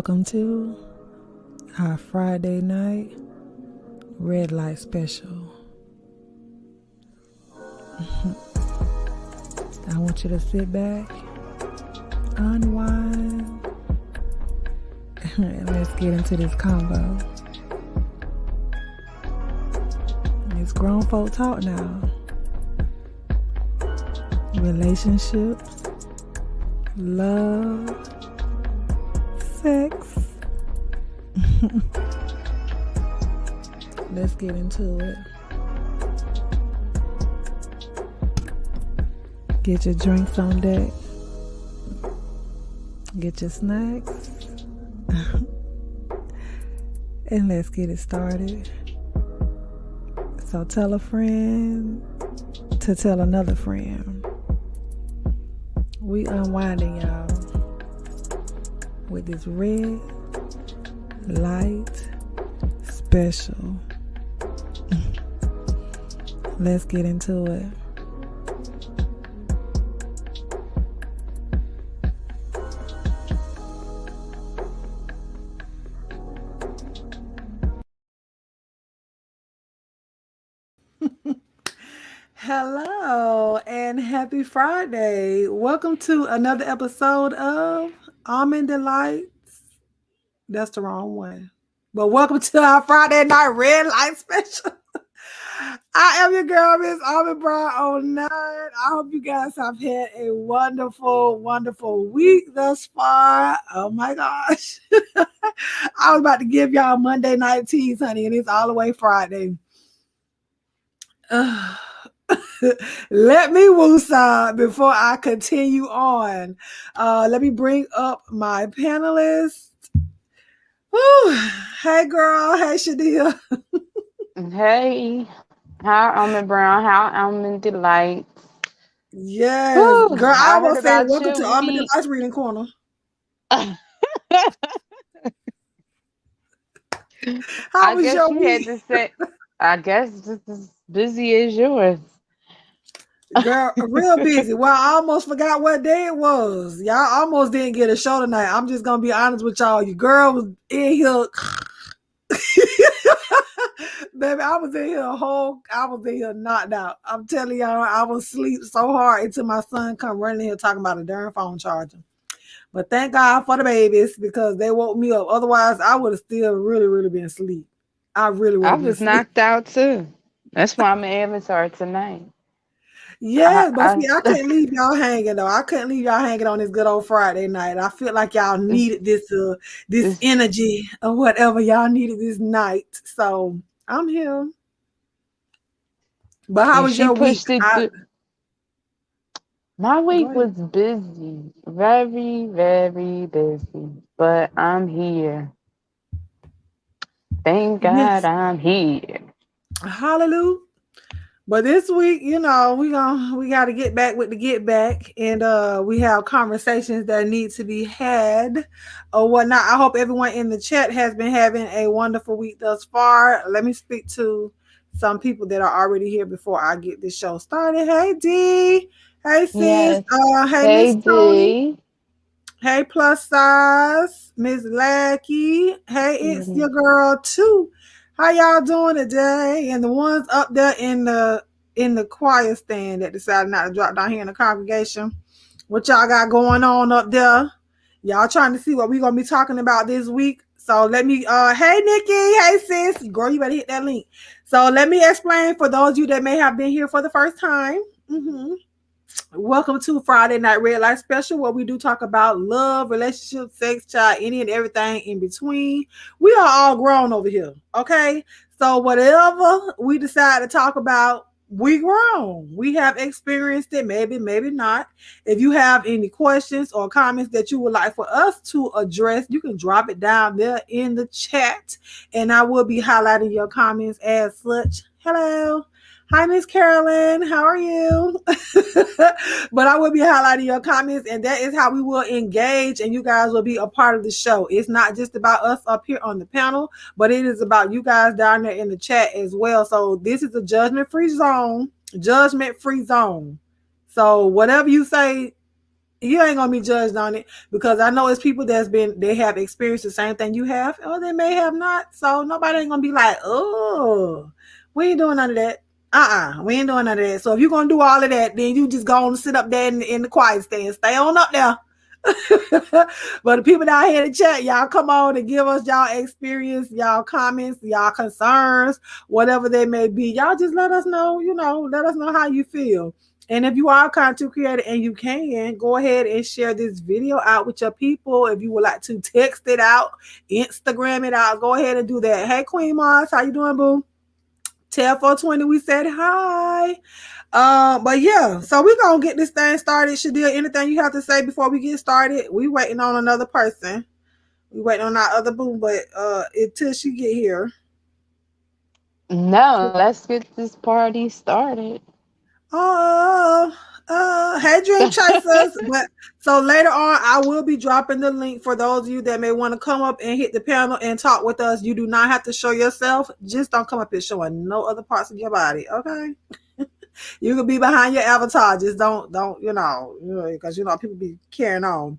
Welcome to our Friday night red light special. I want you to sit back, unwind, and let's get into this combo. It's grown folk talk now. Relationships, love, sex. Let's get into it. Get your drinks on deck. Get your snacks. And let's get it started. So tell a friend to tell another friend. We unwinding, y'all, with this red light special. Let's get into it. Hello and happy Friday. Welcome to another episode of Almond Delights. That's the wrong one. But welcome to our Friday night red light special. I am your girl, Miss Almond Brown 09. I hope you guys have had a wonderful, wonderful week thus far. Oh my gosh. I was about to give y'all Monday night teas, honey, and it's all the way Friday. Let me woosah before I continue on. Let me bring up my panelists. Woo. Hey girl, hey Shadia. Hey, how Almond Brown, how Almond Delight. Yes, Woo, girl, I I heard almost said about welcome your to Almond week. Delights Reading Corner. How I was guess your you week? had to say, I guess just as busy as yours. Girl, real busy. Well, I almost forgot what day it was. Y'all almost didn't get a show tonight. I'm just gonna be honest with y'all. Your girl was in here. Baby, I was in here knocked out. I'm telling y'all, I was asleep so hard until my son come running here talking about a darn phone charger. But thank God for the babies because they woke me up. Otherwise, I would have still really, really been asleep. I really would I have been was asleep. knocked out too. That's why I'm in Avatar tonight. Yeah, but I see, I couldn't leave y'all hanging though. I couldn't leave y'all hanging on this good old Friday night. I feel like y'all it's, needed this it's, energy or whatever y'all needed this night. So I'm here. But how and was she your week? pushed it through. My Go week ahead. was busy, very, very busy, but I'm here. Thank God Yes, I'm here. hallelujah. But this week, we got to get back with the get back, and we have conversations that need to be had or whatnot. I hope everyone in the chat has been having a wonderful week thus far. Let me speak to some people that are already here before I get this show started. Hey D, hey sis, Yes. hey Hey Miss Tony, D. hey plus size, Miss Lackey, hey it's your girl too. How y'all doing today? And the ones up there in the choir stand that decided not to drop down here in the congregation, what y'all got going on up there? Y'all trying to see what we gonna be talking about this week. So let me hey Nikki, hey sis, girl, you better hit that link. So let me explain for those of you that may have been here for the first time. Welcome to Friday Night Red Light Special, where we do talk about love, relationships, sex, child, any and everything in between. We are all grown over here, okay? So whatever we decide to talk about, we grown. We have experienced it, maybe, maybe not. If you have any questions or comments that you would like for us to address, you can drop it down there in the chat, and I will be highlighting your comments as such. Hello. Hi, Miss Carolyn. How are you? But I will be highlighting your comments, and that is how we will engage, and you guys will be a part of the show. It's not just about us up here on the panel, but it is about you guys down there in the chat as well. So this is a judgment-free zone. Judgment-free zone. So whatever you say you ain't gonna be judged on it because I know it's people they have experienced the same thing you have, or they may have not. So nobody ain't gonna be like, oh, we ain't doing none of that. We ain't doing none of that. So if you're gonna do all of that, then you just go and sit up there in the quiet stand. Stay on up there. But the people down here in the chat, y'all come on and give us y'all experience, y'all comments, y'all concerns, whatever they may be. Y'all just let us know, let us know how you feel. And if you are a content creator and you can, go ahead and share this video out with your people. If you would like to text it out, Instagram it out, go ahead and do that. Hey, Queen Mars, how you doing, boo? Tell 420 we said hi. But yeah, so we're gonna get this thing started. Shadil, anything you have to say before we get started? We waiting on another person. We waiting on our other boo, but until she get here. No, let's get this party started. Oh, hey, Dream Chasers. But so later on, I will be dropping the link for those of you that may want to come up and hit the panel and talk with us. You do not have to show yourself. Just don't come up here showing no other parts of your body, okay? You can be behind your avatar. Just don't, because people be carrying on.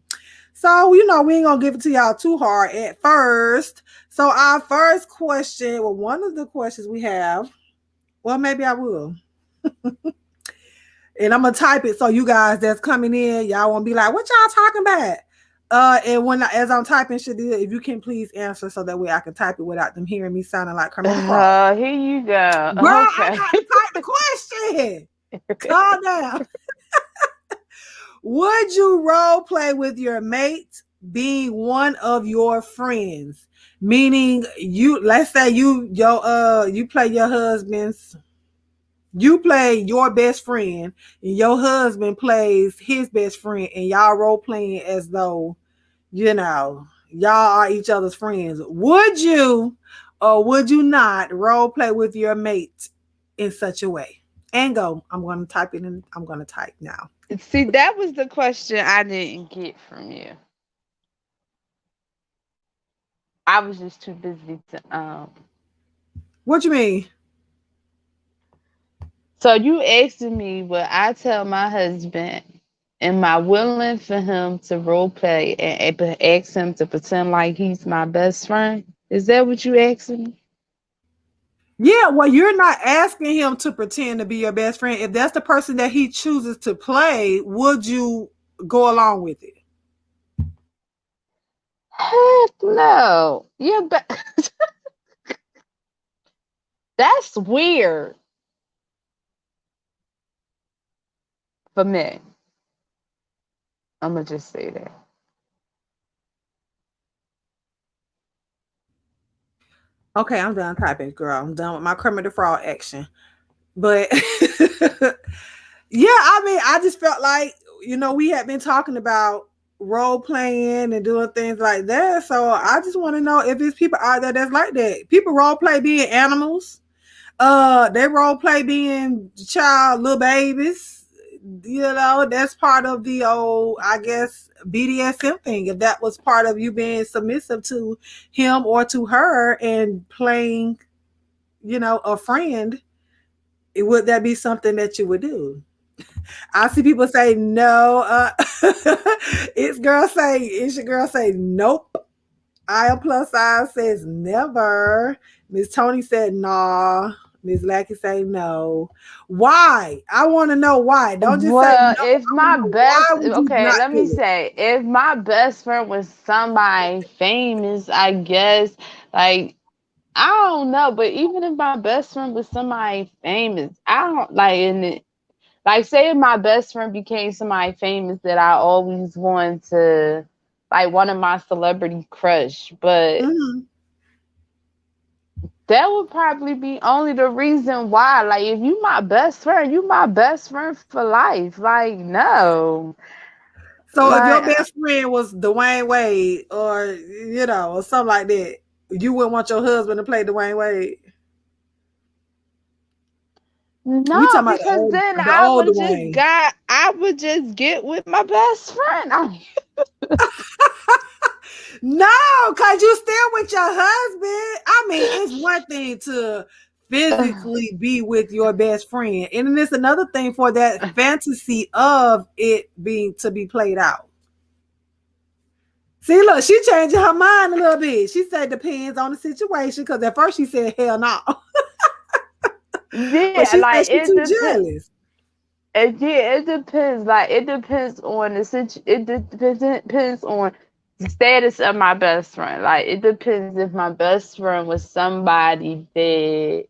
So, we ain't gonna give it to y'all too hard at first. So our first question, well, one of the questions we have, well, maybe I will. And I'm gonna type it so you guys that's coming in, y'all won't be like, what y'all talking about? And as I'm typing, Shadil, if you can please answer so that way I can type it without them hearing me sounding like Kermit the Frog. Here you go. Girl, I Okay. gotta type the question. Calm down. Would you role play with your mate being one of your friends? Meaning let's say you play your husband's, you play your best friend and your husband plays his best friend and y'all role playing as though, y'all are each other's friends. Would you or would you not role play with your mate in such a way? And go. I'm going to type it in. I'm going to type now. See, that was the question I didn't get from you. I was just too busy to. What you mean? So you asking me what I tell my husband? Am I willing for him to role play and ask him to pretend like he's my best friend? Is that what you asking me? Yeah, well, you're not asking him to pretend to be your best friend. If that's the person that he chooses to play, would you go along with it? Heck no. That's weird for me. I'm gonna just say that. Okay, I'm done typing, girl. I'm done with my Kermit the Frog action. But yeah, I mean, I just felt like, we had been talking about role playing and doing things like that. So I just want to know if there's people out there that's like that. People role play being animals. They role play being little babies. That's part of the old, I guess, BDSM thing. If that was part of you being submissive to him or to her and playing, a friend, would that be something that you would do? I see people say no. It's your girl say nope. I am plus size says never. Miss Tony said nah. Miss Lackey say no. Why? I want to know why. Don't just say no. Well, if I want my to know why best, would you okay, not let me do it? say, if my best friend was somebody famous, I guess, like, I don't know, but even if my best friend was somebody famous, I don't like in it. Like, say if my best friend became somebody famous that I always wanted to, like, one of my celebrity crush, but Mm-hmm. that would probably be only the reason why. Like, if you my best friend, you my best friend for life. Like, no. So if your Like, best friend was Dwayne Wade or or something like that, you wouldn't want your husband to play Dwayne Wade. We no, talking about because then the old Dwayne. I would just get with my best friend. No, cause you still with your husband. I mean, it's one thing to physically be with your best friend. And then it's another thing for that fantasy of it being to be played out. See, look, she changing her mind a little bit. She said depends on the situation because at first she said hell no, but Yeah, she said like she it too depends. jealous. Yeah, it depends. Like it depends on the depends on the status of my best friend. Like it depends if my best friend was somebody that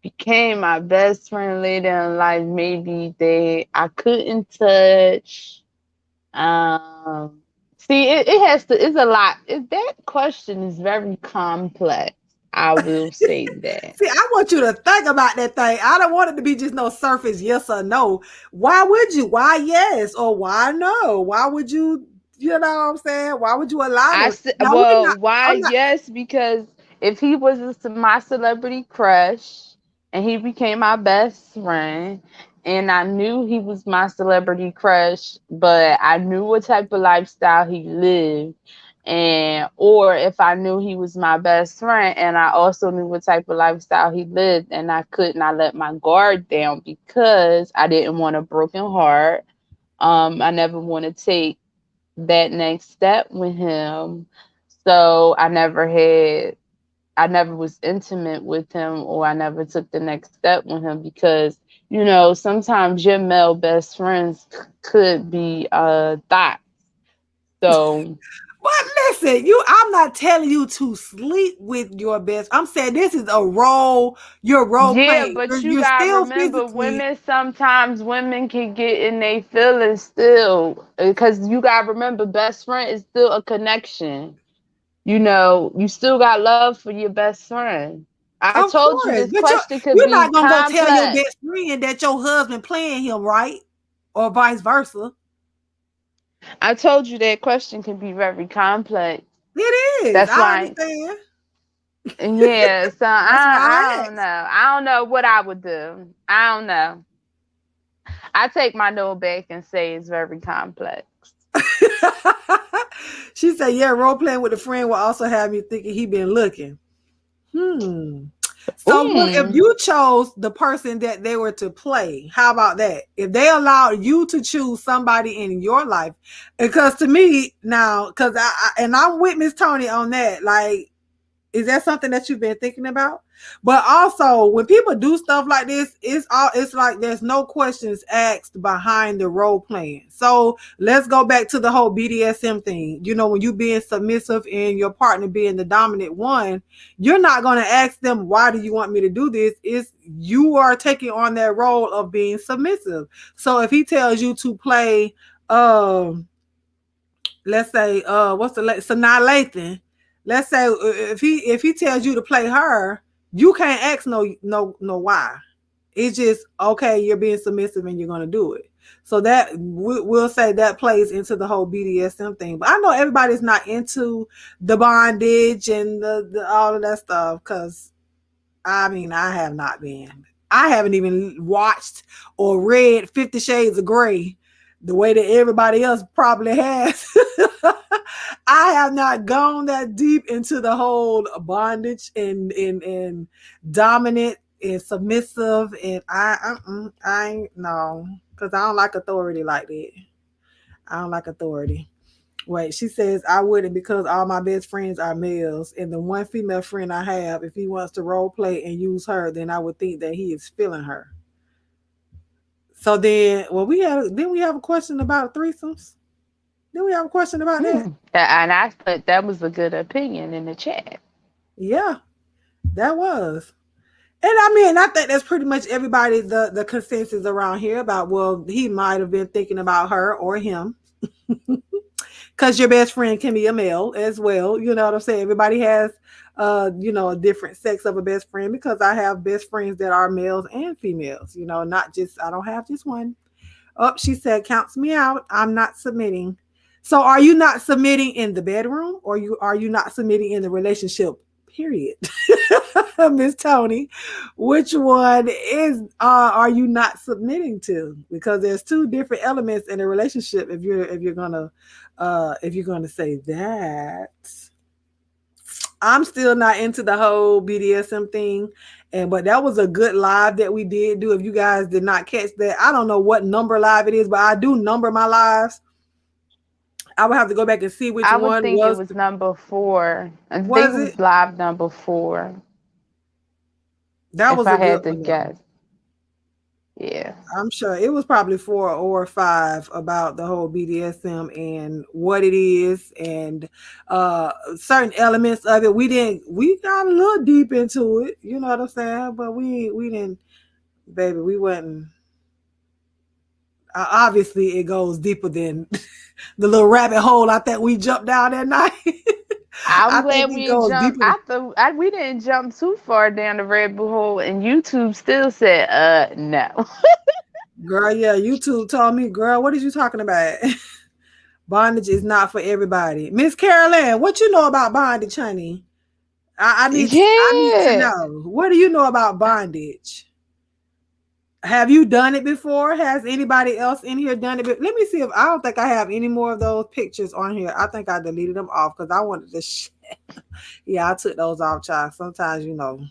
became my best friend later in life. Maybe they I couldn't touch. Um, See, it has to. It's a lot. That question is very complex. I will say that. See, I want you to think about that thing. I don't want it to be just no surface yes or no. Why would you? Why yes or why no? Why would you? You know what I'm saying? Why would you allow them? Now we're Well, not. why? I'm not. Yes, because if he was my celebrity crush and he became my best friend, and I knew he was my celebrity crush, but I knew what type of lifestyle he lived, and or if I knew he was my best friend and I also knew what type of lifestyle he lived, and I could not let my guard down because I didn't want a broken heart. I never want to take that next step with him. So I never was intimate with him or I never took the next step with him because, sometimes your male best friends could be thoughts. So, But listen, I'm not telling you to sleep with your best. I'm saying this is a role. You're role yeah, playing. but you You're gotta still remember physically. women, sometimes women can get in their feelings still because you gotta remember best friend is still a connection. You still got love for your best friend. I Of told you course, this but question could you're be not gonna go tell your complex. best friend that your husband playing him, right? Or vice versa. I told you that question can be very complex. It is. That's I why, understand. yeah. So That's why I I don't know. I don't know what I would do. I don't know. I take my no back and say it's very complex. asked. She said, "Yeah, role playing with a friend will also have me thinking he been looking." Hmm. So look, if Mm. you chose the person that they were to play, how about that? If they allowed you to choose somebody in your life, because to me now, because and I'm with Miss Tony on that. Like, is that something that you've been thinking about? But also, when people do stuff like this, it's like there's no questions asked behind the role playing. So let's go back to the whole BDSM thing. When you being submissive and your partner being the dominant one, you're not going to ask them, why do you want me to do this? It's you are taking on that role of being submissive. So if he tells you to play, um let's say what's the Sanaa Lathan. Let's say if he tells you to play her, you can't ask no why. It's just okay, you're being submissive and you're gonna do it. So that we'll say that plays into the whole BDSM thing. But I know everybody's not into the bondage and the all of that stuff because I mean, I have not been. I haven't even watched or read 50 Shades of Grey the way that everybody else probably has. I have not gone that deep into the whole bondage and dominant and submissive. And I ain't, no, because I don't like authority like that. I don't like authority. Wait, she says I wouldn't because all my best friends are males, and the one female friend I have, if he wants to role play and use her, then I would think that he is feeling her. So then, well, we have a question about threesomes. Then we have a question about that. And I put that was a good opinion in the chat. Yeah, that was. And I mean, I think that's pretty much everybody the consensus around here about. Well, he might have been thinking about her or him, because your best friend can be a male as well. You know what I'm saying? Everybody has, a different sex of a best friend because I have best friends that are males and females. Not just I don't have just one. Oh, she said, counts me out. I'm not submitting. So, are you not submitting in the bedroom, or are you not submitting in the relationship? Period. Miss Tony, which one is are you not submitting to? Because there's two different elements in a relationship. If you're gonna say that, I'm still not into the whole BDSM thing. And but that was a good live that we did do. If you guys did not catch that, I don't know what number live it is, but I do number my lives. I would have to go back and see which I would one think it was was number 4. I think was it it? was live number 4, That if was I a good had to one. guess. Yeah. I'm sure it was probably 4 or 5 about the whole BDSM and what it is and certain elements of it. We got a little deep into it, you know what I'm saying? But we didn't, baby, we wasn't. Obviously, it goes deeper than the little rabbit hole I think we jumped down that night. I'm I think glad it we goes jumped. deeper. We didn't jump too far down the rabbit hole, and YouTube still said, no. Girl, yeah, YouTube told me, girl, what are you talking about? Bondage is not for everybody. Miss Carolyn, what you know about bondage, honey? I need to Yeah. know. What do you know about bondage? Have you done it before? Has anybody else in here done it? Let me see if I don't think I have any more of those pictures on here. I think I deleted them off because I wanted to. Yeah, I took those off, child. Sometimes you don't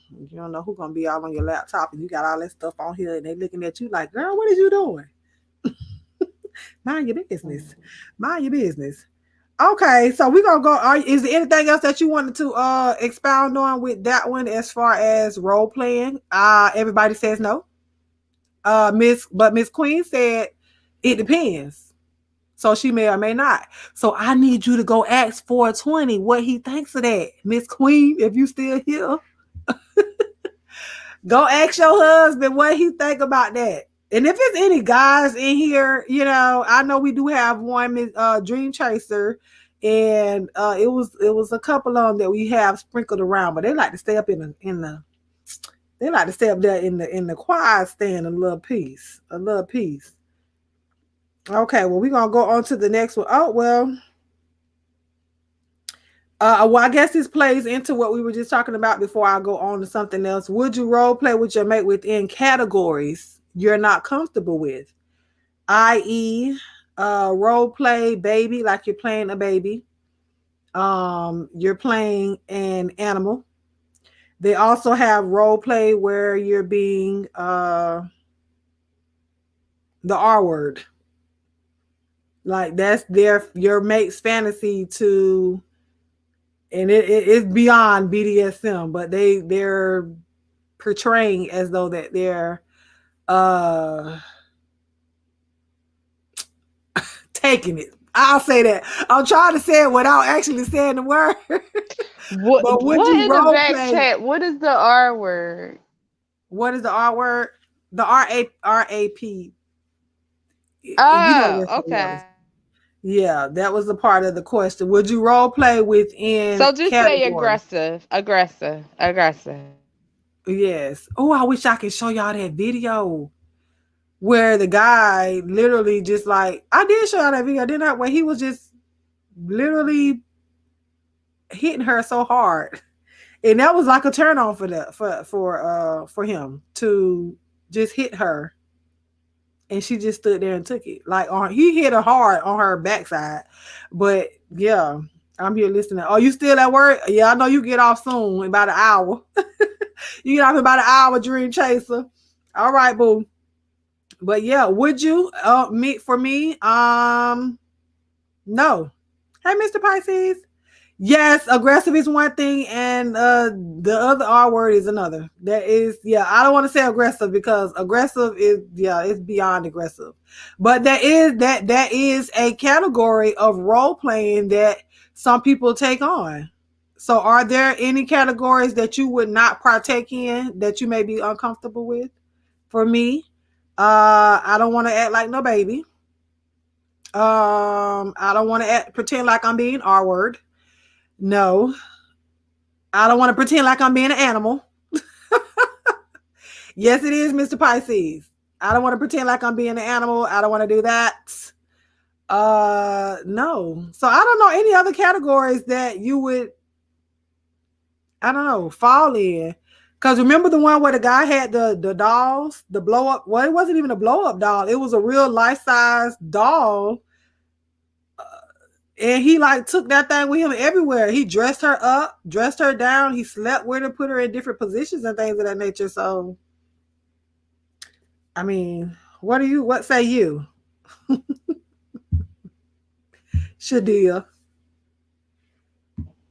know who's gonna be all on your laptop, and you got all that stuff on here, and they looking at you like, "Girl, what is you doing? Mind your business. Mind your business." Okay, so we're gonna go. Is there anything else that you wanted to expound on with that one as far as role playing? Everybody says no. Miss Queen said it depends. So she may or may not. So I need you to go ask 420 what he thinks of that. Miss Queen, if you still here, go ask your husband what he think about that. And if it's any guys in here, I know we do have one Dream Chaser, and it was a couple of them that we have sprinkled around, but they like to stay up in the they like to stay up there in the quiet stand a little piece, a little piece. Okay, well we're gonna go on to the next one. Oh well, I guess this plays into what we were just talking about before I go on to something else. Would you role play with your mate within categories you're not comfortable with, i.e., role play baby, like you're playing a baby, you're playing an animal. They also have role play where you're being the R word, like that's your mate's fantasy to, and it's beyond BDSM, but they're portraying as though that they're uh taking it. I'll say that. I'm trying to say it without actually saying the word. But would What you in the role back play? chat? What is the R word? What is the R word? The RAP. You know Oh, what that was. okay. Yeah, that was a part of the question. Would you role play within So just say categories? aggressive, aggressive, aggressive. Yes. Oh, I wish I could show y'all that video where the guy literally just like, I did show y'all that video, didn't I? Where he was just literally hitting her so hard, and that was like a turn on for him to just hit her, and she just stood there and took it. Like he hit her hard on her backside, but yeah, I'm here listening. Oh, you still at work? Yeah, I know you get off soon, in about an hour. You get off in about an hour, Dream Chaser. All right, boo. But yeah, would you? Me. No. Hey, Mr. Pisces. Yes, aggressive is one thing, and the other R word is another. That is, yeah, I don't want to say aggressive because aggressive is, yeah, it's beyond aggressive. But that is a category of role playing that some people take on. So, are there any categories that you would not partake in that you may be uncomfortable with? For me, I don't want to act like no baby. I don't want to pretend like I'm being R word. No, I don't want to pretend like I'm being an animal. Yes, it is, Mr. Pisces. I don't want to pretend like I'm being an animal. I don't want to do that. No. So I don't know any other categories that you would, I don't know, fall in. Cause remember the one where the guy had the dolls, the blow up. Well, it wasn't even a blow up doll. It was a real life size doll. And he like took that thing with him everywhere. He dressed her up, dressed her down. He slept with her, put her in different positions and things of that nature. So, I mean, what say you, Shadia?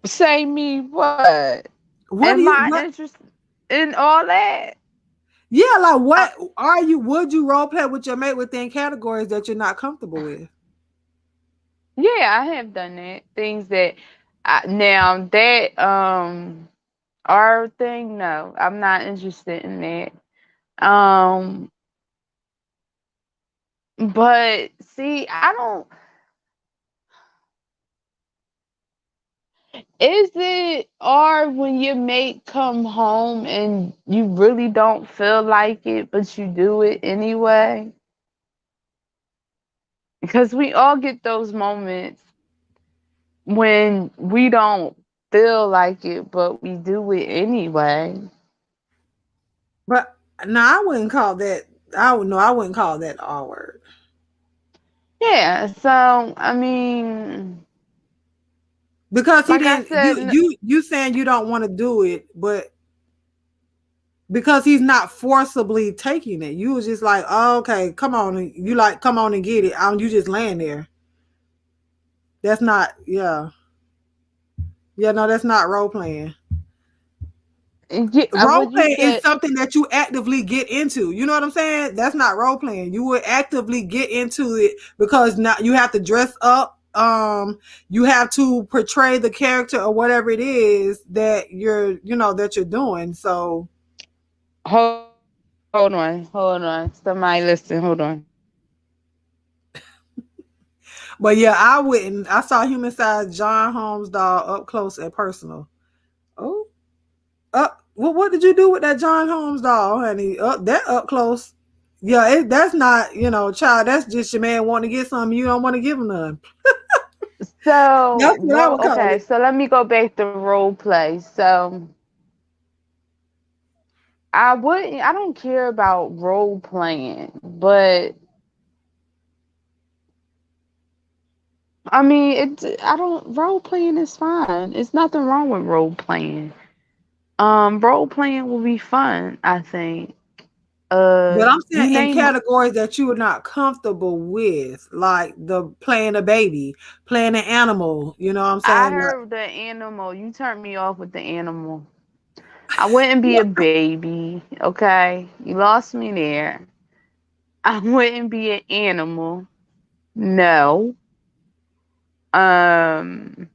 Say me what? What do Am you I what? interested in all that? Yeah, like Uh, what are you? Would you role play with your mate within categories that you're not comfortable with? yeah, I have done that. Things that now that our thing, no, I'm not interested in that. But see, I don't. Is it or when your mate come home and you really don't feel like it, but you do it anyway? Because we all get those moments when we don't feel like it, but we do it anyway. But no, I wouldn't call that. I would no, I wouldn't call that R word Yeah, so I mean, because he like I didn't. said, You saying you don't want to do it, but because he's not forcibly taking it, you was just like, oh, okay, come on, you like, come on and get it. You just laying there. That's not, yeah, yeah, no, that's not role playing. yeah, Role what you playing is said, something that you actively get into. You know what I'm saying? That's not role playing. You would actively get into it because now you have to dress up. You have to portray the character or whatever it is that that you're doing. So, hold on. Somebody listen, hold on. but yeah, I wouldn't. I saw human size John Holmes doll up close and personal. Oh, what did you do with that John Holmes doll, honey? Up that up close. Yeah, that's not, child. That's just your man wanting to get something. You don't want to give him none. That's So, what I would call okay, it. so let me go back to role play. So, I don't care about role playing, but I mean, I don't, role playing is fine. It's nothing wrong with role playing. Role playing will be fun, I think. But I'm saying You in name, categories that you are not comfortable with, like the playing a baby, playing an animal. You know what I'm I saying? Like, heard the animal. You turned me off with the animal. I wouldn't be a baby, okay? You lost me there. I wouldn't be an animal. No. Um,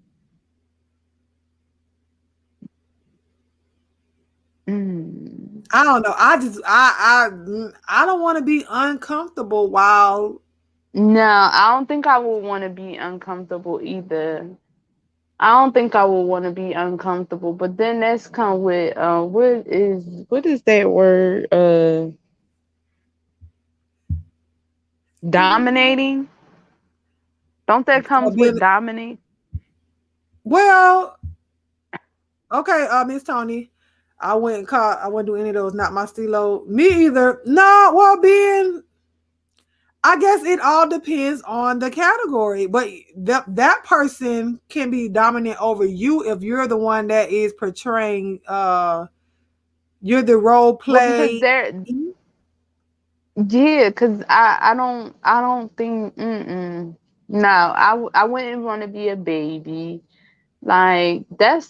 mm, I don't know. I don't want to be uncomfortable while. no, I don't think I would want to be uncomfortable either. I don't think I would want to be uncomfortable, but then that's come with what is that word? Dominating. Don't that comes Being with dominate? well, okay, Miss Tony. I wouldn't do any of those, not my stilo. Me either. No, well, being I guess it all depends on the category, but that person can be dominant over you if you're the one that is portraying you're the role Well, because play. they're yeah, because I don't think no, I wouldn't want to be a baby. Like that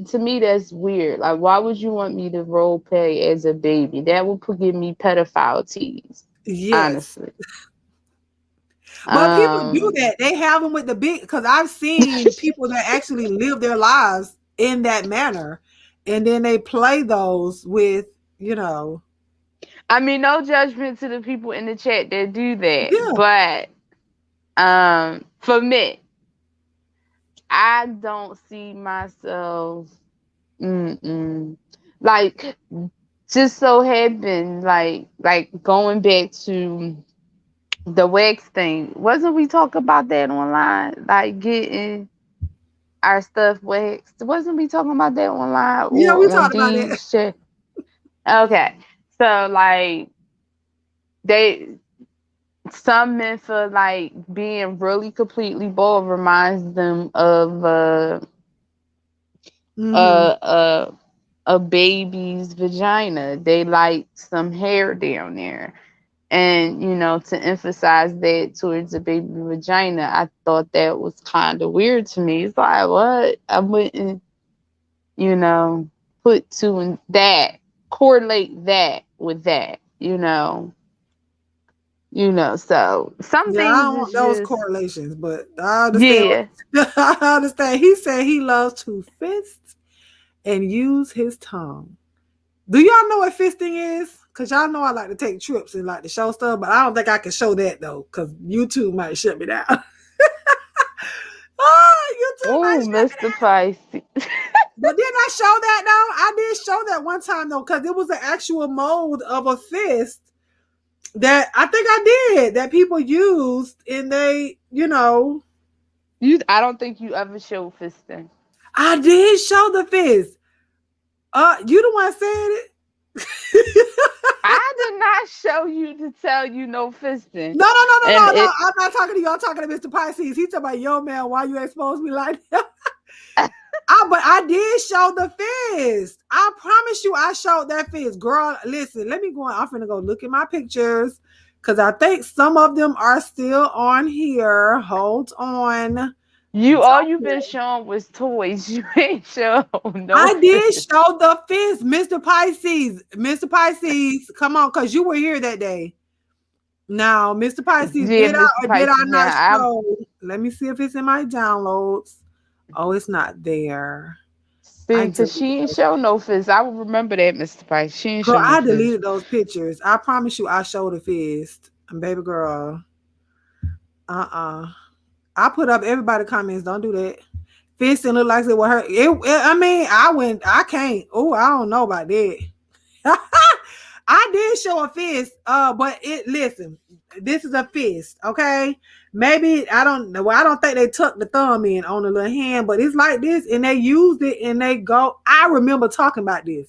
to me that's weird. Like why would you want me to role play as a baby? That would give me pedophile tease, Yes. honestly. But people do Um that. They have them with the big because I've seen people that actually live their lives in that manner. And then they play those with, you know, I mean no judgment to the people in the chat that do that, yeah, but for me, I don't see myself mm-mm. Like just so happened like going back to the wax thing. Wasn't we talk about that online? Like getting our stuff waxed. Wasn't we talking about that online yeah, we or on talked about it. Dee's chat? Okay. So like they some men feel like being really completely bald reminds them of Mm-hmm. uh, uh, a baby's vagina. They like some hair down there. And, to emphasize that towards a baby vagina, I thought that was kind of weird to me. It's like, what? I wouldn't, you know, put two and that, correlate that with that, so some Yeah, I things don't want is those just, correlations, but I understand yeah. what I understand. He said he loves to fist and use his tongue. Do y'all know what fisting is? Cause y'all know I like to take trips and like to show stuff, but I don't think I can show that though, cause YouTube might shut me down. Oh, YouTube might Oh, shut me Mr. down. Pisces. But didn't I show that though? I did show that one time though, cause it was an actual mold of a fist that I think I did that people used, and they. I don't think you ever showed fisting. I did show the fist. You the one said it. I did not show you to tell you no fisting. No, no, no, no, And no, no. it I'm not talking to you. I'm talking to Mr. Pisces. He talking about, yo, man, why you expose me like that? But I did show the fist. I promise you, I showed that fist. Girl, listen, let me go on. I'm finna go look at my pictures because I think some of them are still on here. Hold on. all you've been showing was toys. You ain't shown no I did fist. show the fist, Mr. Pisces. Mr. Pisces, come on, because you were here that day. Now, Mr. Pisces, Yeah, did I Mr. or did I Pisces. not Yeah, show? Let me see if it's in my downloads. Oh, it's not there. I see, cause deleted she ain't those. show no fist. I would remember that, Mr. Pisces. She ain't Girl, show no I fist. deleted those pictures. I promise you, I showed a fist. And baby girl, uh-uh. I put up everybody comments. Don't do that. Fist and look like it was her. I mean, I can't. Oh, I don't know about that. I did show a fist, but listen, this is a fist, okay? Maybe I don't know. Well, I don't think they tucked the thumb in on the little hand, but it's like this, and they used it and they go. I remember talking about this.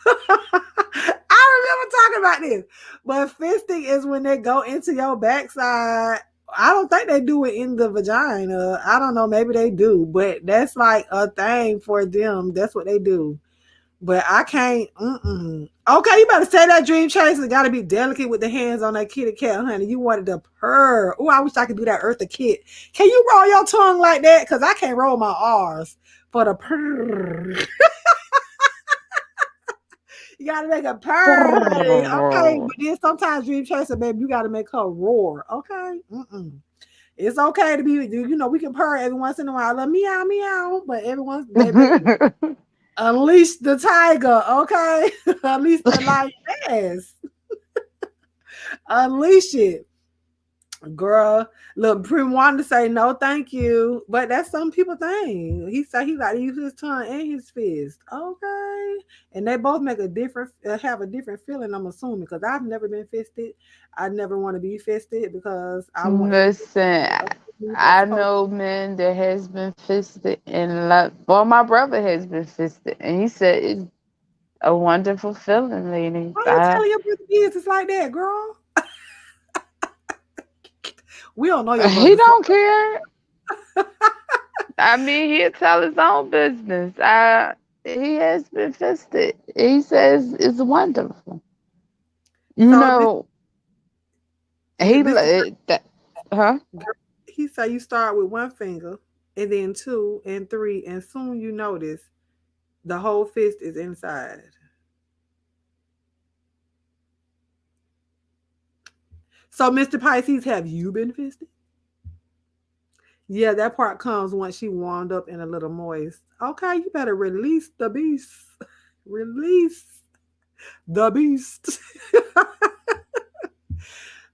I remember talking about this. But fisting is when they go into your backside. I don't think they do it in the vagina. I don't know. Maybe they do, but that's like a thing for them. That's what they do. But I can't. Okay, you better say that dream chaser. Got to be delicate with the hands on that kitty cat, honey. You wanted to purr. Oh, I wish I could do that Eartha Kit. Can you roll your tongue like that? Because I can't roll my R's for the purr. You gotta make a purr, honey. Okay, but then sometimes Dream Chaser, baby, you gotta make her roar. Okay, it's okay to be, we can purr every once in a while, like meow meow, but every once, baby, unleash the tiger. Okay, unleash the lioness, unleash it. Girl, look, Prim wanted to say no, thank you, but that's some people thing. He said he like to use his tongue and his fist. Okay, and they both make a different, have a different feeling. I'm assuming because I've never been fisted. I never want to be fisted because I want everything Listen, that's I supposed. know men that has been fisted and love. Well, my brother has been fisted, and he said it's a wonderful feeling, ladies. Why you telling your brother business like that, girl? We don't know your He brother, so don't care. I mean, he'll tell his own business. He has been fisted. He says it's wonderful. You so know, Mr. huh? He said you start with one finger, and then two and three, and soon you notice the whole fist is inside. So, Mr. Pisces, have you been fisted? Yeah, that part comes once she warmed up and a little moist. Okay, you better release the beast. Release the beast.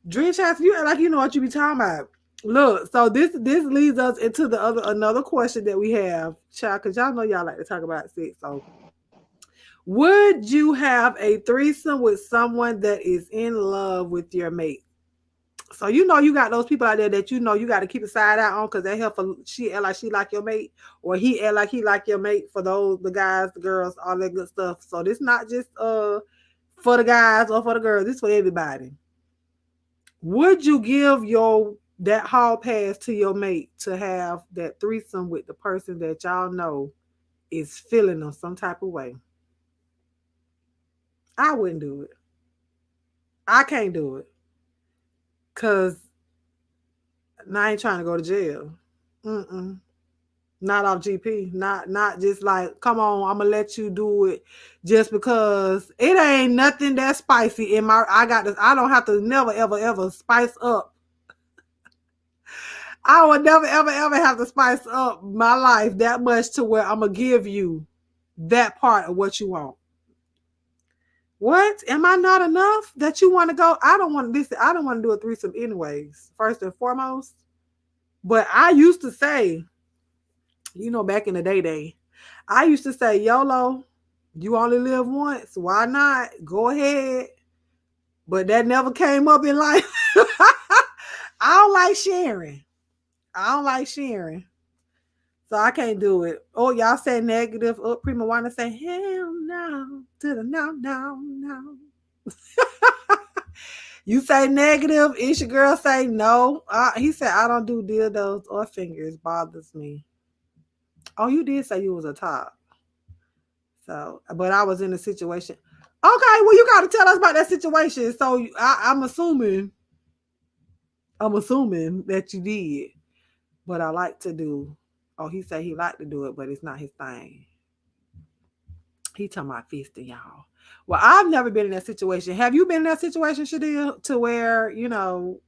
Dream shots, you act like you know what you be talking about. Look, so this leads us into the another question that we have, child, because y'all know y'all like to talk about sex. So, would you have a threesome with someone that is in love with your mate? So you got those people out there that you got to keep a side out on because they help. She act like she like your mate, or he act like he like your mate. For those the guys, the girls, all that good stuff. So this not just for the guys or for the girls. This for everybody. Would you give your that hall pass to your mate to have that threesome with the person that y'all know is feeling them some type of way? I wouldn't do it. I can't do it because I ain't trying to go to jail. Mm-mm. Not off GP. Not just like, come on, I'm gonna let you do it just because it ain't nothing that spicy in my. I got this. I don't have to never ever ever spice up. I would never ever ever have to spice up my life that much to where I'm gonna give you that part of what you want. What? Am I not enough that you want to go? I don't want this. I don't want to do a threesome anyways. First and foremost. But I used to say, back in the day, I used to say, YOLO, you only live once. Why not? Go ahead. But that never came up in life. I don't like sharing. I don't like sharing. So I can't do it. Oh, y'all say negative. Oh, Prima wanna say hell no to the no, no, no. You say negative. Is your girl say no? He said I don't do dildos or fingers. Bothers me. Oh, you did say you was a top. So, but I was in a situation. Okay, well, you got to tell us about that situation. So I'm assuming that you did. But I like to do. Oh, he said he liked to do it, but it's not his thing. He talking about fisting, y'all. Well, I've never been in that situation. Have you been in that situation, Shadil, to where you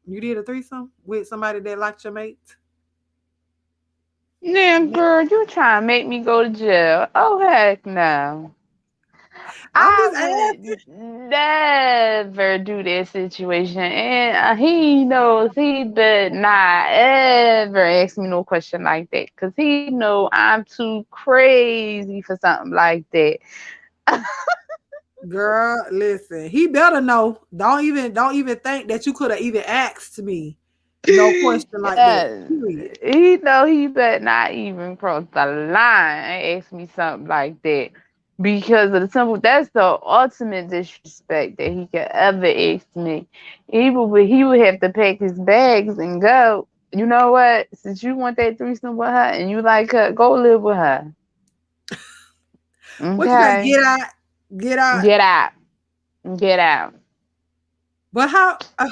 did a threesome with somebody that liked your mate? Yeah, girl, you trying to make me go to jail? Oh heck no! I'm I just asking. would never do that situation, and he knows he better not ever ask me no question like that, cause he know I'm too crazy for something like that. Girl, listen. He better know. Don't even think that you could have even asked me no question like that. Yes, Period. he know he better not even cross the line and ask me something like that. Because of the simple, that's the ultimate disrespect that he could ever ask me. He would have to pack his bags and go. You know what? Since you want that threesome with her and you like her, go live with her. What you say? Okay, Get out, get out. get out, get out. But how? I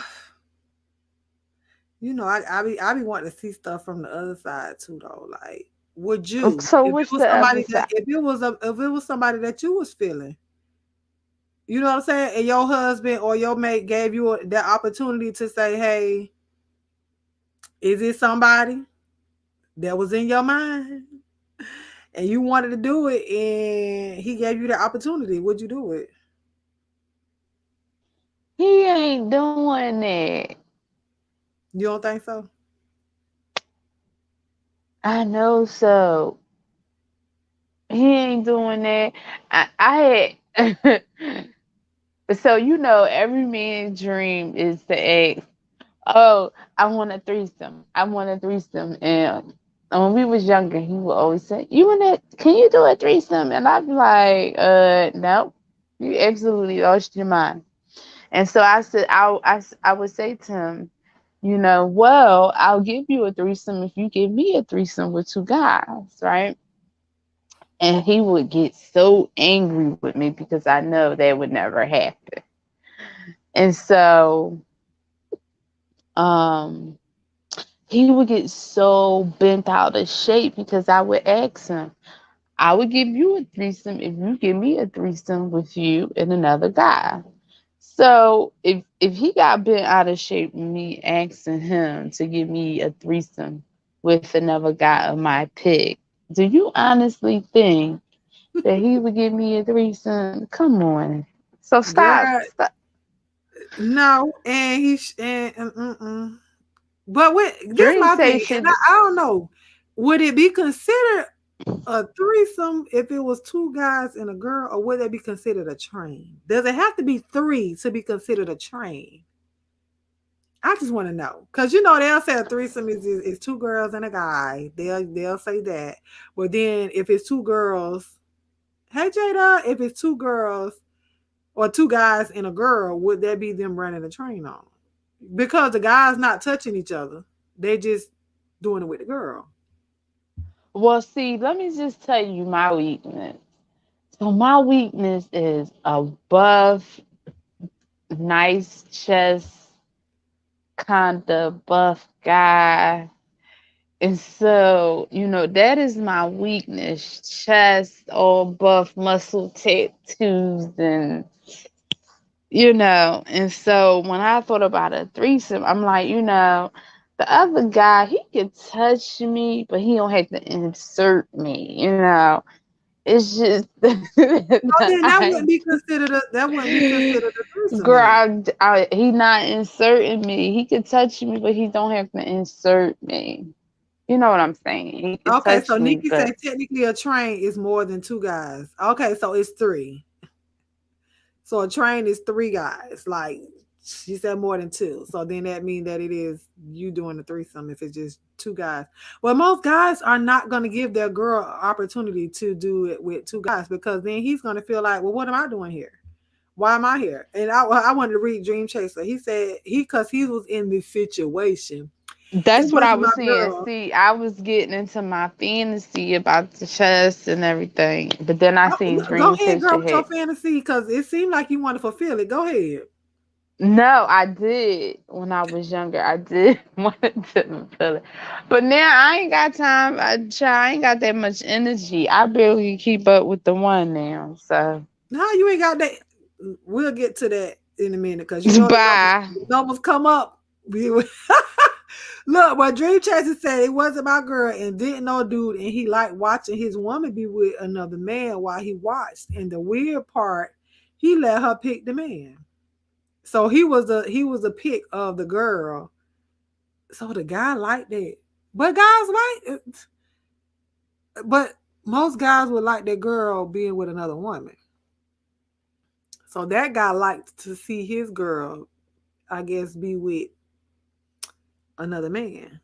be wanting to see stuff from the other side too, though. Like, would you, So if it what's was the other somebody that, side? if it was somebody that you was feeling, you know what I'm saying, and your husband or your mate gave you that opportunity to say, hey, is it somebody that was in your mind and you wanted to do it, and he gave you the opportunity, would you do it? He ain't doing that. You don't think so? I know so. He ain't doing that. I had so every man's dream is to ask, "Oh, I want a threesome. I want a threesome." And when we was younger, he would always say, "You want to? Can you do a threesome?" And I'd be like, no, you absolutely lost your mind." And so I said, I would say to him, well, I'll give you a threesome if you give me a threesome with two guys, right? And he would get so angry with me because I know that would never happen. And so um he would get so bent out of shape because I would ask him, I would give you a threesome if you give me a threesome with you and another guy. So if he got bent out of shape with me asking him to give me a threesome with another guy of my pick, do you honestly think that he would give me a threesome? Come on. So stop. Girl, Stop. no, and But this Dream my say thing, and shit. I don't know. Would it be considered a threesome if it was two guys and a girl, or would it be considered a train? Does it have to be three to be considered a train? I just want to know, because they'll say a threesome is two girls and a guy. They'll say that, but then if it's two girls, hey Jada, if it's two girls or two guys and a girl, would that be them running a train on 'em? Because the guys not touching each other, they just doing it with the girl. Well, see, let me just tell you my weakness. So my weakness is a buff, nice chest, kinda buff guy. And so, that is my weakness. Chest, all buff, muscle tattoos, and so when I thought about a threesome, I'm like, the other guy, he could touch me, but he don't have to insert me. It's just Oh, then that I wouldn't be considered that wouldn't be considered a threesome then. girl, he not inserting me. He could touch me, but he don't have to insert me. You know what I'm saying? He could Okay, touch so me, Nikki but said technically a train is more than two guys. Okay, so it's three. So a train is three guys. Like she said more than two. So then that means that it is you doing the threesome if it's just two guys. Well, most guys are not gonna give their girl an opportunity to do it with two guys because then he's gonna feel like, well, what am I doing here? Why am I here? And I wanted to read Dream Chaser. He said because he was in this situation. It that's what I wasn't was my saying. girl. See, I was getting into my fantasy about the chest and everything, but then I seen Go Dream ahead, girl, Chaser with your hit. fantasy because it seemed like you want to fulfill it. Go ahead. No, I did when I was younger. I did want to feel it, but now I ain't got time. I ain't got that much energy. I barely keep up with the one now. So No, you ain't got that. We'll get to that in a minute because you know bye. the numbers come up. Look, what Dream Chaser said, it wasn't my girl and didn't know dude, and he liked watching his woman be with another man while he watched. And the weird part, he let her pick the man. So he was a pick of the girl. So the guy liked that. But guys like it. But most guys would like their girl being with another woman. So that guy liked to see his girl, I guess, be with another man.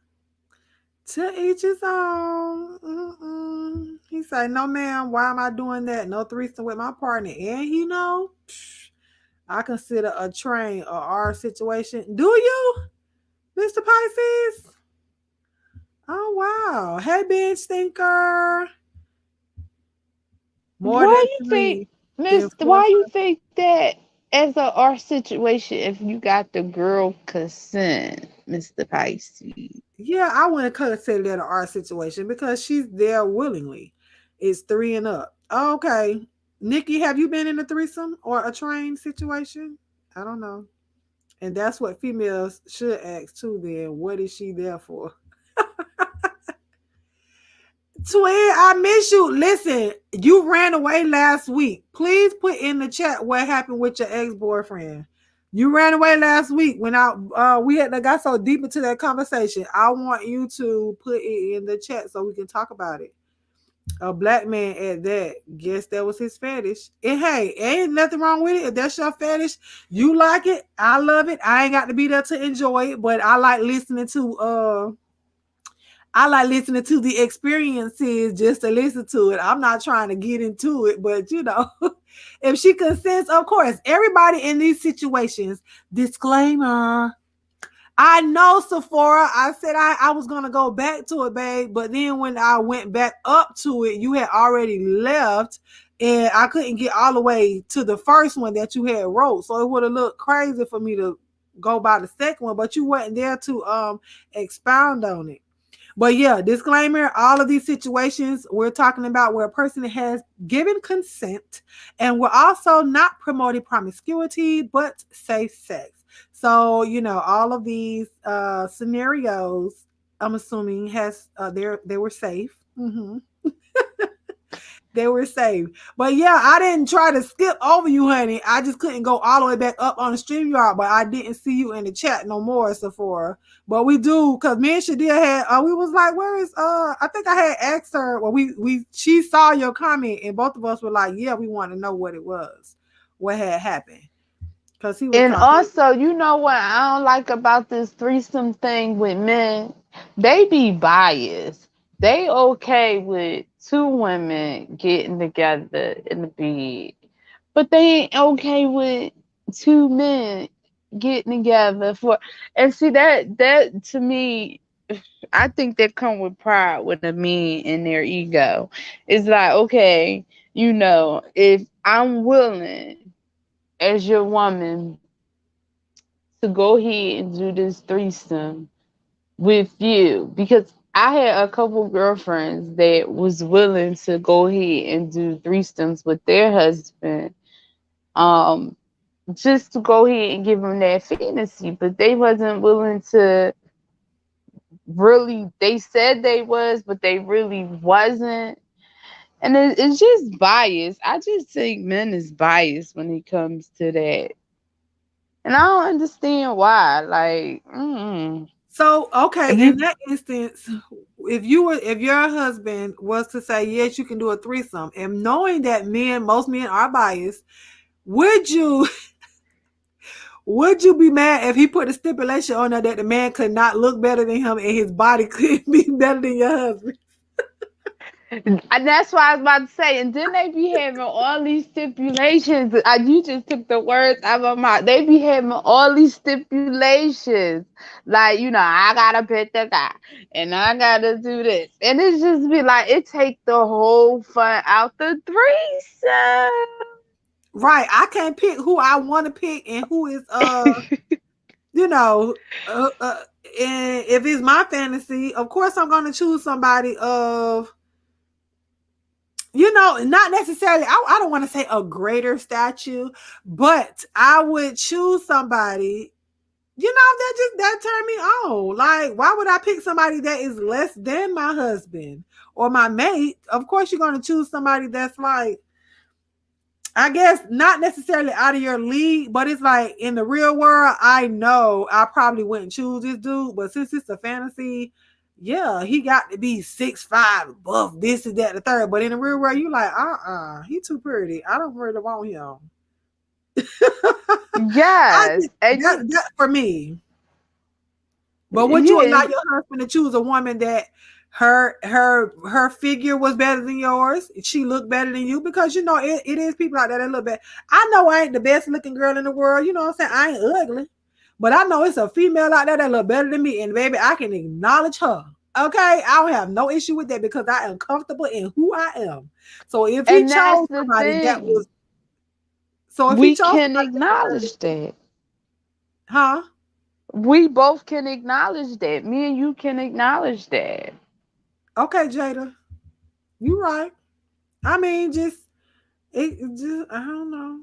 To each his own. He said, "No, ma'am. Why am I doing that? No threesome with my partner." And I consider a train or our situation. Do you, Mr. Pisces? Oh wow! Hey, bench stinker. More Why than you think, three, then Mister? four. Why you think that as a our situation, if you got the girl consent, Mister Pisces? Yeah, I wouldn't consider that an art situation because she's there willingly. It's three and up. Okay. Nikki, have you been in a threesome or a train situation? I don't know. And that's what females should ask too then. What is she there for? Twin, I miss you. Listen, you ran away last week. Please put in the chat what happened with your ex-boyfriend. You ran away last week when we had got so deep into that conversation. I want you to put it in the chat so we can talk about it. A black man at that. Guess that was his fetish. And hey, ain't nothing wrong with it. If that's your fetish, you like it. I love it. I ain't got to be there to enjoy it, but I like listening to the experiences just to listen to it. I'm not trying to get into it, but if she consents, of course, everybody in these situations, disclaimer. I know Sephora. I said I was gonna go back to it, babe, but then when I went back up to it, you had already left, and I couldn't get all the way to the first one that you had wrote. So it would have looked crazy for me to go by the second one, but you weren't there to expound on it. But yeah, disclaimer, all of these situations we're talking about where a person has given consent, and we're also not promoting promiscuity, but safe sex. So, all of these scenarios, I'm assuming they were safe. They were saved. But yeah, I didn't try to skip over you, honey. I just couldn't go all the way back up on the StreamYard, but I didn't see you in the chat no more, Sephora. But we do, because me and Shadia had we was like, where is I think I had asked her, well, she saw your comment and both of us were like, yeah, we want to know what it was, what had happened. Because he was And talking. also, you know what I don't like about this threesome thing with men? They be biased. They okay with two women getting together in the bed, but they ain't okay with two men getting together for. And see that to me, I think that come with pride with the men and their ego. It's like, okay, if I'm willing as your woman to go ahead and do this threesome with you, because I had a couple girlfriends that was willing to go ahead and do threesomes with their husband, um, just to go ahead and give them that fantasy, but they wasn't willing to really. They said they was, but they really wasn't. And it's just bias. I just think men is biased when it comes to that, and I don't understand why. Like, So, if okay, in you that instance, if your husband was to say yes, you can do a threesome, and knowing that most men are biased, would you would you be mad if he put a stipulation on there that the man could not look better than him and his body couldn't be better than your husband? And that's what I was about to say. And then they be having all these stipulations. You just took the words out of my mouth. They be having all these stipulations. Like, I gotta pet the guy. And I gotta do this. And it's just be like, it take the whole fun out the Right. I can't pick who I want to pick and who is you know, uh, uh and if it's my fantasy, of course I'm going to choose somebody of, not necessarily, I don't want to say a greater statue, but I would choose somebody, that turned me on. Like, why would I pick somebody that is less than my husband or my mate? Of course you're going to choose somebody that's like, I guess not necessarily out of your league, but it's like in the real world, I know I probably wouldn't choose this dude, but since it's a fantasy, yeah, he got to be 6'5", buff, this and that, the third. But in the real world, you like, he too pretty. I don't really want him. I yes. just, And that for me. But would you allow yeah, your husband to choose a woman that her figure was better than yours? She looked better than you, because it is people like that look better. I know I ain't the best looking girl in the world. You know what I'm saying? I ain't ugly, but I know it's a female out there that look better than me, and baby, I can acknowledge her. Okay, I don't have no issue with that because I am comfortable in who I am. So if he and that's chose the somebody that was, thing. so if he We chose can somebody that was, acknowledge that. huh? We both can acknowledge that. Me and you can acknowledge that. Okay, Jada, you right. I mean, it just, I don't know.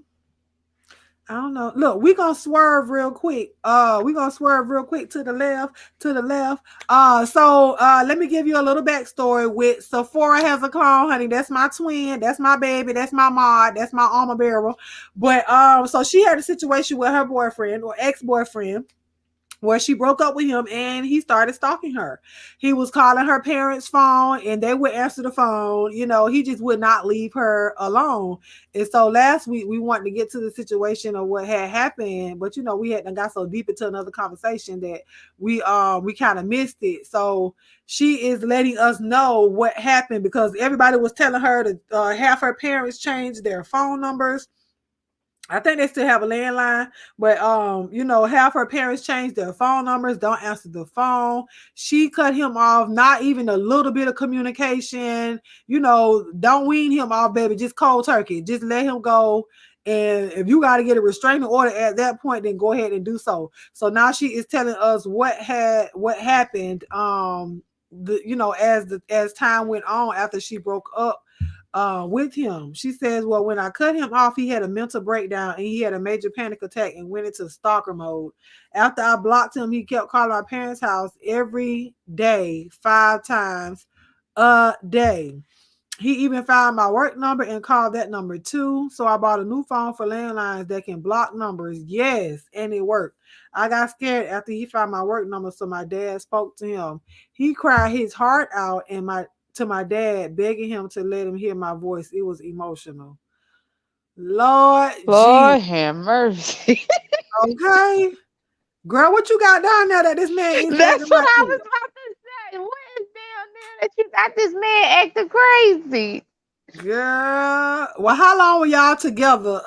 I don't know. Look, we gonna swerve real quick. We gonna swerve real quick to the left, to the left. Let me give you a little backstory with Sephora has a clone, honey. That's my twin, that's my baby, that's my mod, that's my armor bearer. But so she had a situation with her boyfriend or ex-boyfriend where she broke up with him and he started stalking her. He was calling her parents' phone and they would answer the phone. He just would not leave her alone. And so last week we wanted to get to the situation of what had happened, but we had got so deep into another conversation that we kind of missed it. So she is letting us know what happened because everybody was telling her to have her parents change their phone numbers. I think they still have a landline, but half her parents changed their phone numbers, don't answer the phone. She cut him off, not even a little bit of communication. Don't wean him off, baby. Just cold turkey. Just let him go. And if you got to get a restraining order at that point, then go ahead and do so. So now she is telling us what happened. As time went on after she broke up with him. She says, well, when I cut him off, he had a mental breakdown and he had a major panic attack and went into stalker mode. After I blocked him, he kept calling our parents' house every day, 5 times a day. He even found my work number and called that number too. So I bought a new phone for landlines that can block numbers. Yes, and it worked. I got scared after he found my work number, so my dad spoke to him. He cried his heart out and my dad, begging him to let him hear my voice. It was emotional. Lord Jesus. Lord have mercy. Okay. Girl, what you got down there that this man is acting That's what like I was this? about to say. What is down there that you got this man acting crazy? Girl, well, how long were y'all together,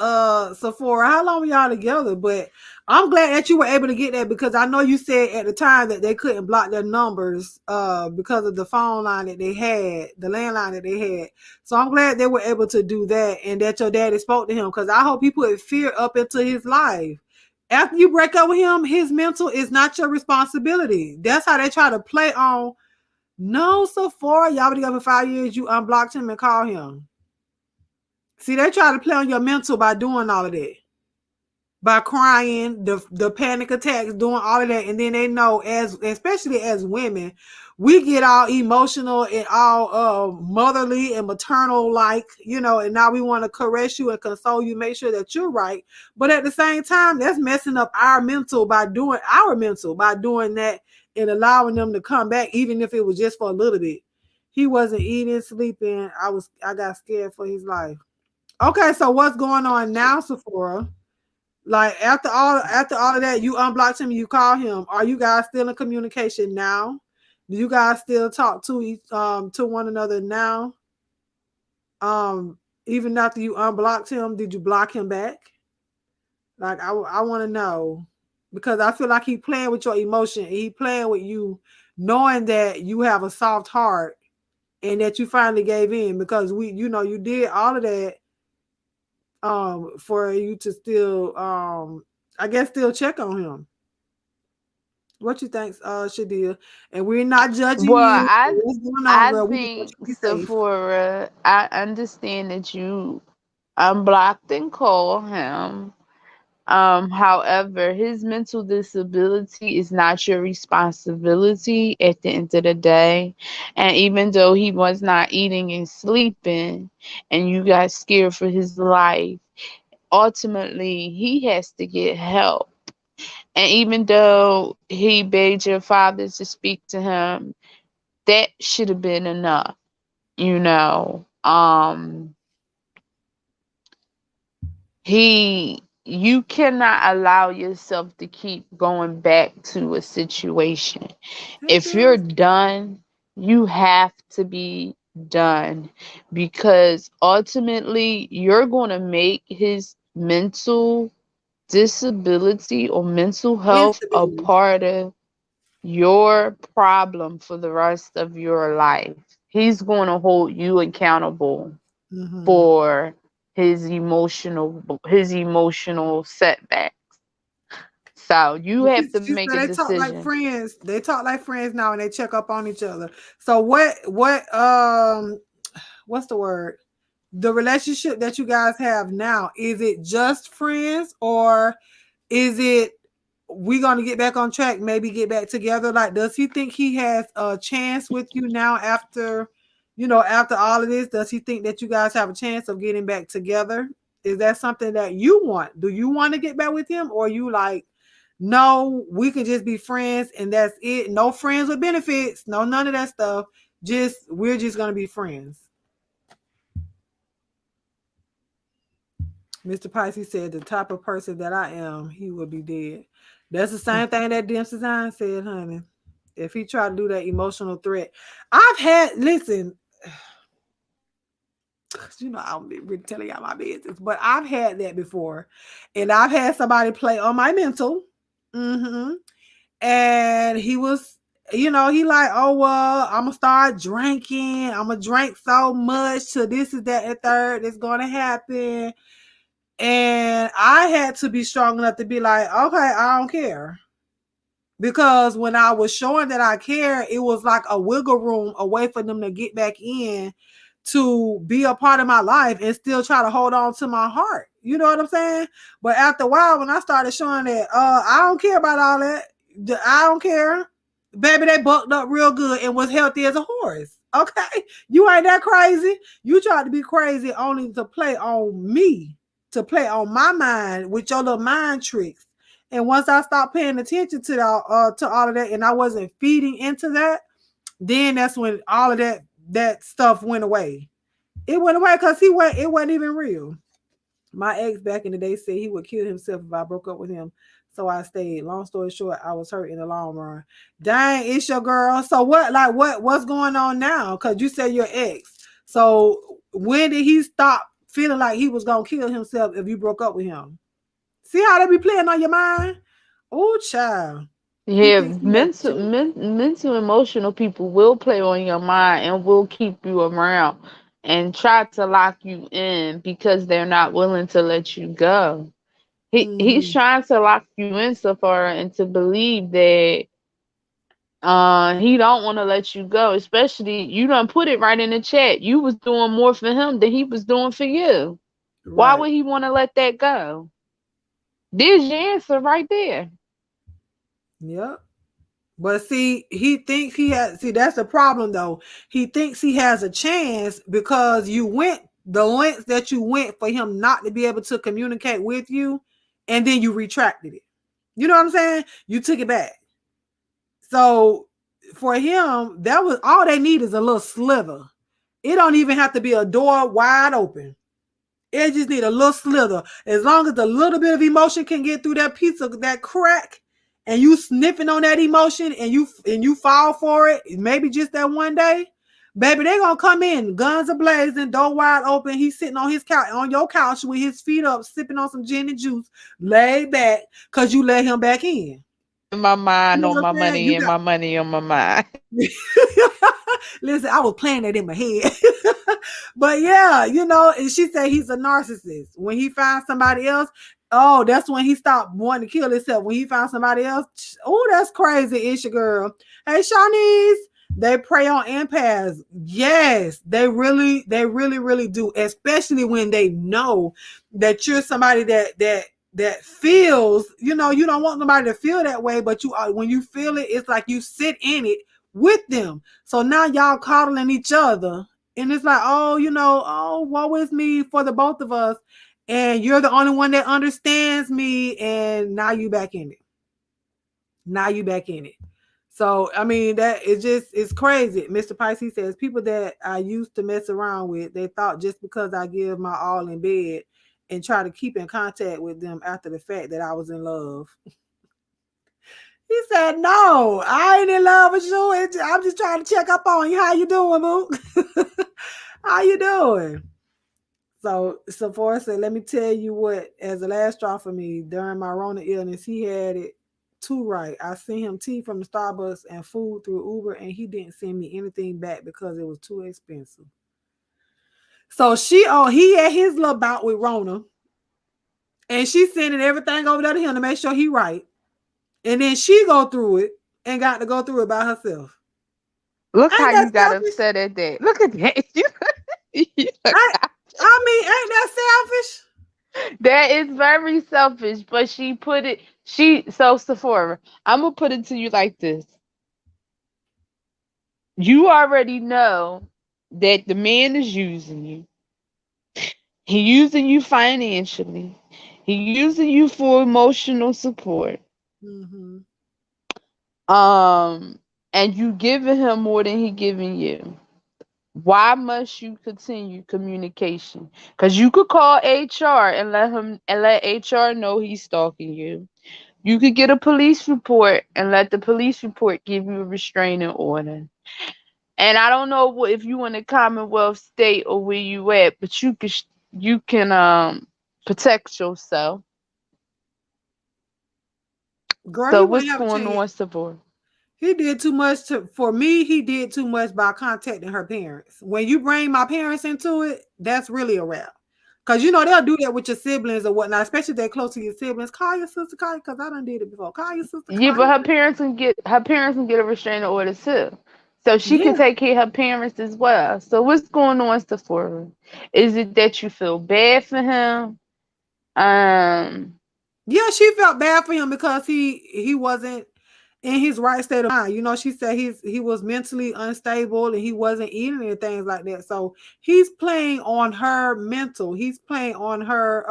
Sephora? How long were y'all together? But I'm glad that you were able to get that because I know you said at the time that they couldn't block their numbers, because of the phone line that they had, the landline that they had. So I'm glad they were able to do that and that your daddy spoke to him because I hope he put fear up into his life. After you break up with him, his mental is not your responsibility. That's how they try to play on. No, Sephora, y'all been together for 5 years. You unblocked him and called him. See, they try to play on your mental by doing all of that, by crying, the panic attacks, doing all of that, and then they know, as especially as women, we get all emotional and all motherly and maternal, like, and now we want to caress you and console you, make sure that you're right. But at the same time, that's messing up our mental by doing that and allowing them to come back, even if it was just for a little bit. He wasn't eating, sleeping. I got scared for his life. Okay, so what's going on now, Sephora? Like after all of that, you unblocked him, you call him. Are you guys still in communication now? Do you guys still talk to one another now? Even after you unblocked him, did you block him back? Like I want to know because I feel like he playing with your emotion. He playing with you, knowing that you have a soft heart and that you finally gave in because you did all of that for you to still I guess still check on him. What you think, Shadia? And we're not judging Well, you. What's going on, I girl? We just want think you to be safe. Sephora, I understand that you unblocked and called him. However, his mental disability is not your responsibility at the end of the day. And even though he was not eating and sleeping and you got scared for his life, ultimately he has to get help. And even though he begged your father to speak to him, that should have been enough, you know. You cannot allow yourself to keep going back to a situation. Hey, If you're girls. done, you have to be done because ultimately you're going to make his mental disability or mental health a Instability. part of your problem for the rest of your life. He's going to hold you accountable Mm-hmm. for his emotional setback. So you But have to she make a said they talk like decision. friends. They talk like friends now, and they check up on each other. So what's the word? The relationship that you guys have now, is it just friends or is it we gonna get back on track, maybe get back together? Like, does he think he has a chance with you now after all of this? Does he think that you guys have a chance of getting back together? Is that something that you want? Do you want to get back with him, or you like, no, we can just be friends and that's it? No friends with benefits, no none of that stuff. Just we're just gonna be friends. Mr. Pisces said the type of person that I am, he would be dead. That's the same thing that Dempsey Design said, honey. If he tried to do that emotional threat. Listen, I'm really telling y'all my business, but I've had that before. And I've had somebody play on my mental. Hmm. And he was, he like, oh, well, I'm going to start drinking. I'm going to drink so much till this is that and third. It's going to happen. And I had to be strong enough to be like, okay, I don't care. Because when I was showing that I care, it was like a wiggle room away for them to get back in to be a part of my life and still try to hold on to my heart. You know what I'm saying? But after a while, when I started showing that, I don't care about all that. I don't care. Baby, they bucked up real good and was healthy as a horse. Okay. You ain't that crazy. You tried to be crazy only to play on me, to play on my mind with your little mind tricks. And once I stopped paying attention to all of that, and I wasn't feeding into that, then that's when all of that stuff went away. It went away because it wasn't even real. My ex back in the day said he would kill himself if I broke up with him. So I stayed. Long story short, I was hurt in the long run. Dang, it's your girl. So what's going on now? Because you said your ex. So when did he stop feeling like he was gonna kill himself if you broke up with him? See how they be playing on your mind? Oh, child. He Yeah, thinks he has a chance. mental, emotional people will play on your mind and will keep you around and try to lock you in because they're not willing to let you go. He's Mm-hmm. trying to lock you in so far and to believe that he don't want to let you go. Especially you done put it right in the chat. You was doing more for him than he was doing for you. Why Right. would he want to let that go? There's your answer right there. Yep. But see, he thinks he has. See, that's the problem, though. He thinks he has a chance because you went the lengths that you went for him not to be able to communicate with you, and then you retracted it. You know what I'm saying? You took it back. So for him, that was all they need is a little sliver. It don't even have to be a door wide open. It just need a little slither. As long as a little bit of emotion can get through that piece of that crack, and you sniffing on that emotion, and you fall for it, maybe just that one day, baby, they gonna come in, guns a blazing, door wide open. He's sitting on his couch, on your couch with his feet up, sipping on some gin and juice, laid back, cause you let him back in. In my You mind, know on what my I'm saying? money, You and got my money on my mind. Listen, I was playing that in my head. But yeah, and she said he's a narcissist. When he finds somebody else, oh, that's when he stopped wanting to kill himself. When he found somebody else, oh, that's crazy, Isha girl. Hey, Shanice, they prey on empaths. Yes, they really, really do. Especially when they know that you're somebody that feels. You don't want nobody to feel that way, but you are. When you feel it, it's like you sit in it with them. So now y'all coddling each other. And it's like, oh, oh, woe is me for the both of us. And you're the only one that understands me. And now you back in it. Now you back in it. So I mean that it's crazy. Mr. Pice, he says people that I used to mess around with, they thought just because I give my all in bed and try to keep in contact with them after the fact that I was in love. He said, "No, I ain't in love with you. I'm just trying to check up on you. How you doing, boo? How you doing?" So Sephora said, "Let me tell you what. As a last straw for me during my Rona illness, he had it too right. I sent him tea from the Starbucks and food through Uber, and he didn't send me anything back because it was too expensive." So he had his little bout with Rona, and she sending everything over there to him to make sure he right, and then she go through it and got to go through it by herself. Look how Ain't that you got selfish? upset at that. Look at that. You look I, I mean, ain't that selfish? That is very selfish, but she put it so Sephora, I'm gonna put it to you like this. You already know that the man is using you. He using you financially. He using you for emotional support. Mm-hmm. Um and you giving him more than he giving you. Why must you continue communication? Because you could call HR and let HR know he's stalking you. You could get a police report and let the police report give you a restraining order. And I don't know if you in the Commonwealth state or where you at, but you can protect yourself. Girl, he So wouldn't what's have a going chance. on, Sabor? He did too much for me. He did too much by contacting her parents. When you bring my parents into it, that's really a wrap. Cause they'll do that with your siblings or whatnot, especially if they're close to your siblings. Call your sister, call you, cause I done did it before. Call your sister, Yeah, call but your her parents can get a restraining order too. So she can yeah, take care of her parents as well. So what's going on, Sephora? Is it that you feel bad for him? Um, yeah. She felt bad for him because he wasn't in his right state of mind. She said he was mentally unstable and he wasn't eating and things like that. So he's playing on her mental. He's playing on her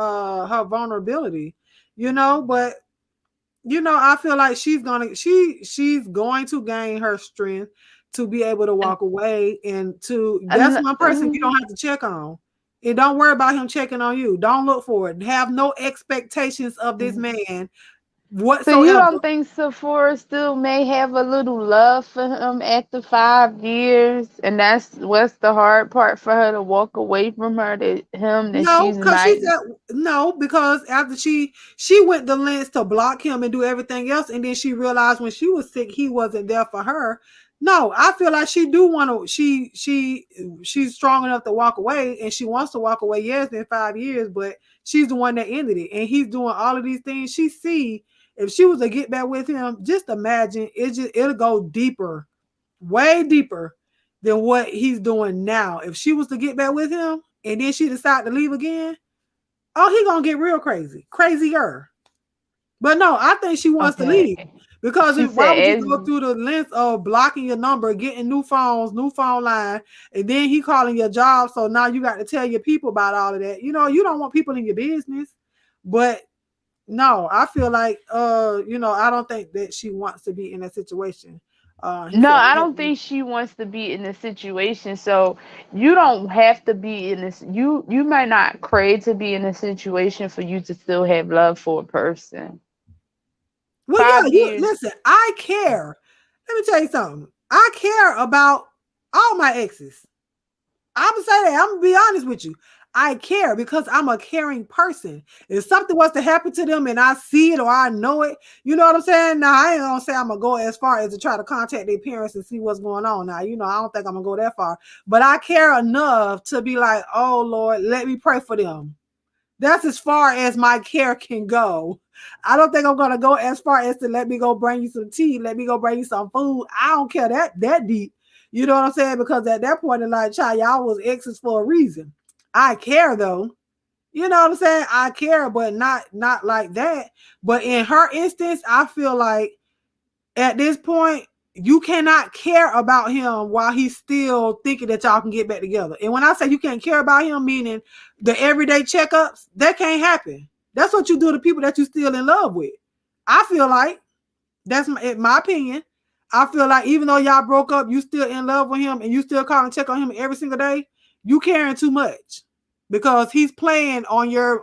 vulnerability. But I feel like she's going to gain her strength to be able to and, walk away, and to that's and, one person you don't have to check on. And don't worry about him checking on you. Don't look for it. Have no expectations of this man So you whatsoever. don't think Sephora still may have a little love for him after 5 years, and that's what's the hard part for her to walk away from him that No, she's because she not. said no, because after she went the lengths to block him and do everything else, and then she realized when she was sick he wasn't there for her. No, I feel like she do want to. She's strong enough to walk away, and she wants to walk away. Yes, in 5 years, but she's the one that ended it, and he's doing all of these things. She see if she was to get back with him, just imagine it'll go deeper, way deeper than what he's doing now. If she was to get back with him and then she decide to leave again, oh, he gonna get real crazy, crazier. But no, I think she wants to Okay. leave because She why said, would you as go through the length of blocking your number, getting new phones, new phone line, and then he calling your job? So now you got to tell your people about all of that. You know, you don't want people in your business, but no, I feel like I don't think that she wants to be in that situation. He no, said, I don't think she wants to be in this situation. So you don't have to be in this. You might not crave to be in a situation for you to still have love for a person. well, yeah, Five you years. listen, I care. Let me tell you something. I care about all my exes. I'm gonna say that. I'm gonna be honest with you. I care because I'm a caring person. If something was to happen to them and I see it or I know it, you know what I'm saying? Now I ain't gonna say I'm gonna go as far as to try to contact their parents and see what's going on. Now, I don't think I'm gonna go that far. But I care enough to be like, oh Lord, let me pray for them. That's as far as my care can go. I don't think I'm gonna go as far as to let me go bring you some tea, let me go bring you some food. I don't care that deep. You know what I'm saying? Because at that point in life, child, y'all was exes for a reason. I care though. You know what I'm saying? I care, but not like that. But in her instance, I feel like at this point, you cannot care about him while he's still thinking that y'all can get back together. And when I say you can't care about him, meaning the everyday checkups, that can't happen. That's what you do to people that you still in love with. I feel like that's my opinion. I feel like even though y'all broke up, you still in love with him and you still call and check on him every single day. You caring too much because he's playing on your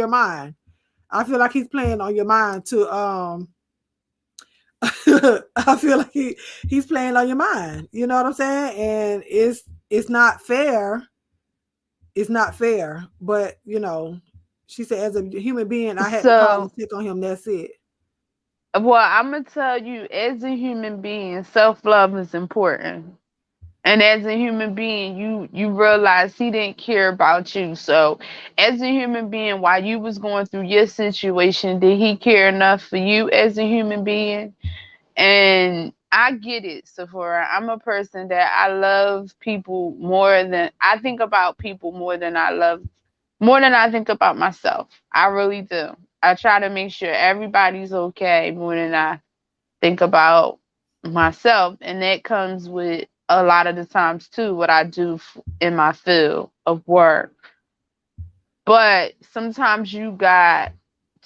mind. I feel like he's playing on your mind to I feel like he's playing on your mind. You know what I'm saying? And it's not fair. It's not fair. But she said as a human being, I had to call and So, check on him. That's it. well, I'm gonna tell you, as a human being, self love is important. And as a human being, you realize he didn't care about you. So, as a human being, while you was going through your situation, did he care enough for you as a human being? And I get it, Sephora. I'm a person that I love people more than I think about people more than I think about myself. I really do. I try to make sure everybody's okay more than I think about myself. And that comes with a lot of the times too what I do in my field of work. But sometimes you got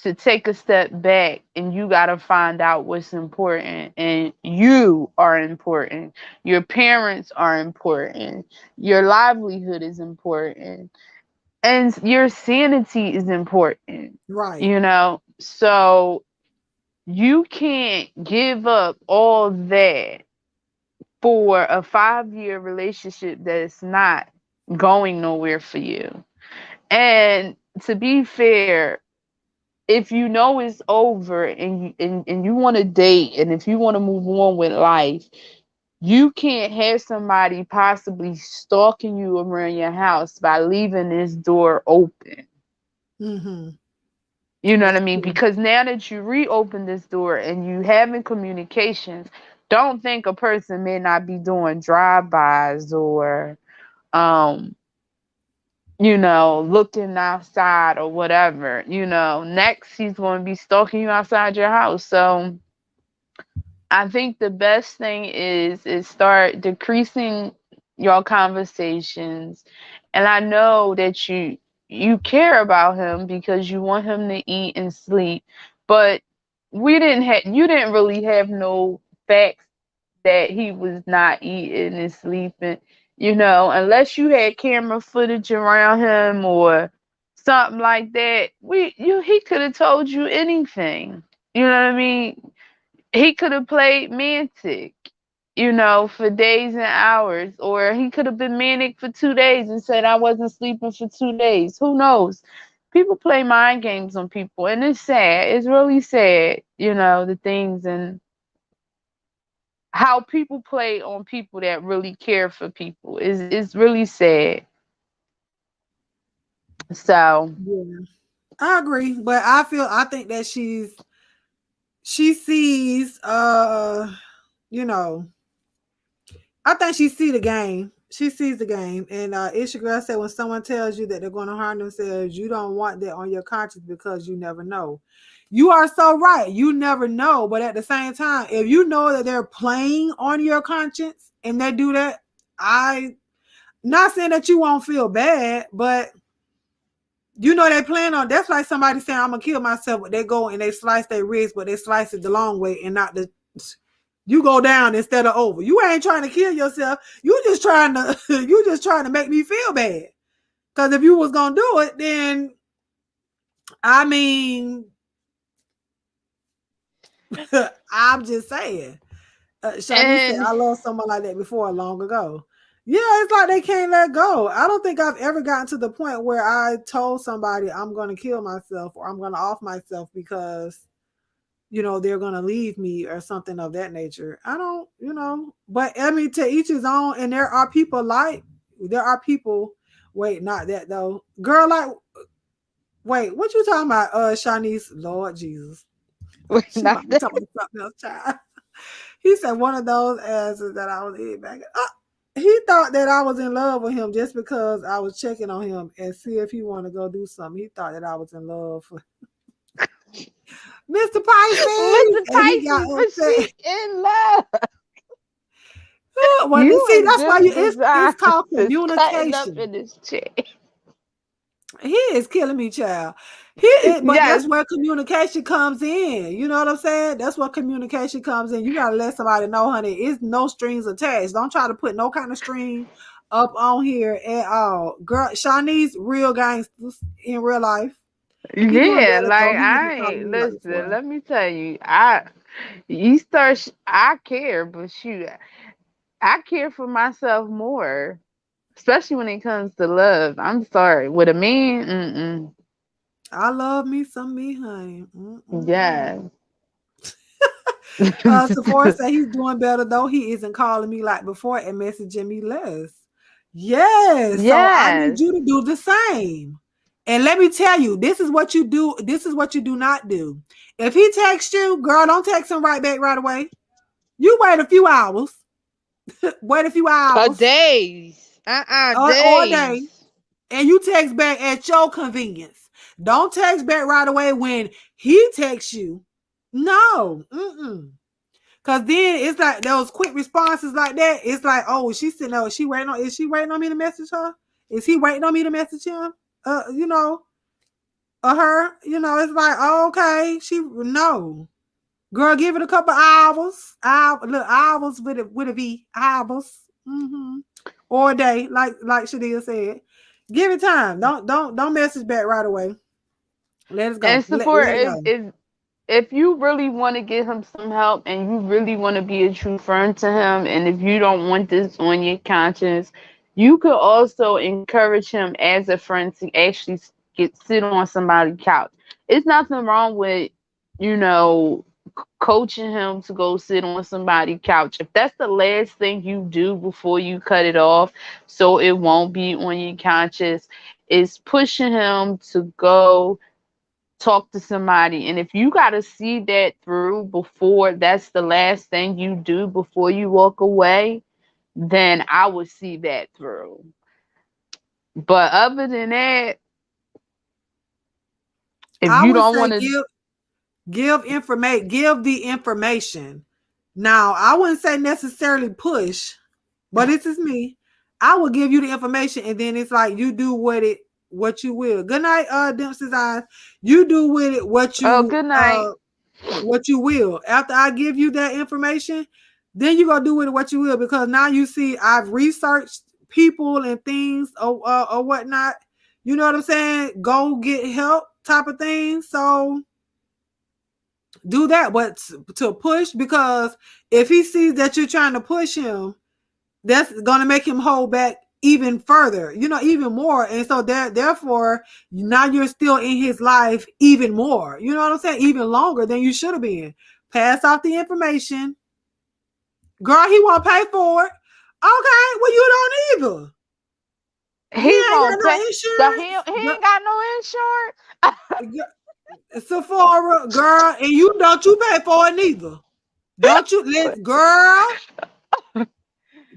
to take a step back and you got to find out what's important. And you are important. Your parents are important. Your livelihood is important. And your sanity is important. Right. So you can't give up all that for a 5 year relationship that's not going nowhere for you. And to be fair, if you know it's over and you want to date and if you want to move on with life, you can't have somebody possibly stalking you around your house by leaving this door open. Mm-hmm. You know what I That's mean? true. Because now that you reopen this door and you having communications, don't think a person may not be doing drive-bys or um looking outside or whatever. Next he's going to be stalking you outside your house. So I think the best thing is start decreasing your conversations. And I know that you care about him because you want him to eat and sleep, but you didn't really have no facts that he was not eating and sleeping, unless you had camera footage around him or something like that. He could have told you anything. You know what I mean? He could have played Mantic, for days and hours, or he could have been manic for 2 days and said I wasn't sleeping for 2 days. Who knows? People play mind games on people, and it's sad. It's really sad, the things and how people play on people that really care for people. Is really sad. So Yeah, I agree, but I think that she sees you know I think she see the game. She sees the game, and Isha Girl said when someone tells you that they're going to harm themselves, you don't want that on your conscience because you never know. You are so right. You never know, but at the same time, if you know that they're playing on your conscience and they do that, I not saying that you won't feel bad, but you know they plan on. That's like somebody saying I'm gonna kill myself, but they go and they slice their wrist, but they slice it the long way and not the. You go down instead of over. You ain't trying to kill yourself. You just trying to you just trying to make me feel bad. Because if you was gonna do it, then I mean, I'm just saying. Shanice said, and "I loved someone like that before, long ago." Yeah, it's like they can't let go. I don't think I've ever gotten to the point where I told somebody I'm going to kill myself or I'm going to off myself because they're going to leave me or something of that nature. I don't, but I mean, to each his own. And there are people, wait, not that though. Girl, like, wait, what you talking about, Shanice? Lord Jesus. She not might be that. talking about something else, child. He said one of those asses that I was eating back. He thought that I was in love with him just because I was checking on him and see if he wanted to go do something. He thought that I was in love with Mr. Pisces, Mr. and he got Pisces, but upset. she in love. Well, You see, and that's why them it's designs called is cutting up communication. in this chair. He is killing me, child. But Yes, that's where communication comes in. You know what I'm saying? That's where communication comes in. You gotta let somebody know, honey. It's no strings attached. Don't try to put no kind of string up on here at all. Girl, Shawnee's real gangsters in real life. He doing yeah, better though. like He never I called ain't me like listen. before. Let me tell you, I care, but shoot, I care for myself more, especially when it comes to love. I'm sorry, with a man, I love me some me, honey. Mm-mm-mm. yeah, Sephora said he's doing better though. He isn't calling me like before and messaging me less. Yes. So I need yes. you to do the same. And let me tell you, this is what you do. This is what you do not do. If he texts you, girl, don't text him right back right away. You wait a few hours. Wait a few A hours days, or a day, days. and you text back at your convenience. Don't text back right away when he texts you. No. Mm-mm. Cause then it's like those quick responses like that. It's like, oh, she's sitting there. Is she waiting on me to message her? Is he waiting on me to message him? You know, or her? It's like, oh, okay. No. Girl, give it a couple hours. Look, hours with a V. Hours. Mm-hmm. Or a day, like Shadia said. Give it time. Don't message back right away. Let it go. And Let support it if go. if you really want to get him some help and you really want to be a true friend to him, and if you don't want this on your conscience, you could also encourage him as a friend to actually sit on somebody's couch. It's nothing wrong with, you know, coaching him to go sit on somebody's couch. If that's the last thing you do before you cut it off, so it won't be on your conscience, is pushing him to go talk to somebody. And if you got to see that through before that's the last thing you do before you walk away, then I would see that through. But other than that, if I you would don't say want to, give the information. Now, I wouldn't say necessarily push, but this is me. I will give you the information, and then it's like you do with it what you will. Good night, Dempsey's eyes. You do with it oh, good night. what you will. After I give you that information, then you gonna do with it what you will, because now you see I've researched people and things or whatnot. You know what I'm saying? Go get help type of thing. So Do that, but to push, because if he sees that you're trying to push him, that's gonna make him hold back even further, even more. And so therefore, now you're still in his life even more. You know what I'm saying? Even longer than you should have been. Pass off the information. Girl, he won't pay for it. Okay, well, you don't either. He He ain't got won't pay. no He insurance. ain't got no insurance. Sephora, girl, and you don't you pay for it neither. Don't you let girl?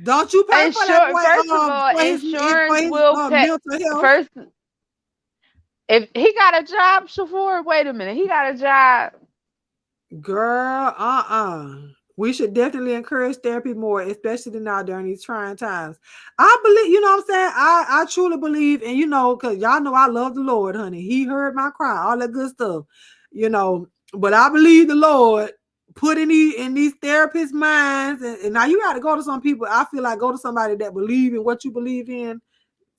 Don't you pay for that Insure boy first of all, for his insurance will pay mental health? first. If he got a job, Shafor, wait a minute. He got a job. Girl, we should definitely encourage therapy more, especially now during these trying times. I believe, you know what I'm saying? I truly believe, and because y'all know I love the Lord, honey. He heard my cry, all that good stuff, you know. But I believe the Lord put in these therapists' minds, and now you got to go to some people. I feel like go to somebody that believe in what you believe in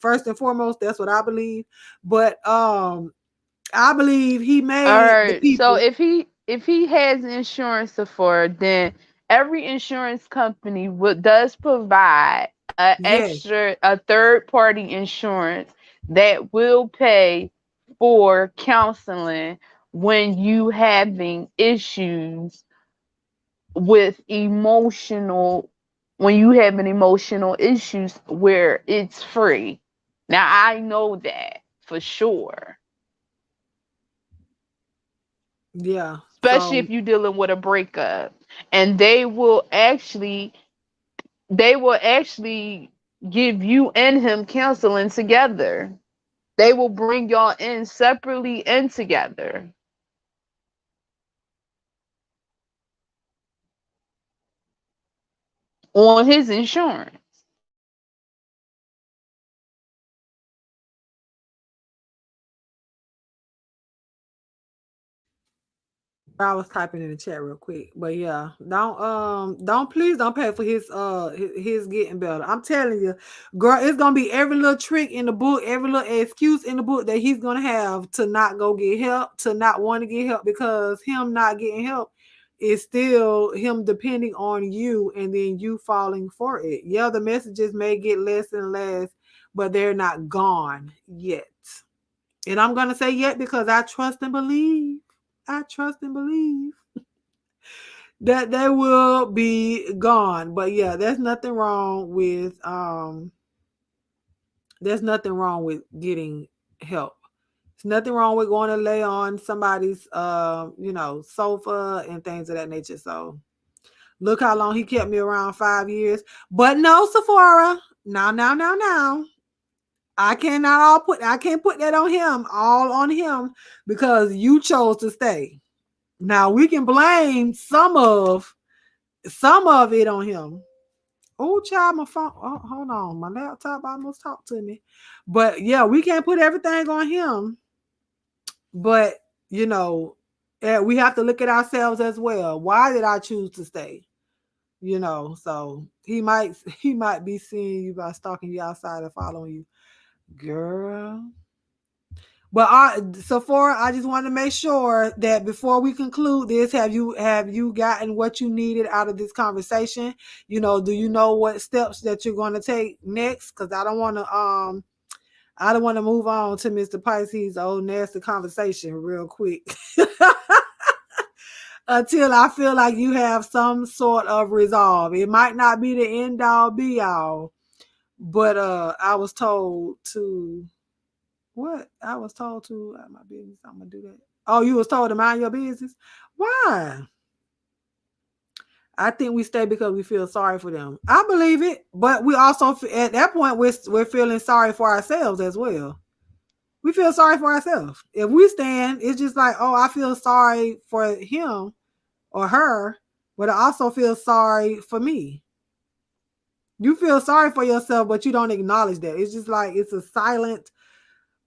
first and foremost. That's what I believe. But I believe he All made the right. So people. if he has insurance for, then every insurance company does provide Yes. a third party insurance that will pay for counseling when you having issues with emotional when you having emotional issues where it's free. Now I know that for sure, Yeah. especially So if you're dealing with a breakup, and they will actually give you and him counseling together. They will bring y'all in separately and together on his insurance. I was typing in the chat real quick, but yeah, don't please don't pay for his getting better. I'm telling you, girl, it's gonna be every little trick in the book, every little excuse in the book that he's gonna have to not go get help, to not want to get help, because him not getting help is still him depending on you, and then you falling for it. Yeah, the messages may get less and less, but they're not gone yet. And I'm gonna say yet because I trust and believe. I trust and believe that they will be gone. But yeah, there's nothing wrong with getting help. There's nothing wrong with going to lay on somebody's sofa and things of that nature. So look how long he kept me around, 5 years. But no, Sephora. Now. I can't put that on him, all on him, because you chose to stay. Now we can blame some of it on him. Oh, child, my phone. Oh, hold on, my laptop almost talked to me. But yeah, we can't put everything on him. But you know, we have to look at ourselves as well. Why did I choose to stay? So he might be seeing you by stalking you outside and following you, girl. But Sephora, I just want to make sure that before we conclude this, have you gotten what you needed out of this conversation? Do you know what steps that you're going to take next? Because I don't want to move on to Mr. Pisces' old nasty conversation real quick until I feel like you have some sort of resolve. It might not be the end all be all, but I was told to. What? I was told to my business. I'm gonna do that. Oh, you was told to mind your business. Why? I think we stay because we feel sorry for them. I believe it, but we also at that point we're feeling sorry for ourselves as well. We feel sorry for ourselves. If we stand, it's just like, oh, I feel sorry for him or her, but I also feel sorry for me. You feel sorry for yourself, but you don't acknowledge that. It's just like it's a silent,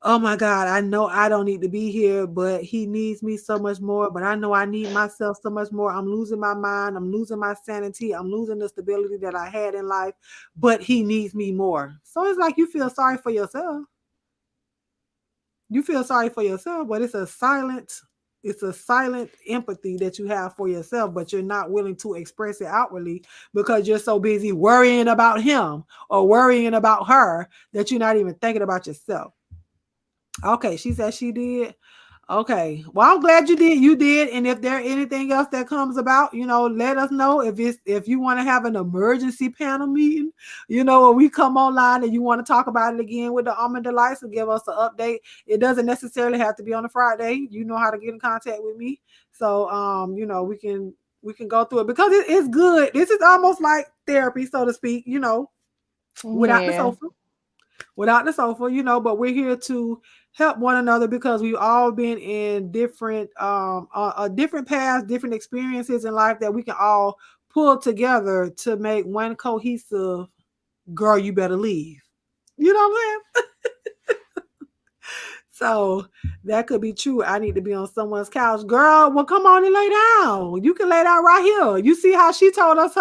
oh my God, I know I don't need to be here, but he needs me so much more. But I know I need myself so much more. I'm losing my mind. I'm losing my sanity. I'm losing the stability that I had in life, but he needs me more. So it's like you feel sorry for yourself. You feel sorry for yourself, but it's a silent, It's a silent empathy that you have for yourself, but you're not willing to express it outwardly because you're so busy worrying about him or worrying about her that you're not even thinking about yourself. Okay, she said she did. Okay. Well, I'm glad you did. You did. And if there anything else that comes about, let us know. If you want to have an emergency panel meeting, or we come online and you want to talk about it again with the Almond Delights and give us an update. It doesn't necessarily have to be on a Friday. You know how to get in contact with me. So we can go through it because it's good. This is almost like therapy, so to speak, without the Yeah. sofa but we're here to help one another because we've all been in different paths, different experiences in life that we can all pull together to make one cohesive girl, you better leave. You know what I'm saying? So that could be true. I need to be on someone's couch. Girl, well, come on and lay down. You can lay down right here. You see how she told us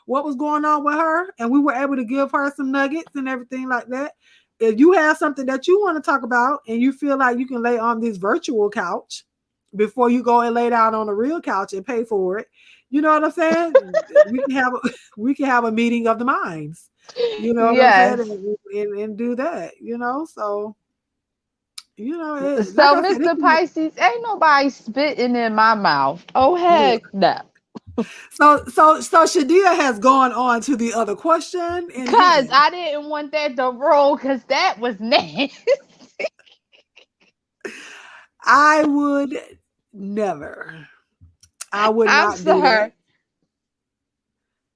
what was going on with her, and we were able to give her some nuggets and everything like that. If you have something that you want to talk about and you feel like you can lay on this virtual couch before you go and lay down on the real couch and pay for it, you know what I'm saying? We can have a meeting of the minds. You know what I'm saying? Yes. And do that, So like So, I said, Mr. Pisces, ain't nobody spitting in my mouth. Oh, heck no. so Shadia has gone on to the other question in Because hand. I didn't want that to roll because that was nasty. I would never. I would I'm not do that. sorry.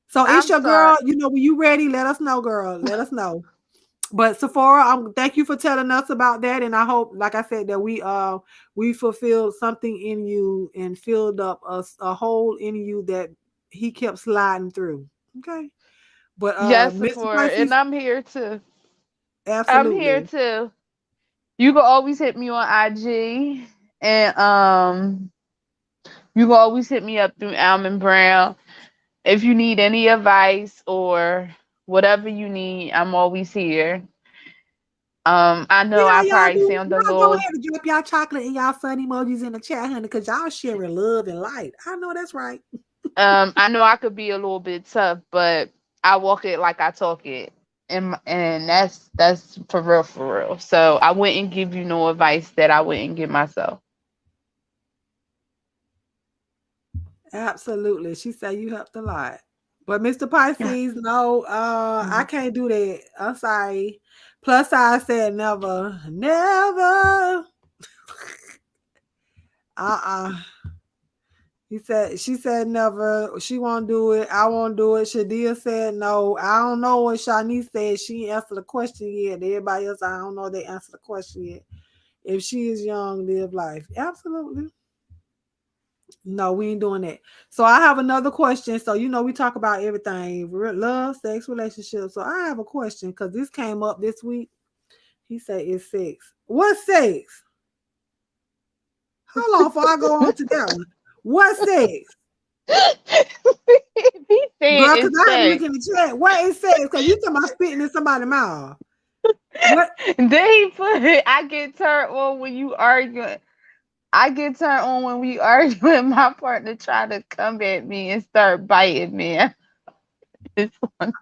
So it's I'm your sorry. girl. When you ready, let us know, girl. Let us know. But Sephora, thank you for telling us about that, and I hope, like I said, that we fulfilled something in you and filled up a hole in you that he kept sliding through. Okay, but Yes, Mr. Sephora. And Pisces, I'm here too. I'm here absolutely. too. You can always hit me on IG. And you can always hit me up through Almond Brown. If you need any advice or whatever you need, I'm always here. I See know I how y'all probably do? sound a Y'all go little ahead and drop y'all chocolate and y'all fun emojis in the chat, honey, because y'all sharing love and light. I know that's right. I know I could be a little bit tough, but I walk it like I talk it. And that's for real, for real. So I wouldn't give you no advice that I wouldn't give myself. Absolutely. She said you helped a lot. But Mr. Pisces, no, I can't do that. I'm sorry. Plus I said never. Never. Uh-uh. She said never. She won't do it. I won't do it. Shadia said no. I don't know what Shanice said. She ain't answered the question yet. Everybody else, I don't know they answered the question yet. If she is young, live life. Absolutely. No, we ain't doing that. So I have another question. So we talk about everything: love, sex, relationships. So I have a question because this came up this week. He said it's sex. What sex? How long before I go on to that one? What sex? He said Girl, because it's I had to look sex. in the chat. What is sex? Because you talking about spitting in somebody's mouth. What? Then he put I get turned on when you arguing. I get turned on when we argue and my partner try to come at me and start biting me. It's one-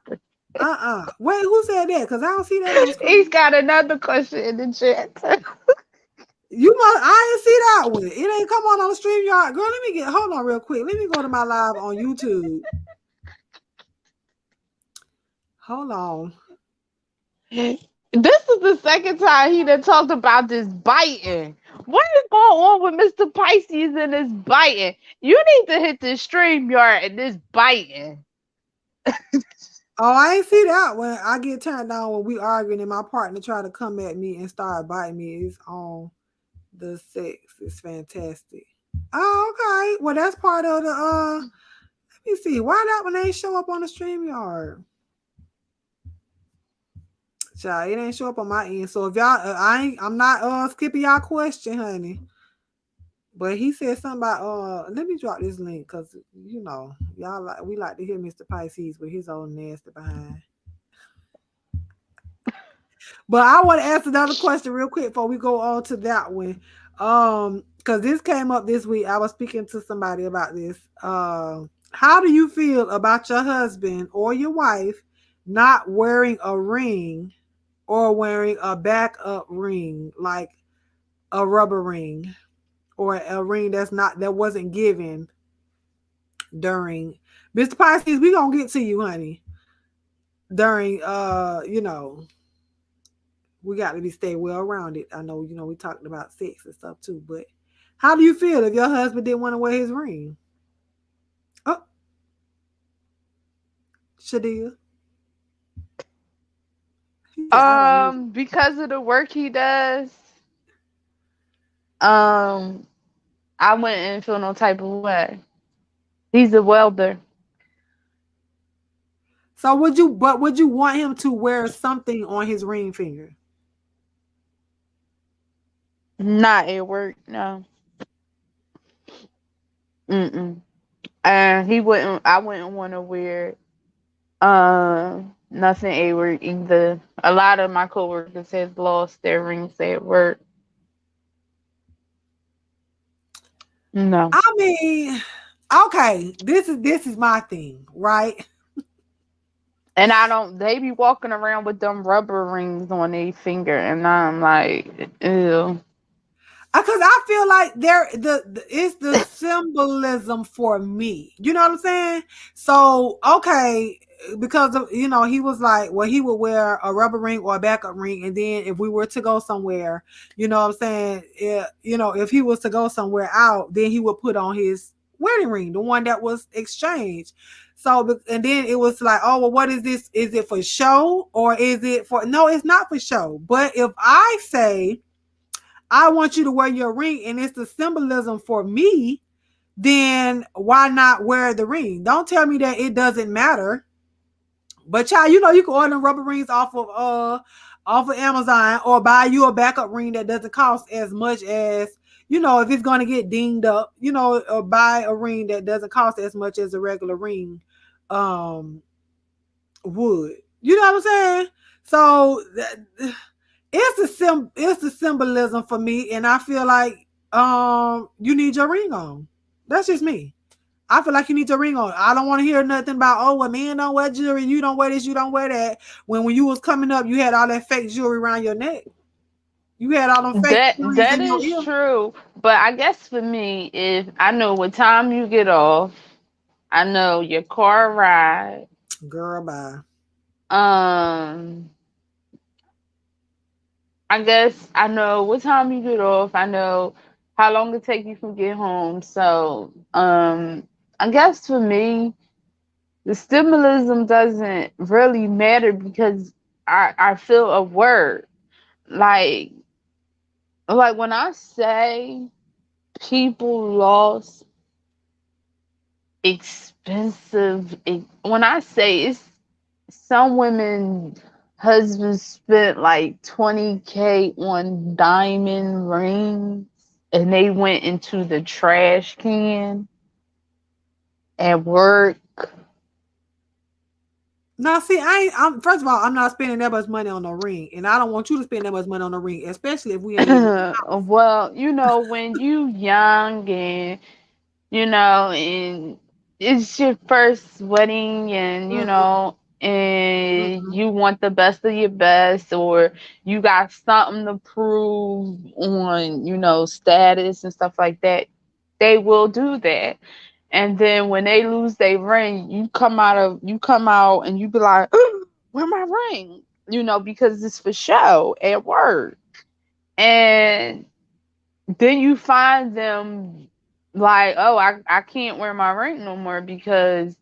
Wait, who said that? Because I don't see that on the He's screen. got another question in the chat. You must. I didn't see that one. It ain't come on the stream yard. Girl, let me get. Hold on, real quick. Let me go to my live on YouTube. Hold on. This is the second time he done talked about this biting. What is going on with Mr. Pisces and this biting? You need to hit the stream yard and this biting. Oh, I ain't see that when I get turned on when we arguing and my partner try to come at me and start biting me. It's on the sex. It's fantastic. Oh, okay. Well, that's part of the let me see. Why that one ain't show up on the stream yard? Child, it ain't show up on my end. So if y'all I'm not skipping y'all question, honey. But he said something about let me drop this link because y'all we like to hear Mr. Pisces with his old nasty behind. But I want to ask another question real quick before we go on to that one. because this came up this week. I was speaking to somebody about this. How do you feel about your husband or your wife not wearing a ring or wearing a backup ring, like a rubber ring or a ring that wasn't given during Mr. Pisces? We gonna get to you, honey. During we got to be stay well rounded. I know, we talked about sex and stuff too, but how do you feel if your husband didn't want to wear his ring? Oh, Shadia. He said, I don't know. Because of the work he does, um, I wouldn't feel no type of way. He's a welder. So would you want him to wear something on his ring finger? Not at work, no. Mm-mm. And he wouldn't. I wouldn't want to wear nothing at work either. A lot of my coworkers have lost their rings at work. No. I mean, okay, this is my thing, right? And I don't. They be walking around with them rubber rings on their finger, and I'm like, ew. Because I feel like it's the symbolism for me. You know what I'm saying? So okay, because of, he was like, well, he would wear a rubber ring or a backup ring, and then if we were to go somewhere, you know what I'm saying? If he was to go somewhere out, then he would put on his wedding ring, the one that was exchanged. So, and then it was like, oh well, what is this? Is it for show or is it for? No, it's not for show. But if I say I want you to wear your ring and it's the symbolism for me, then why not wear the ring? Don't tell me that it doesn't matter. But child, you can order rubber rings off of Amazon or buy you a backup ring that doesn't cost as much as, if it's gonna get dinged up, or buy a ring that doesn't cost as much as a regular ring um would. You know what I'm saying? So it's the symbolism for me, and I feel like you need your ring on. That's just me. I feel like you need your ring on. I don't want to hear nothing about, oh well, men don't wear jewelry, you don't wear this, you don't wear that. When you was coming up, you had all that fake jewelry around your neck. You had all them fake earrings That in your is ear. true. But I guess for me, if I know what time you get off, I know your car ride. Girl, bye. Um, I guess I know what time you get off. I know how long it take you from get home. So, I guess for me, the symbolism doesn't really matter because I feel a word like when I say people lost expensive, when I say it's some women husbands spent like 20K on diamond rings and they went into the trash can at work. Now, see, I'm first of all, I'm not spending that much money on a ring, and I don't want you to spend that much money on a ring, especially if we ain't living in the house. Well, when you young and and it's your first wedding, and Mm-mm, and mm-mm. you want the best of your best, or you got something to prove on, status and stuff like that, they will do that. And then when they lose their ring, you come out and you be like, where my ring? Because it's for show at work. And then you find them like, oh, I can't wear my ring no more because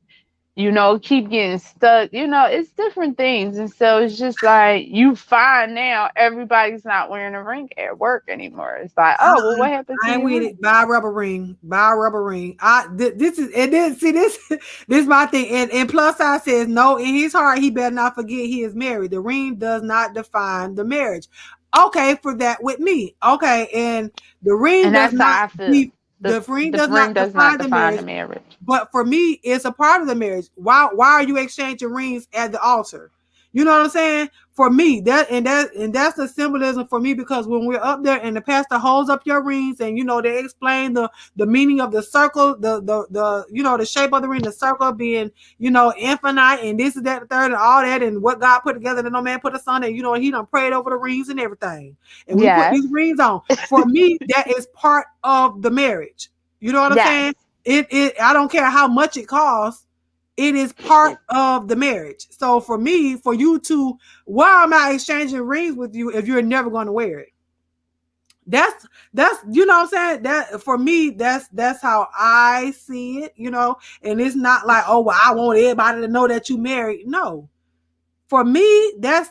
keep getting stuck. It's different things. And so it's just like you find now everybody's not wearing a ring at work anymore. It's like, oh, well, Uh-uh. what happened to I ain't your with ring? it. Buy a rubber ring. Buy a rubber ring. This is and then see this this is my thing. And plus size says no, in his heart he better not forget he is married. The ring does not define the marriage. Okay, for that with me. Okay, and the ring And does that's not how I feel. the ring The does ring not does not define the define the marriage. marriage. But for me, it's a part of the marriage. Why are you exchanging rings at the altar? You know what I'm saying? For me, that's the symbolism for me, because when we're up there and the pastor holds up your rings and they explain the meaning of the circle, the the shape of the ring, the circle being infinite, and this is that the third and all that, and what God put together that no man put asunder, and he done prayed over the rings and everything, and we put these Yes. rings on. For me, that is part of the marriage. You know what I'm Yes. saying? It I don't care how much it costs, it is part of the marriage. So for me, for you to, why am I exchanging rings with you if you're never going to wear it? That's what I'm saying. That for me, that's how I see it. And it's not like, oh well, I want everybody to know that you married. No, for me, that's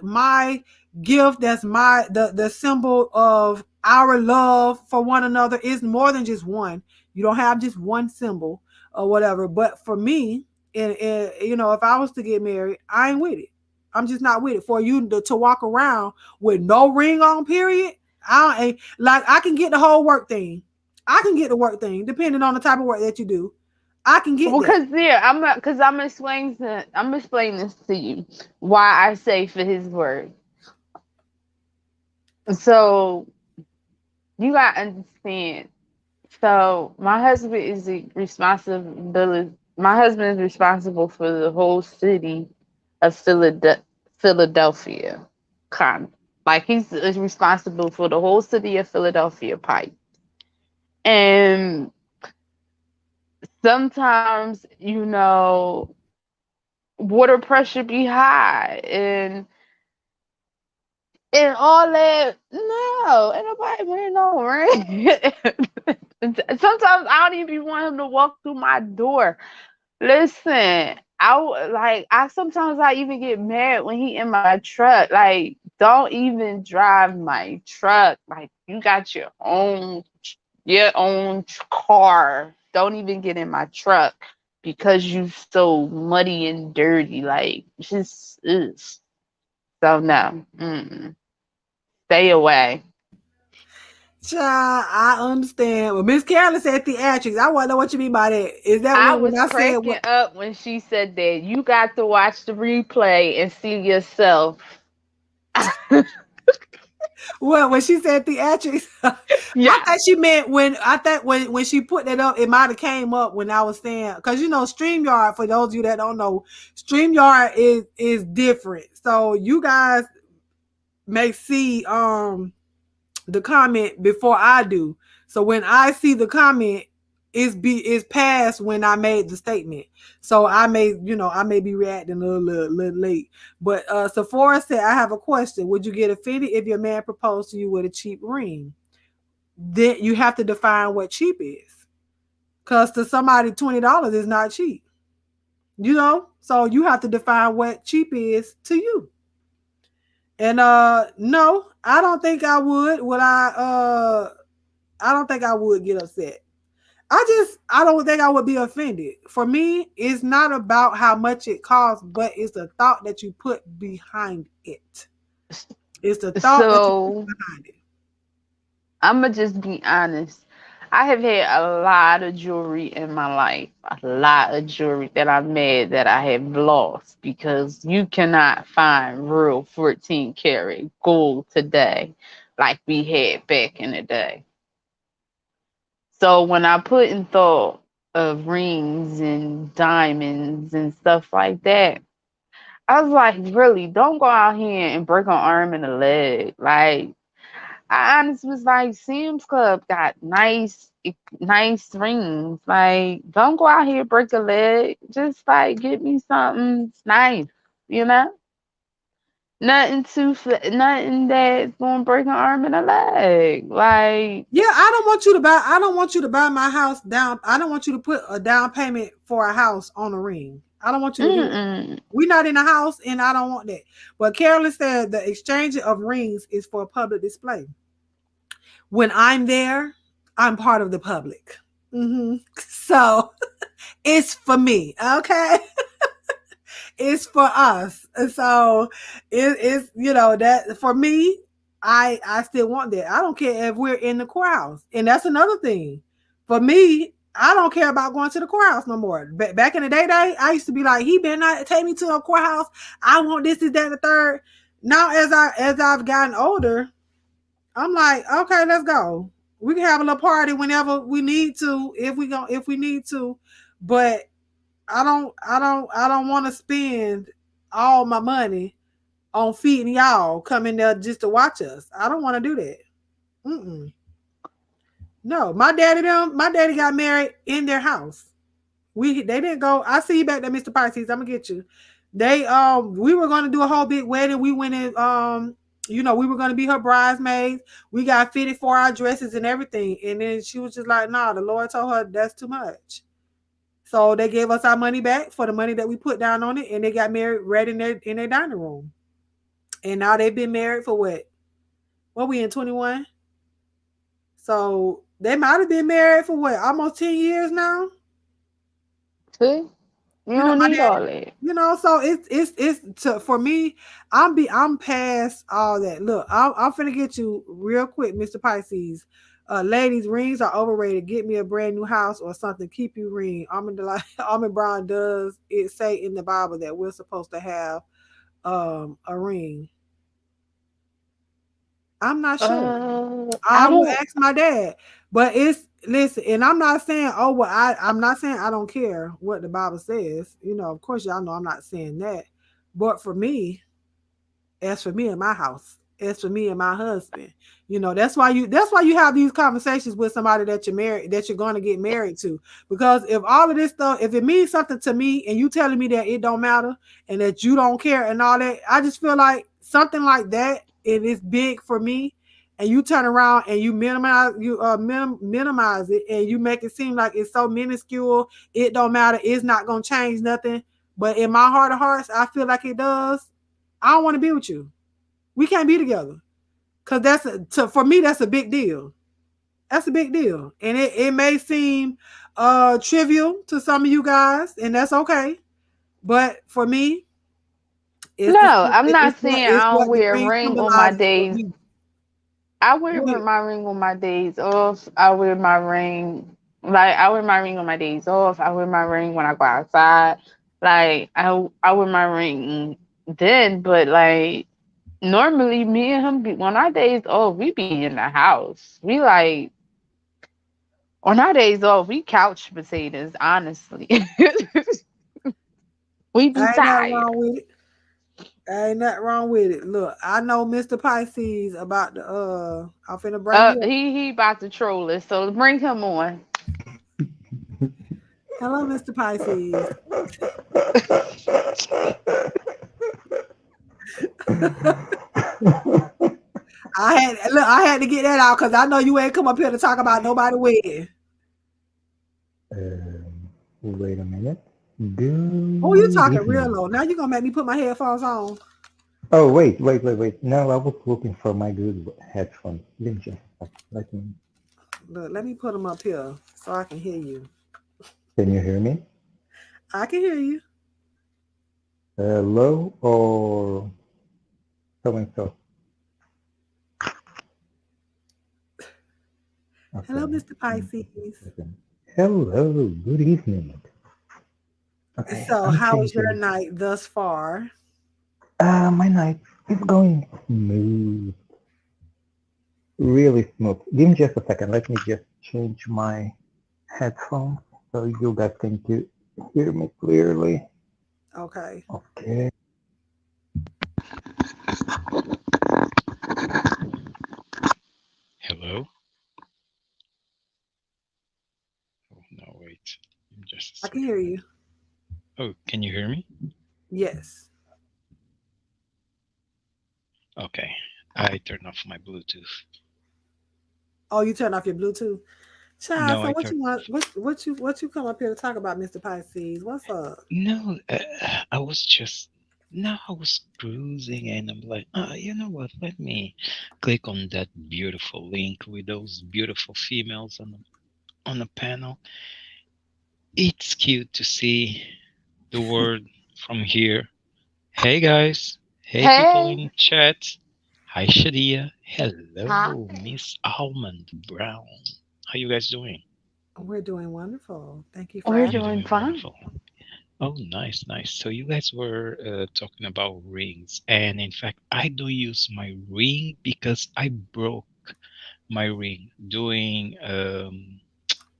my gift. That's my the symbol of our love for one another. Is more than just one. You don't have just one symbol or whatever. But for me, and if I was to get married, I ain't with it. I'm just not with it. For you to walk around with no ring on, period. I ain't like, I can get the whole work thing. I can get the work thing depending on the type of work that you do. I can get Well, that. I'm explaining this to you why I say for his word. So you gotta understand. So my husband is responsible for the whole city of Philadelphia. Kind of. Like is responsible for the whole city of Philadelphia pipe. And sometimes, water pressure be high and all that. No, ain't nobody wearing no ring. Sometimes I don't even want him to walk through my door. Listen, I sometimes I even get mad when he in my truck. Like, don't even drive my truck. Like, you got your own car. Don't even get in my truck because you so muddy and dirty. Like, just ugh. So no, stay away. Child, I understand. Well, Miss Carolyn said theatrics. I want to know what you mean by that. Is that I when was I said cracking what? up when she said that. You got to watch the replay and see yourself. Well, when she said theatrics, I thought Yes. she meant when she put that up, it might have came up when I was saying, because StreamYard, for those of you that don't know, StreamYard is different. So you guys may see the comment before I do. So when I see the comment, is past when I made the statement. So I may be reacting a little late. But Sephora said, I have a question. Would you get offended if your man proposed to you with a cheap ring? Then you have to define what cheap is. Because to somebody, $20 is not cheap. So you have to define what cheap is to you. And no, I don't think I would. I don't think I would get upset. I don't think I would be offended. For me, it's not about how much it costs, but it's the thought that you put behind it. It's the thought that you put So behind it. I'm gonna just be honest. I have had a lot of jewelry in my life, a lot of jewelry that I made that I have lost because you cannot find real 14 karat gold today like we had back in the day. So when I put in thought of rings and diamonds and stuff like that, I was like, really, don't go out here and break an arm and a leg. Like, I honestly was like, Sam's Club got nice rings. Like, don't go out here break a leg. Just like get me something nice, you know. Nothing that's gonna break an arm and a leg. Like, Yeah, I don't want you to buy my house down. I don't want you to put a down payment for a house on a ring. I don't want you to do it. mm-mm. We're not in a house, and I don't want that. But Carolyn said the exchange of rings is for public display. When I'm there, I'm part of the public. So it's for me, okay? It's for us. And so it's that for me, I still want that. I don't care if we're in the courthouse. And that's another thing. For me, I don't care about going to the courthouse no more. Back in the day, I used to be like, he better not take me to a courthouse. I want this, that, and the third. Now, as I've gotten older, I'm like, okay, let's go. We can have a little party whenever we need to, if we need to. But I don't want to spend all my money on feeding y'all coming there just to watch us. I don't want to do that. Mm-mm. No, my daddy got married in their house. They didn't go. I see you back there, Mr. Pisces. I'm gonna get you. We were gonna do a whole big wedding. We went in we were gonna be her bridesmaids. We got fitted for our dresses and everything. And then she was just like, nah, the Lord told her that's too much. So they gave us our money back for the money that we put down on it, and they got married right in their dining room. And now they've been married for what? What we in 21? So they might have been married for what? Almost 10 years now. See, you You know, don't my need all daddy. that. So for me. I'm past all that. Look, I'm finna get you real quick, Mr. Pisces. Ladies, rings are overrated. Get me a brand new house or something. Keep you ring. Almond Delight, Almond Brown, does it say in the Bible that we're supposed to have a ring? I'm not sure. I I will don't. ask my dad. But it's listen, and I'm not saying, oh well, I'm not saying I don't care what the Bible says. Of course y'all know I'm not saying that. But for me, as for me and my house, as for me and my husband, that's why you have these conversations with somebody that you're married, that you're gonna get married to. Because if all of this stuff, if it means something to me and you telling me that it don't matter and that you don't care and all that, I just feel like something like that, it is big for me, and you turn around and you minimize it, and you make it seem like it's so minuscule, it don't matter, it's not gonna change nothing. But in my heart of hearts, I feel like it does. I don't want to be with you. We can't be together. Cause for me, that's a big deal. That's a big deal. And it may seem trivial to some of you guys, and that's okay. But for me, No, I'm not saying it's I don't what the wear a ring ring on my symbolizes for days. me. I wear Go ahead. my ring on my days off. I wear my ring like I wear my ring on my days off. I wear my ring when I go outside. Like I wear my ring then, but like normally me and him be on our days off, we be in the house. We like on our days off, we couch potatoes, honestly. We be Ain't nothing tired. wrong with it. Ain't nothing wrong with it. Look, I know Mr. Pisces about the I'm finna bring you up. He about to troll us, so bring him on. Hello, Mr. Pisces. I had to get that out because I know you ain't come up here to talk about nobody wedding. Wait a minute. Oh, you Good talking real evening. low. Now you're gonna make me put my headphones on. Oh, wait. No, I was looking for my good headphones. Give me just a second. Let me. Look, let me put them up here so I can hear you. Can you hear me? I can hear you. Low or so and so? Okay. Hello, Mr. Give me just Pisces. a second. Hello. Good evening. Okay, So, I'm how was your changing. night thus far? My night is going smooth, really smooth. Give me just a second. Let me just change my headphones so you guys can hear me clearly. Okay. Okay. Hello? Oh, no, wait. Just a I can second. hear you. Oh, can you hear me? Yes. Okay. I turned off my Bluetooth. Oh, you turned off your Bluetooth. Child, No, so I what turned. you want? What you come up here to talk about, Mr. Pisces? What's up? No, I was just. No, I was cruising and I'm like, you know what? Let me click on that beautiful link with those beautiful females on the panel. It's cute to see the world from here. Hey guys. Hey people Hey, in chat. Hi Shadia. hi. Hello, Miss Almond Brown. How you guys doing? We're doing wonderful. Thank you for We're You're doing doing fine. wonderful. Oh, nice, nice. So you guys were talking about rings, and in fact, I do use my ring because I broke my ring doing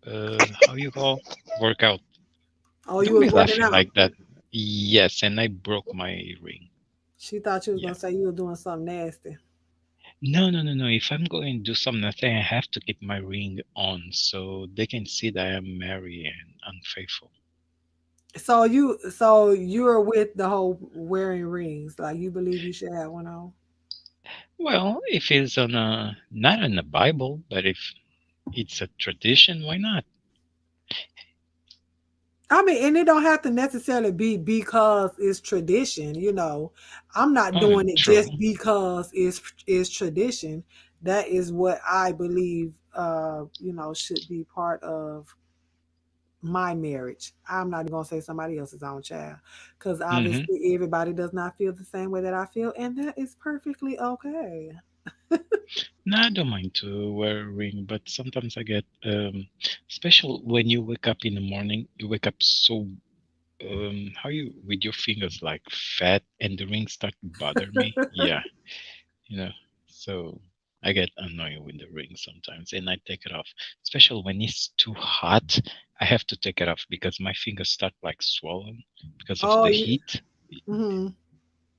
how you call workout. Oh, you Don't was be working laughing out. like that. Yes, and I broke my ring. She thought you was Yeah. gonna say you were doing something nasty. No, no, no, no. If I'm going to do something, I think I have to keep my ring on so they can see that I am married and unfaithful. So you're with the whole wearing rings. Like you believe you should have one on. Well, if it's on a not in the Bible, but if it's a tradition, why not? I mean, and it don't have to necessarily be because it's tradition, you know. I'm not Oh, doing it true. just because it's tradition. That is what I believe should be part of my marriage. I'm not even gonna say somebody else's own child. Because Mm-hmm. obviously everybody does not feel the same way that I feel, and that is perfectly okay. No, I don't mind to wear a ring, but sometimes I get special when you wake up in the morning. You wake up so how you with your fingers like fat, and the ring start to bother me. Yeah, you know. So I get annoyed with the ring sometimes, and I take it off. Especially when it's too hot, I have to take it off because my fingers start like swollen because of Oh, the you, heat. mhm.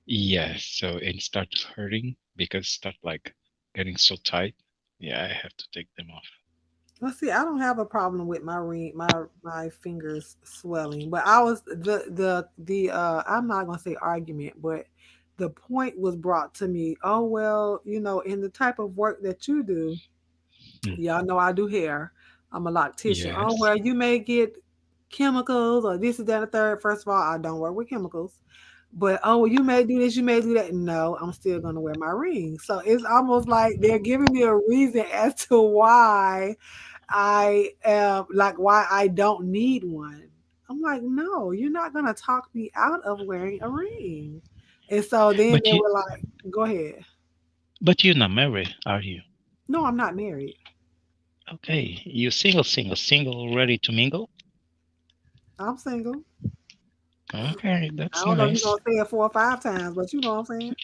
Yeah, so it starts hurting because start like getting so tight. Yeah, I have to take them off. Well, see, I don't have a problem with my ring, my fingers swelling, but I was the I'm not gonna say argument, but the point was brought to me. Oh well, in the type of work that you do, Mm. y'all know I do hair. I'm a loctician. Oh Yes. well, you may get chemicals or this is that and the third. First of all, I don't work with chemicals. But oh, well, you may do this, you may do that. No, I'm still gonna wear my ring. So it's almost like they're giving me a reason as to why I like why I don't need one. I'm like, no, you're not gonna talk me out of wearing a ring. And so then But they you were like, go ahead. but you're not married, are you? No, I'm not married. Okay, you single, single, single, ready to mingle? I'm single. Okay, I that's don't know if you're nice. gonna say it 4 or 5 times, but you know what I'm saying.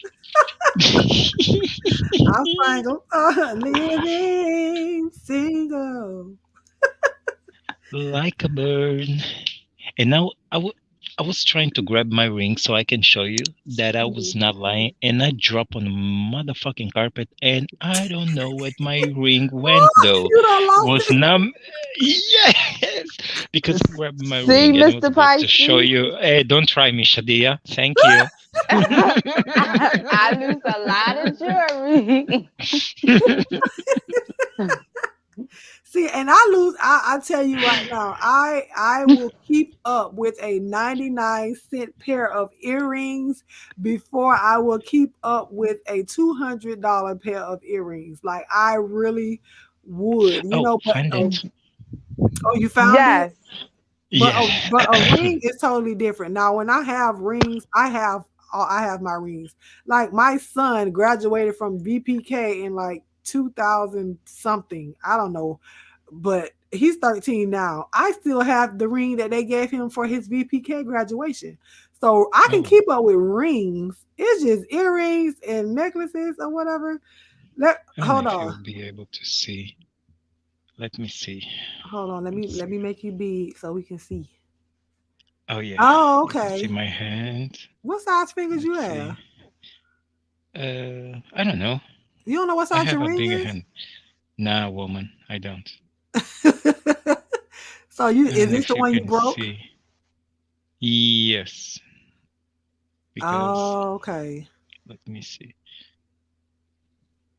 I'm single, living single. Like a bird. And now I was trying to grab my ring so I can show you that I was Mhm. not lying, and I dropped on the motherfucking carpet, and I don't know where my ring went Oh, though. you done lost Was it. not yes, because I grabbed my See, ring and I was Mr. about to show Pisces, you. Hey, don't try me, Shadia. Thank you. I lose a lot of jewelry. See, and I lose. I tell you right now, I will keep up with a 99-cent pair of earrings before I will keep up with a $200 pair of earrings. Like I really would, Oh, But find it. you found it. Yes. Yeah. But a ring is totally different. Now, when I have rings, I have my rings. Like my son graduated from VPK in like 2000 something. I don't know, but he's 13 now. I still have the ring that they gave him for his VPK graduation. So I can Oh, keep up with rings. It's just earrings and necklaces or whatever. I don't know Hold if on. you'll be able to see. Let me see. Hold on. Let's Let me see. make you big so we can see. Oh yeah, Oh, you can see okay. my hand. What size fingers you Let's have? see. I don't know. You don't know what I size have your a ring bigger is? hand. Nah, woman, I don't. So you I is don't know this the if you one you can broke? see. Yes, because Oh, okay. let me see.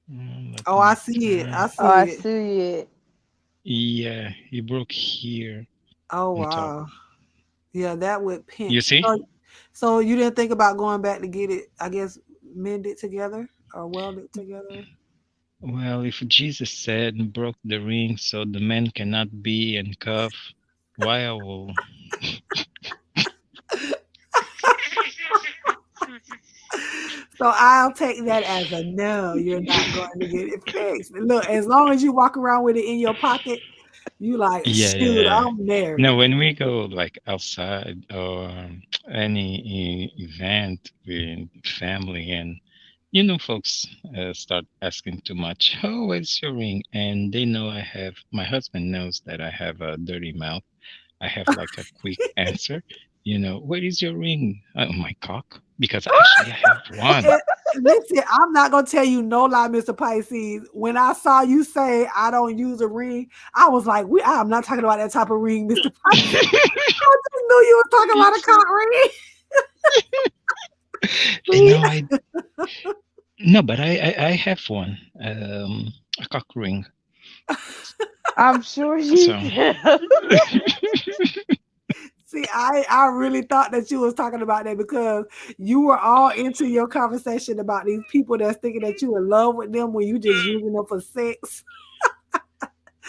Let Oh, I me see it. try. I Oh, I see it. see it. Yeah, he broke here Oh on top. wow. Yeah, that would You pinch. see? So you didn't think about going back to get it, I guess, mended together or welded together? Well, if Jesus said broke the ring so the man cannot be handcuffed, why I will? So I'll take that as a no. You're not going to get it fixed. Look, as long as you walk around with it in your pocket, You like, Yeah, yeah, shoot, yeah. I'm No, married. when we go like outside or any event with family, and folks start asking too much. Oh, where's your ring? And they know I have. My husband knows that I have a dirty mouth. I have like a quick answer. Where is your ring? Oh, my cock. Because actually, I have one. And listen, I'm not gonna tell you no lie, Mr. Pisces. When I saw you say I don't use a ring, I was like, I'm not talking about that type of ring, Mr. Pisces. I just knew you was talking about a cock ring. No, See? I no, but I have one. A cock ring. I'm sure you So. do. See, I really thought that you was talking about that because you were all into your conversation about these people that's thinking that you in love with them when you just using them for sex.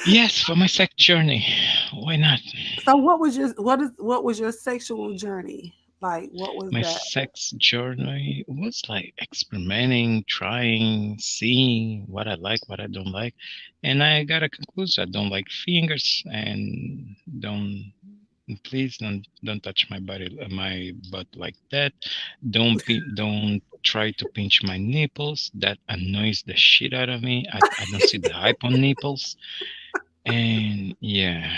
Yes, for my sex journey. Why not? So what was your sexual journey? Like what was My that? sex journey was like experimenting, trying, seeing what I like, what I don't like. And I got a conclusion. I don't like fingers, and please don't touch my body, my butt like that. Don't try to pinch my nipples. That annoys the shit out of me. I don't see the hype on nipples. And yeah.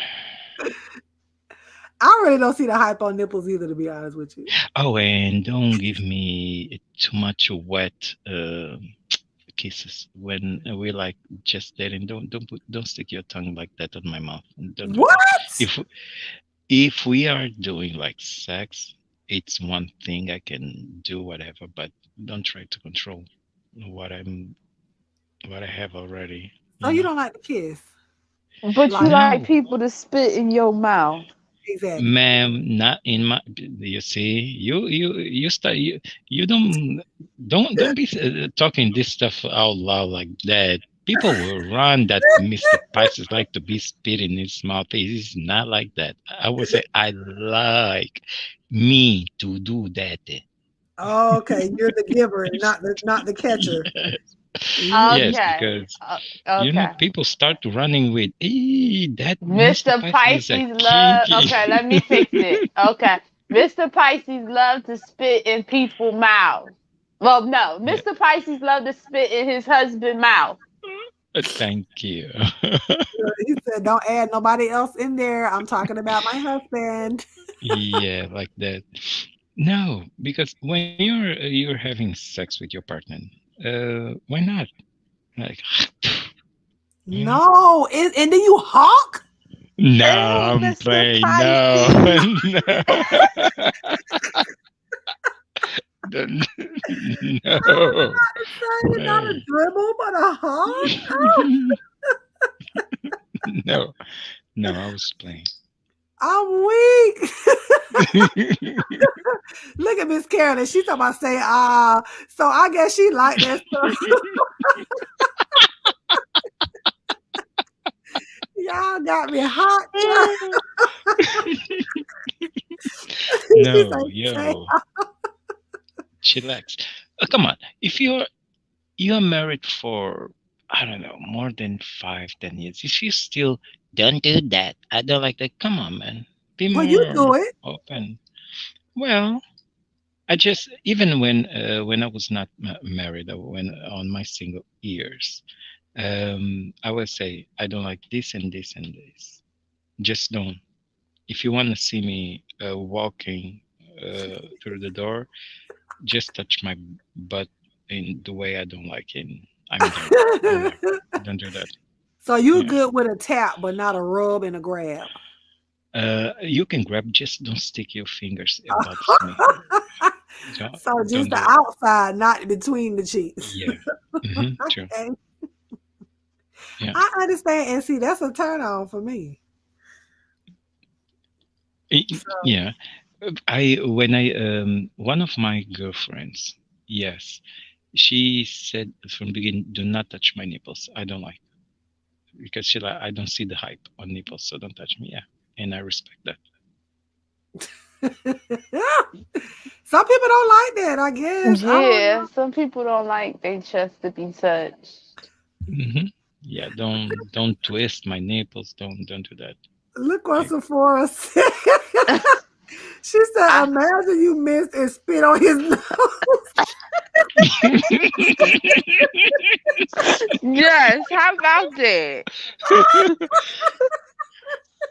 I really don't see the hype on nipples either, to be honest with you. Oh, and don't give me too much wet kisses when we like just dating. Don't stick your tongue like that on my mouth. Don't do that. What? If we are doing like sex, it's one thing I can do whatever, but don't try to control what I'm what I have already. So you don't like to kiss? But you Like like No, people to spit in your mouth. exactly. ma'am, not in my. You see, you start you don't be talking this stuff out loud like that. People will run that Mr. Pisces like to be spit in his mouth. It's not like that. I would say I like me to do that. Okay, you're the giver, not the catcher. Yes, You yes, Okay. because Okay. people start running with, that Mr. Mr. Pisces is a Pisces love. kinky. Okay, let me fix it. Okay. Mr. Pisces love to spit in people's mouths. Well, no. Yeah, Mr. Pisces love to spit in his husband's mouth. thank you. he said, "Don't add nobody else in there. I'm talking about my husband." Yeah, like that. No, because when you're having sex with your partner, why not? Like, you know? No, and then you hawk. No, Ew, I'm Mr. playing. No, Pisces. no, I was no, about to say not a no, dribble, but a hawk. no, no. I was playing. I'm weak. Look at Miss Carolyn. She's talking about say ah. So I guess she like that stuff. Y'all got me hot. She's No, like, say yo, chillax. Come on. If you're married for, I don't know, more than 5, 10 years, if you still don't do that, I don't like that. Come on, man. Be well, you more do it. open. Well, I just when I was not married, when on my single years, I would say I don't like this and this and this. Just don't. If you want to see me walking through the door, just touch my butt in the way I don't like it. I'm done. I'm like, don't do that. So you Yeah. good with a tap, but not a rub and a grab. You can grab, just don't stick your fingers. It bothers me. Don't, So just don't the do it. outside, not between the cheeks. Yeah. True. Okay. Yeah. I understand. And see, that's a turn on for me. Yeah. I when I one of my girlfriends, yes, she said from the beginning, do not touch my nipples. I don't like, because she like, I don't see the hype on nipples, so don't touch me. Yeah, and I respect that. Some people don't like that, I guess. I don't Yeah, some people don't like their chest to be touched. hmm Yeah, don't twist my nipples. Don't do that. Look what Okay. Sephora said. She said, I, imagine you missed and spit on his nose. yes, how about that?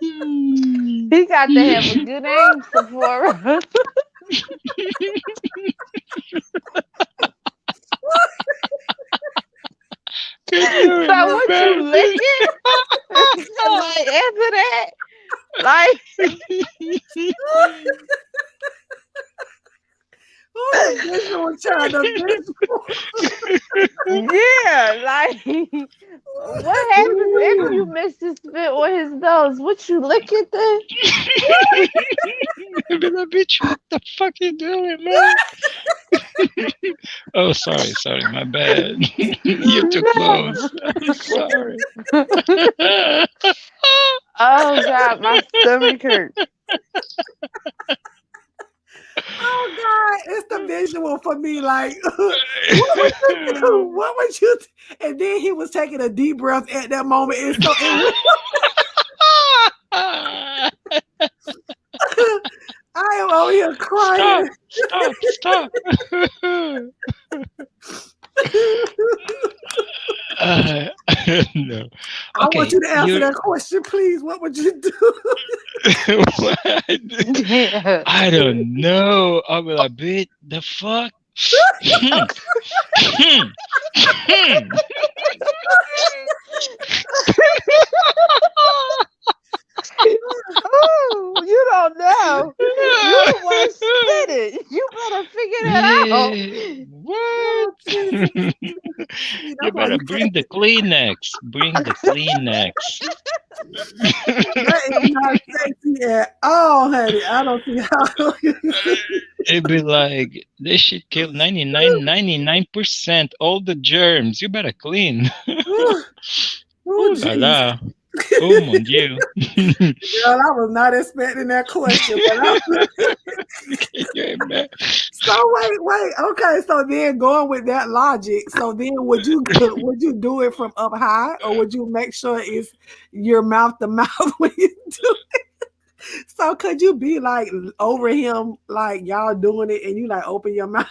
Hmm. He got to have a good aim, Sephora. Can you So what you imagine? licking? Like after that, like Who's the visual child? The visual. yeah, like what happens if you miss the spit on his nose? What you lick it then? Be like, bitch, what the fuck you doing, man? Oh, sorry, my bad. You're too close. I'm sorry. Oh God, my stomach hurt. Oh God, it's the visual for me. Like, what would you do? What would you? And then he was taking a deep breath at that moment. And so I am over here Stop, crying. stop. Uh, no. I want Okay, you to answer you. that question, please. What would you do? What? Yeah. I don't know. I'll be like, bitch, the fuck? Hmm, hmm, hmm. Oh, you don't know. You the one spit it. You better figure that out. Yeah, what? Oh, Jesus. See, You that's why better you bring can't. the Kleenex. Bring the Kleenex. That is not sexy at all, honey. I don't see how. It'd be like, this shit kill 99% all the germs. You better clean. Oh, Ooh la jeez. la. Oh mon dieu. Girl, I was not expecting that question, but I Can you imagine? so wait. Okay, so then going with that logic, so then would you do it from up high, or would you make sure it's your mouth to mouth when you do? So could you be like over him, like y'all doing it, and you like open your mouth,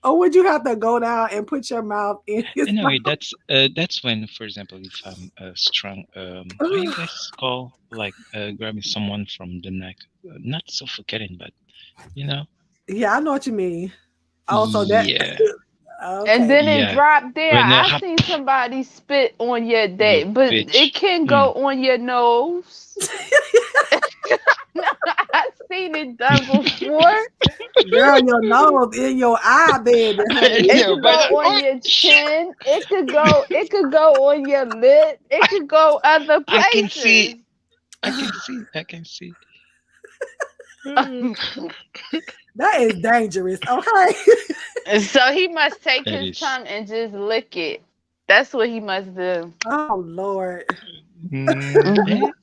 or would you have to go down and put your mouth in his Anyway, mouth? that's when, for example, if I'm strong, how you Ugh. guys call like grabbing someone from the neck, not suffocating, but you know, Yeah, I know what you mean. Also, that yeah, And okay. then it yeah. dropped there. When I hap seen somebody spit on your you day, but it bitch. can Mm. go on your nose. No, I seen it done before. Girl, your nose in your eye, baby, honey. It Yeah, could but go on oh your shit, chin. It could go on your lip. It could go other I can see, places. I can see. That is dangerous. Okay. And so he must take That his is. tongue and just lick it. That's what he must do. Oh Lord. Hmm.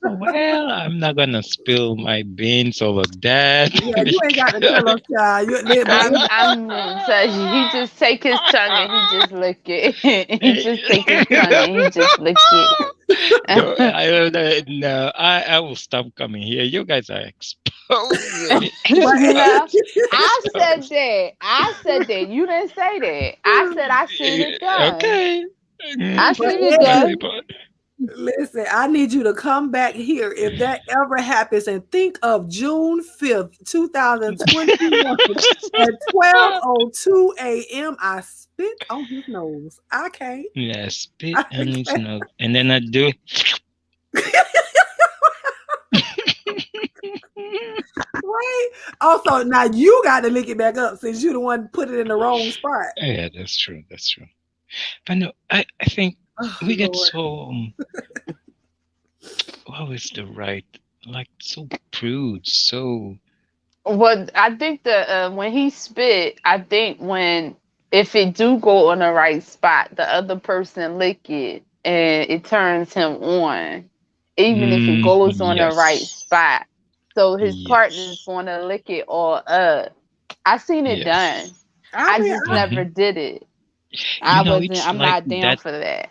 Well, I'm not gonna spill my beans over that Yeah, you ain't got to tell us, because child. But I'm so he just take his tongue and he just lick it. He just take his tongue and he just lick it. no, I don't know. No, I will stop coming here. You guys are exposing me. No, Exposed. I said Exposed. that. I said that. You didn't say that. I said I seen it done. Okay. I but seen it Okay, done. but listen, I need you to come back here if that ever happens and think of June 5th, 2021 at 12:02 a.m. I spit on his nose. I can't. yeah, spit I on his can't. nose, and then I do. Right? Also, now you got to lick it back up since you the one put it in the wrong spot. Yeah, that's true. That's true. But no, I think Oh we get Lord. so what is the right, like so prude, so Well, I think the when he spit, I think when if it do go on the right spot, the other person lick it and it turns him on, even if it goes on the right yes, spot. So his partner's yes, going to lick it all up. I seen it done. I I mean, just hmm never did it. You I know, wasn't. it's I'm like not down that. for that.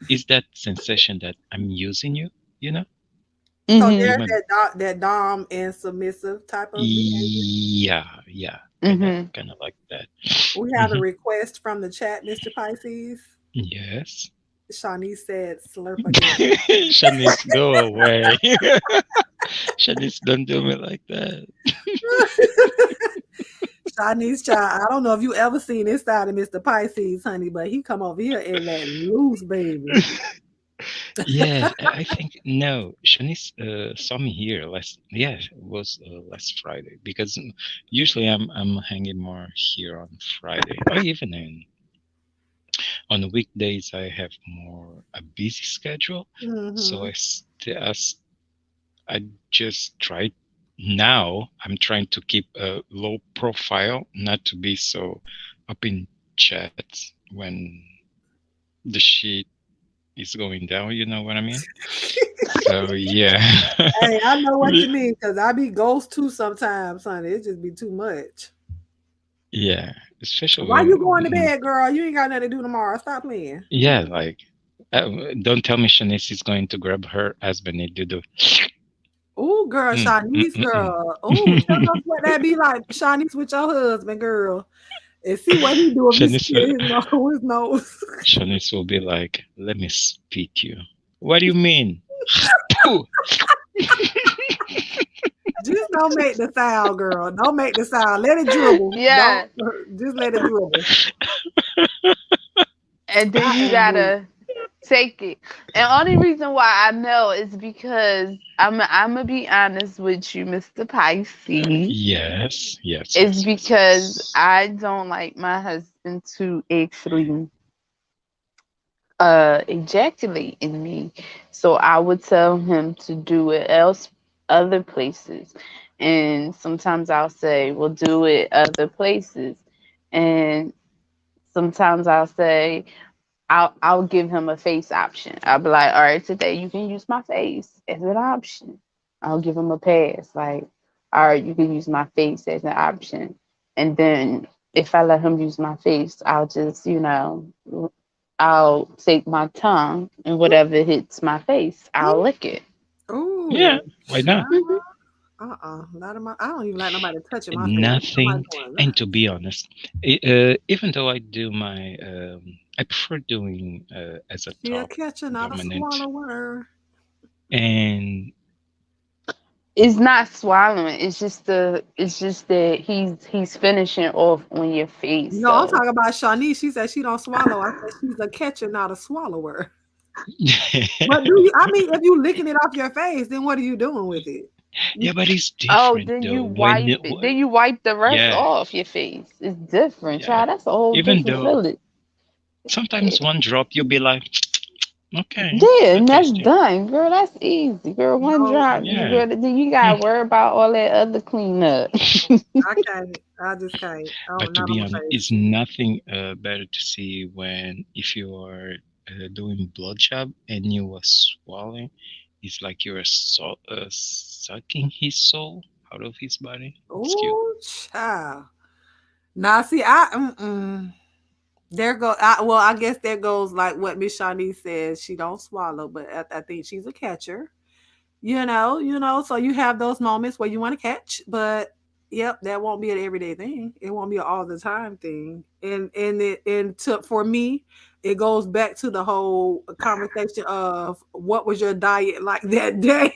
is that sensation that I'm using you, you know? So Mhm. there's Even that dom and submissive type of behavior. yeah, yeah, Mhm. kind of like that. We have a Hmm. request from the chat, Mr. Pisces. Yes. Shawnee said, "Slurp again." Shanice, go away. Shanice, don't do me like that. Shawnee's child. I don't know if you ever seen this side of Mr. Pisces, honey, but he come over here and let loose, baby. Yeah, I think no. Shanice saw me here last. Yeah, it was last Friday because usually I'm hanging more here on Friday or even on the weekdays. I have more a busy schedule, so Hmm. I just try. Now I'm trying to keep a low profile, not to be so up in chats when the shit is going down. You know what I mean? So yeah. Hey, I know what you mean because I be ghost too sometimes, honey. It just be too much. Yeah, especially Why you when, going to bed, girl? You ain't got nothing to do tomorrow. Stop playing. yeah, like uh, don't tell me Shanice is going to grab her husband and do the Ooh, girl, mm, mm, Shawnee's mm, girl. Ooh, tell us mm. what that be like, Shawnee's with your husband, girl. And see what he do if you Shanice, spit his nose. His nose. Shanice will be like, "Let me spit you." What do you mean? Pooh. Just don't make the sound, girl. Don't make the sound. Let it dribble. Don't Yeah. just let it dribble. And then I you am weak. gotta take it. And only reason why I know is because I'm gonna be honest with you, Mr. Pisces. Yes, yes, It's yes, yes, because yes. I don't like my husband to actually ejaculate in me. So I would tell him to do it else other places. And sometimes I'll say, well, do it other places. And sometimes I'll say, I'll give him a face option. I'll be like, all right, today you can use my face as an option. I'll give him a pass. Like, all right, you can use my face as an option. And then if I let him use my face, I'll just, I'll take my tongue and whatever hits my face, I'll lick it. Yeah, Ooh, why not? child. Hmm. Not in my. I don't even like nobody touching my face. Somebody Nothing. doing And that. to be honest, even though I do my, I prefer doing as a She a top catcher, not a dominant, swallower. and It's not swallowing. It's just that he's finishing off on your face. No, I'm So talking about Shawnee. She said she don't swallow. I said she's a catcher, not a swallower. But do you? I mean, if you licking it off your face, then what are you doing with it? yeah, but it's oh, different then though. you wipe it. Then you wipe the rest Yeah, off your face. It's different, yeah. child. That's a whole Even different though feeling. sometimes one drop, you'll be like, okay, Yeah, good and that's tasting. done, girl. That's easy, girl. One No, drop, Yeah. girl. Then you Hmm. gotta worry about all that other cleanup. I can't. I just can't. Oh, But to not on be my honest, it's face. nothing better to see when if you are doing blood job and you are swallowing, it's like you're sucking his soul out of his body. It's cute. Oh, child. Now, see, there go. Well, I guess there goes like what Miss Shawnee says. She don't swallow, but I think she's a catcher. So you have those moments where you want to catch, but yep, that won't be an everyday thing. It won't be an all the time thing. For me, it goes back to the whole conversation of what was your diet like that day.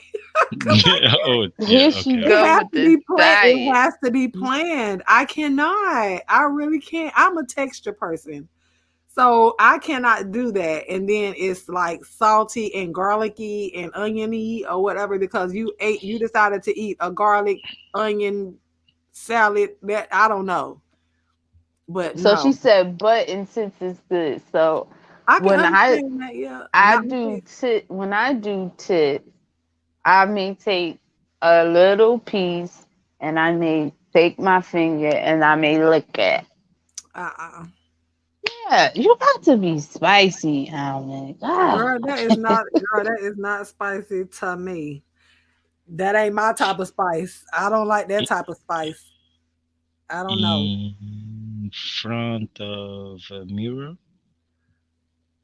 Oh yeah, Here she okay, It okay. go has with to this be planned. It diet. has to be planned. I cannot. I really can't. I'm a texture person. So I cannot do that. And then it's like salty and garlicky and oniony or whatever because you decided to eat a garlic onion salad that I don't know. But So she no. said, but and since it's good. So I can when understand that, yeah. I Not my do thing. when I do tits, I may take a little piece and I may take my finger and I may lick it. Uh-uh. Yeah, you got to be spicy, Alvin. God. Girl, that is not spicy to me. That ain't my type of spice. I don't like that type of spice. I don't know. In front of a mirror.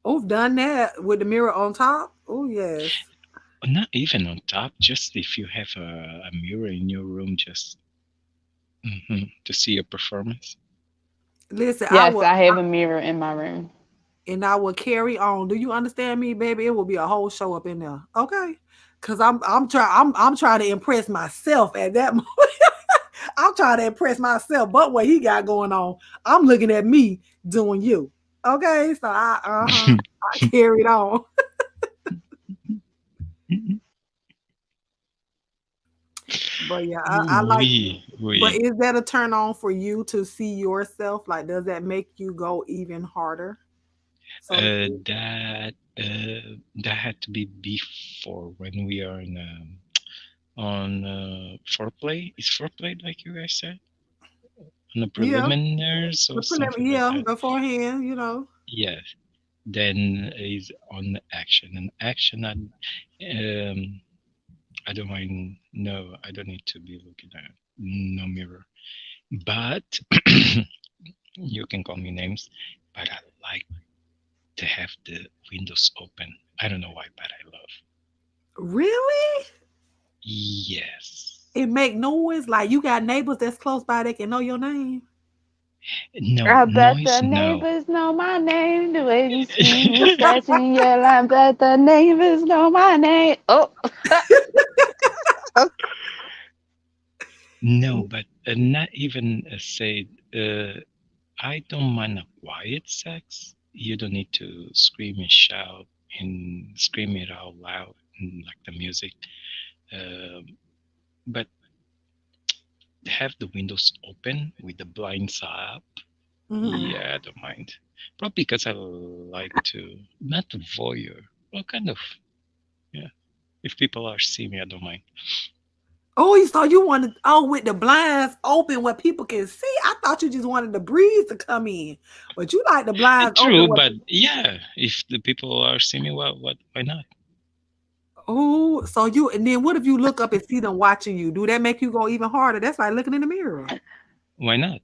Oh, done that with the mirror on top. Oh yes. Not even on top, just if you have a mirror in your room, just to see your performance. Listen, Yes, I have a mirror in my room. I will carry on. Do you understand me, baby? It will be a whole show up in there. Okay. Cause I'm trying to impress myself at that moment. I'm trying to impress myself, but what he got going on, I'm looking at me doing you. Okay, so I carried on. But yeah, I like We, but we. is that a turn on for you to see yourself? Like, does that make you go even harder, so to speak? That had to be before when we are in on foreplay. Is foreplay like you guys said on the Yeah, preliminaries or something like yeah, that? beforehand, you know. Yes. Then is on the action and action. I don't mind. No, I don't need to be looking at no mirror. But you can call me names. But I like to have the windows open. I don't know why, but I love. Really? Yes. It make noise like you got neighbors that's close by that can know your name. No I bet the noise. No. neighbors know my name. The way you scream and scratch and yell. I bet the neighbors know my name. Oh, No, but not even say. I don't mind a quiet sex. You don't need to scream and shout and scream it out loud and like the music. Um, but have the windows open with the blinds up. Hmm. Yeah, I don't mind. Probably because I like to not a voyeur. Well, kind of. Yeah. If people are seeing me, I don't mind. Oh, you so you wanted with the blinds open where people can see. I thought you just wanted the breeze to come in, but you like the blinds open True, where but people. yeah, if the people are seeing me, well, what? Why not? Oh, so you and then what if you look up and see them watching you? Do that make you go even harder? That's like looking in the mirror. Why not?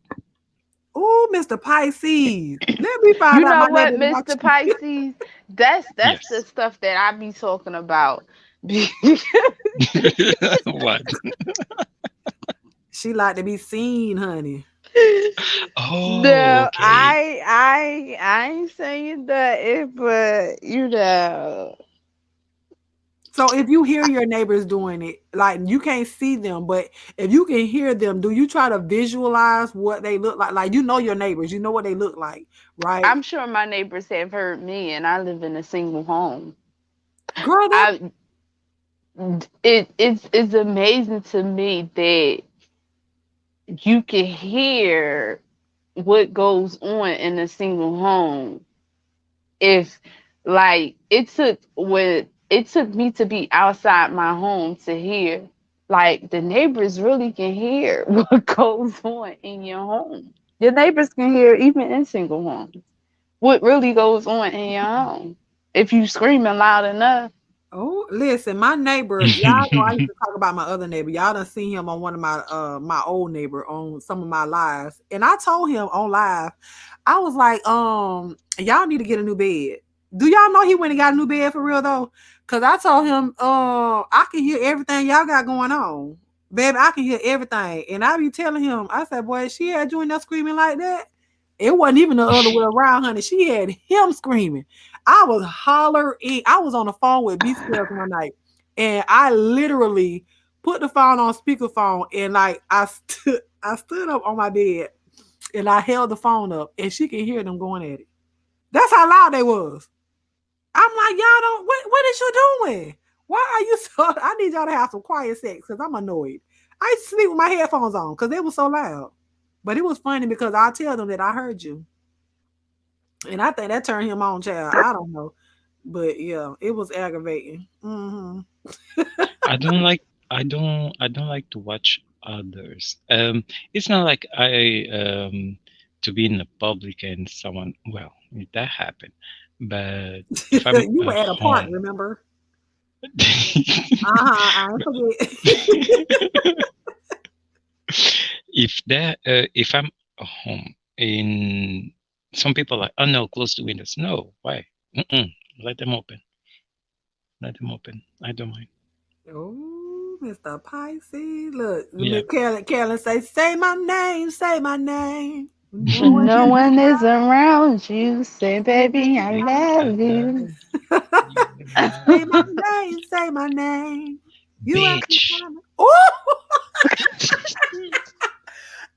Oh, Mr. Pisces. Let me find you out my know neighbor what, watch Mr. you. Pisces? That's the Yes. stuff that I be talking about. What? She like to be seen, honey. Oh, No, okay. I ain't saying that, but So if you hear your neighbors doing it, like you can't see them, but if you can hear them, do you try to visualize what they look like? Like you know your neighbors, you know what they look like, right? I'm sure my neighbors have heard me, and I live in a single home. Girl, that I it's amazing to me that you can hear what goes on in a single home. If like it took me to be outside my home to hear, like the neighbors really can hear what goes on in your home. Your neighbors can hear even in single homes what really goes on in your home if you screaming loud enough. oh, listen, my neighbor, y'all know I used to talk about my other neighbor. Y'all done seen him on one of my old neighbor on some of my lives. And I told him on live, I was like, y'all need to get a new bed. Do y'all know he went and got a new bed for real though? Cause I told him, I can hear everything y'all got going on. Baby, I can hear everything. And I be telling him, I said, boy, she had you in there screaming like that. It wasn't even the other way around, honey. She had him screaming. I was hollering. I was on the phone with B Squares one night, and I literally put the phone on speakerphone, and like I stood up on my bed, and I held the phone up, and she could hear them going at it. That's how loud they was. I'm like, y'all don't. What is you doing? Why are you so? I need y'all to have some quiet sex because I'm annoyed. I used to sleep with my headphones on because they were so loud. But it was funny because I tell them that I heard you, and I think that turned him on, child. I don't know. But yeah, it was aggravating. Hmm. I don't like. I don't like to watch others. It's not like I to be in the public and someone. Well, that happened, but if I'm You were at at a park, home. remember? I ain't forget. If I'm home in some people are like, oh no, close the windows. No, why? Mm-mm. Let them open. Let them open. I don't mind. Oh, Mr. Pisces. Look, Yeah. Miss Carolyn say my name, say my name. No When one no is one is around you, say, baby, I Baby, I love love you. say my you. name, say my name. You have to Bitch. find me. Oh,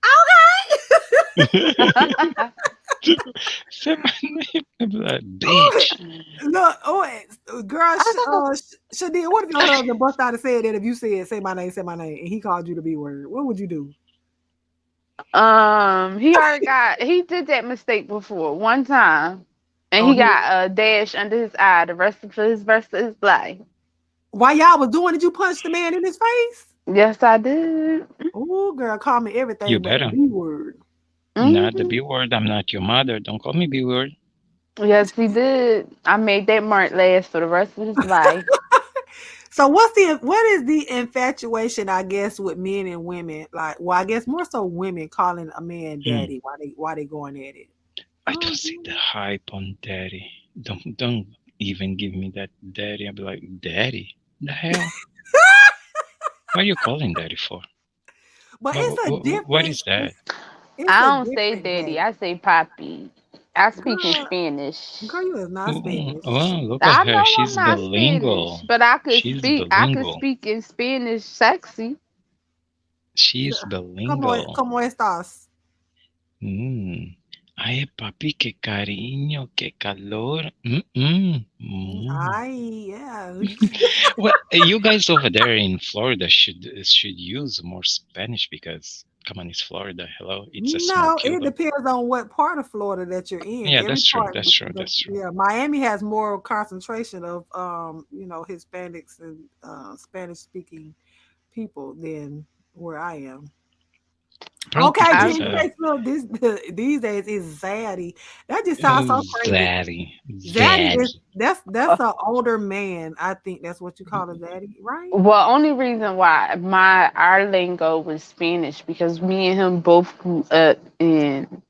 okay. Say my name. I'm like, Oh, bitch. look, girl, Shadid, what if your husband bust out and said that if you said say my name, and he called you the B word? What would you do? He did that mistake before one time, and Oh, he he, got a dash under his eye the rest of his life. while y'all was doing it, you punched the man in his face? Yes, I did. Oh, girl, call me You everything but the better. B word. Not the Hmm. B word. I'm not your mother. Don't call me B word. Yes, he did. I made that mark last for the rest of his life. So what is the infatuation, I guess, with men and women? Like, well, I guess more so women calling a man Hmm. daddy. Why they going at it? I Oh, don't see the hype on daddy. Don't even give me that daddy. I'll be like, daddy? The hell? What are you calling daddy for? but What, it's a what difference. is that? It's I a don't say different daddy. daddy. I say papi. I speak in Girl, Spanish. girl, you is not Oh, Spanish. oh, look at I her. know I'm She's not Spanish, bilingual. but I could She's speak. I could bilingual. speak in Spanish sexy. She's bilingual. ¿Cómo estás? Mm. Ay, papi, qué cariño, qué calor. Mm-mm. Mm. Ay, yeah. Well, you guys over there in Florida should use more Spanish because come on, it's Florida. Hello, it's a small No, it Cuba. depends on what part of Florida that you're in. Yeah, Every that's true. part, That's true. but That's true. yeah, Miami has more concentration of Hispanics and Spanish speaking people than where I am. Probably Okay, because I Jen, you make feel these days is zaddy. That just sounds so crazy. Zaddy, Zaddy is Zaddy. that's an older man. I think that's what you call a zaddy, right? well, only reason why my our lingo was Spanish because me and him both grew up in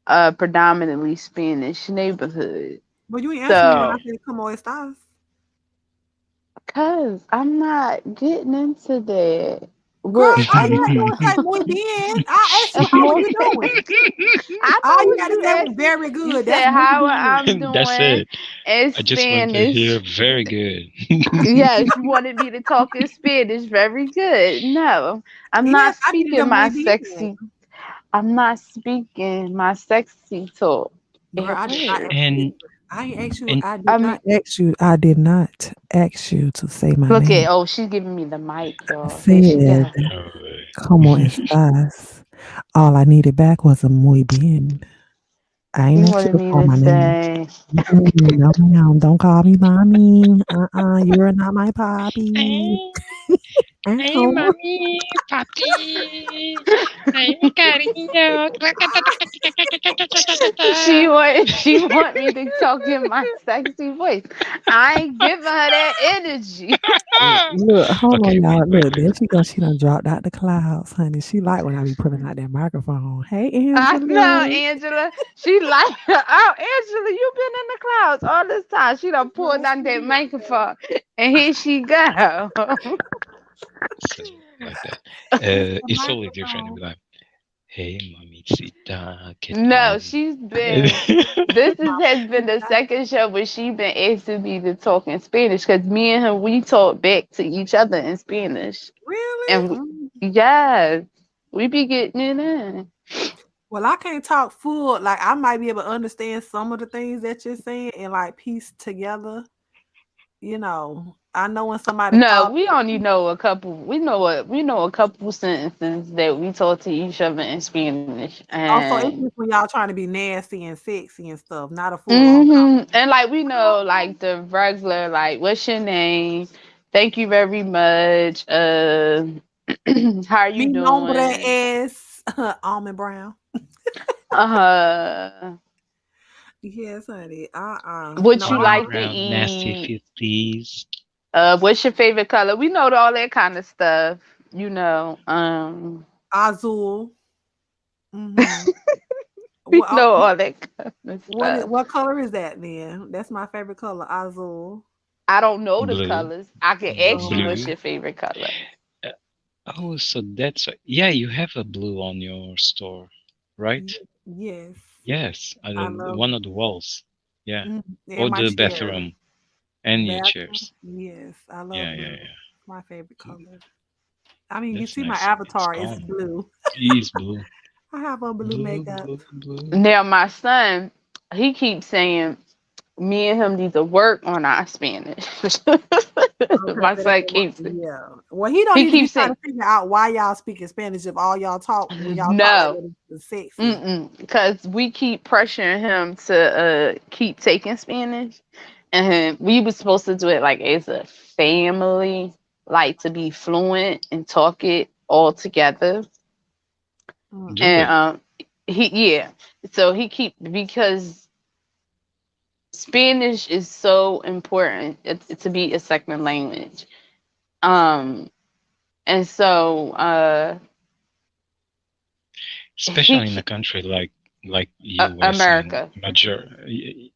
a predominantly Spanish neighborhood. But you ain't answer me when I So, said "Como estás." cause I'm not getting into that. Girl, What all you I'm had to do not. was say muy bien. I asked you It's how are more. you doing. I All know you what had to you say was asked me. very You good. That's said muy how bien. I'm That's doing it. in I just want to hear Spanish. very good. Yes, you wanted me to talk in Spanish. Very good. No, I'm Yes, not I needed a speaking my muy bien. sexy. I'm not speaking my sexy talk Girl, at I did not all. ask you. and I ain't asked you. and I did I not mean, ask you. I did not ask you to say my look at name. oh, she's giving me the mic, I y'all. Here she said, go. "Como estás?" All I needed back was a muy bien. I ain't She asked you wanted to me call to my name. say, Mm-mm, no, ma'am. Don't call me mommy. You're not my poppy. hey, hey, Ow. mommy, papi, ay, mi cariño. she want me to talk in my sexy voice. I ain't giving her that energy. Look, hold on, Okay, y'all. wait, Look, wait. there she goes. She done dropped out the clouds, honey. She like when I be pulling out that microphone. Hey, I know, Angela. Angela. She like, oh, Angela, you been in the clouds all this time. She done pulled down that microphone, and here she go. So like that. It's the It's totally different. It'd microphone. be like, hey, mamicita, ¿qué No, tal? she's been. Has been the second show where she been asking me to talk in Spanish because me and her we talk back to each other in Spanish, Really? and yes, we be getting it in. Well, I can't talk full. Like I might be able to understand some of the things that you're saying and like piece together. I know when somebody No, talk. we only know a couple. We know a couple sentences that we talk to each other in Spanish, Also, it's and just when y'all trying to be nasty and sexy and stuff, not a full on and like we know conversation. like the regular like what's your name? Thank you very much. How are Mi you nombre doing? es Almond Brown. Uh, Yes, honey. what No, you I Almond don't. like to brown, nasty eat? 50s. What's your favorite color? We know all that kind of stuff. You know. Azul. Hmm. We What know all that kind of stuff. what color is that then? That's my favorite color, azul. I don't know the Blue. colors. I can ask you Oh, what's Blue. your favorite color. Uh, Oh, so that's yeah. You have a blue on your store, right? yes. Yes, I love one of the walls. Yeah, and or my the chair. bathroom and your Bathroom. chairs. Yes, I love Yeah, blue. yeah, It's my favorite yeah. color. I mean, you That's see my nice. It's avatar, it's calm. blue. It's blue, I have on blue blue, makeup. blue, blue. Now my son, he keeps saying me and him need to work on our Spanish. Okay, My son keeps yeah. Well, he don't he need to be keeps trying to saying figure out why y'all speaking Spanish if all y'all talk when y'all talk like no. that is sexy. Because we keep pressuring him to keep taking Spanish, and we were supposed to do it like as a family, like to be fluent and talk it all together. Do Mm-mm. And it. he yeah, so he keep because Spanish is so important to be a second language. Um, and so he Especially in a country like US and America.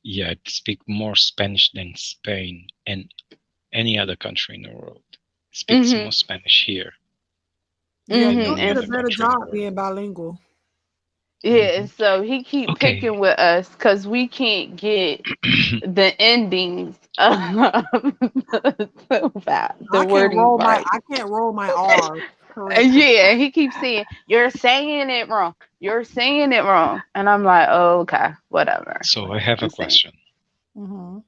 yeah, speak more Spanish than Spain and any other country in the world. Speaks Mhm. more Spanish here Yeah, than you'll any And get a other better country in the job world. being bilingual. yeah, Hmm. and so he keep Okay. picking with us because we can't get the endings of the wording right. I can't roll my R's correctly. Yeah, he keeps saying you're saying it wrong. You're saying it wrong, and I'm like, oh, okay, whatever. So I have a I'm saying. question. Mm-hmm.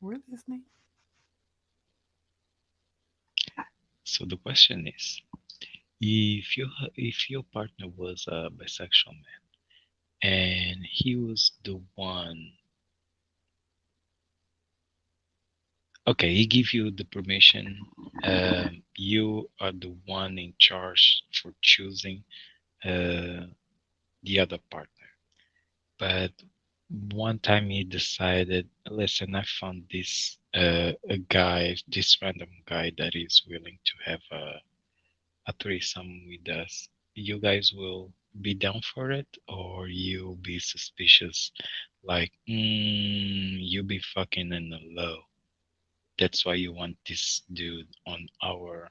We're listening. So the question is, if your partner was a bisexual man and he was the one, okay, he give you the permission, you are the one in charge for choosing uh, the other partner. But one time he decided, listen, I found this a guy, this random guy that is willing to have a threesome with us. You guys will be down for it, or you'll be suspicious, like, you be fucking in the low. That's why you want this dude on our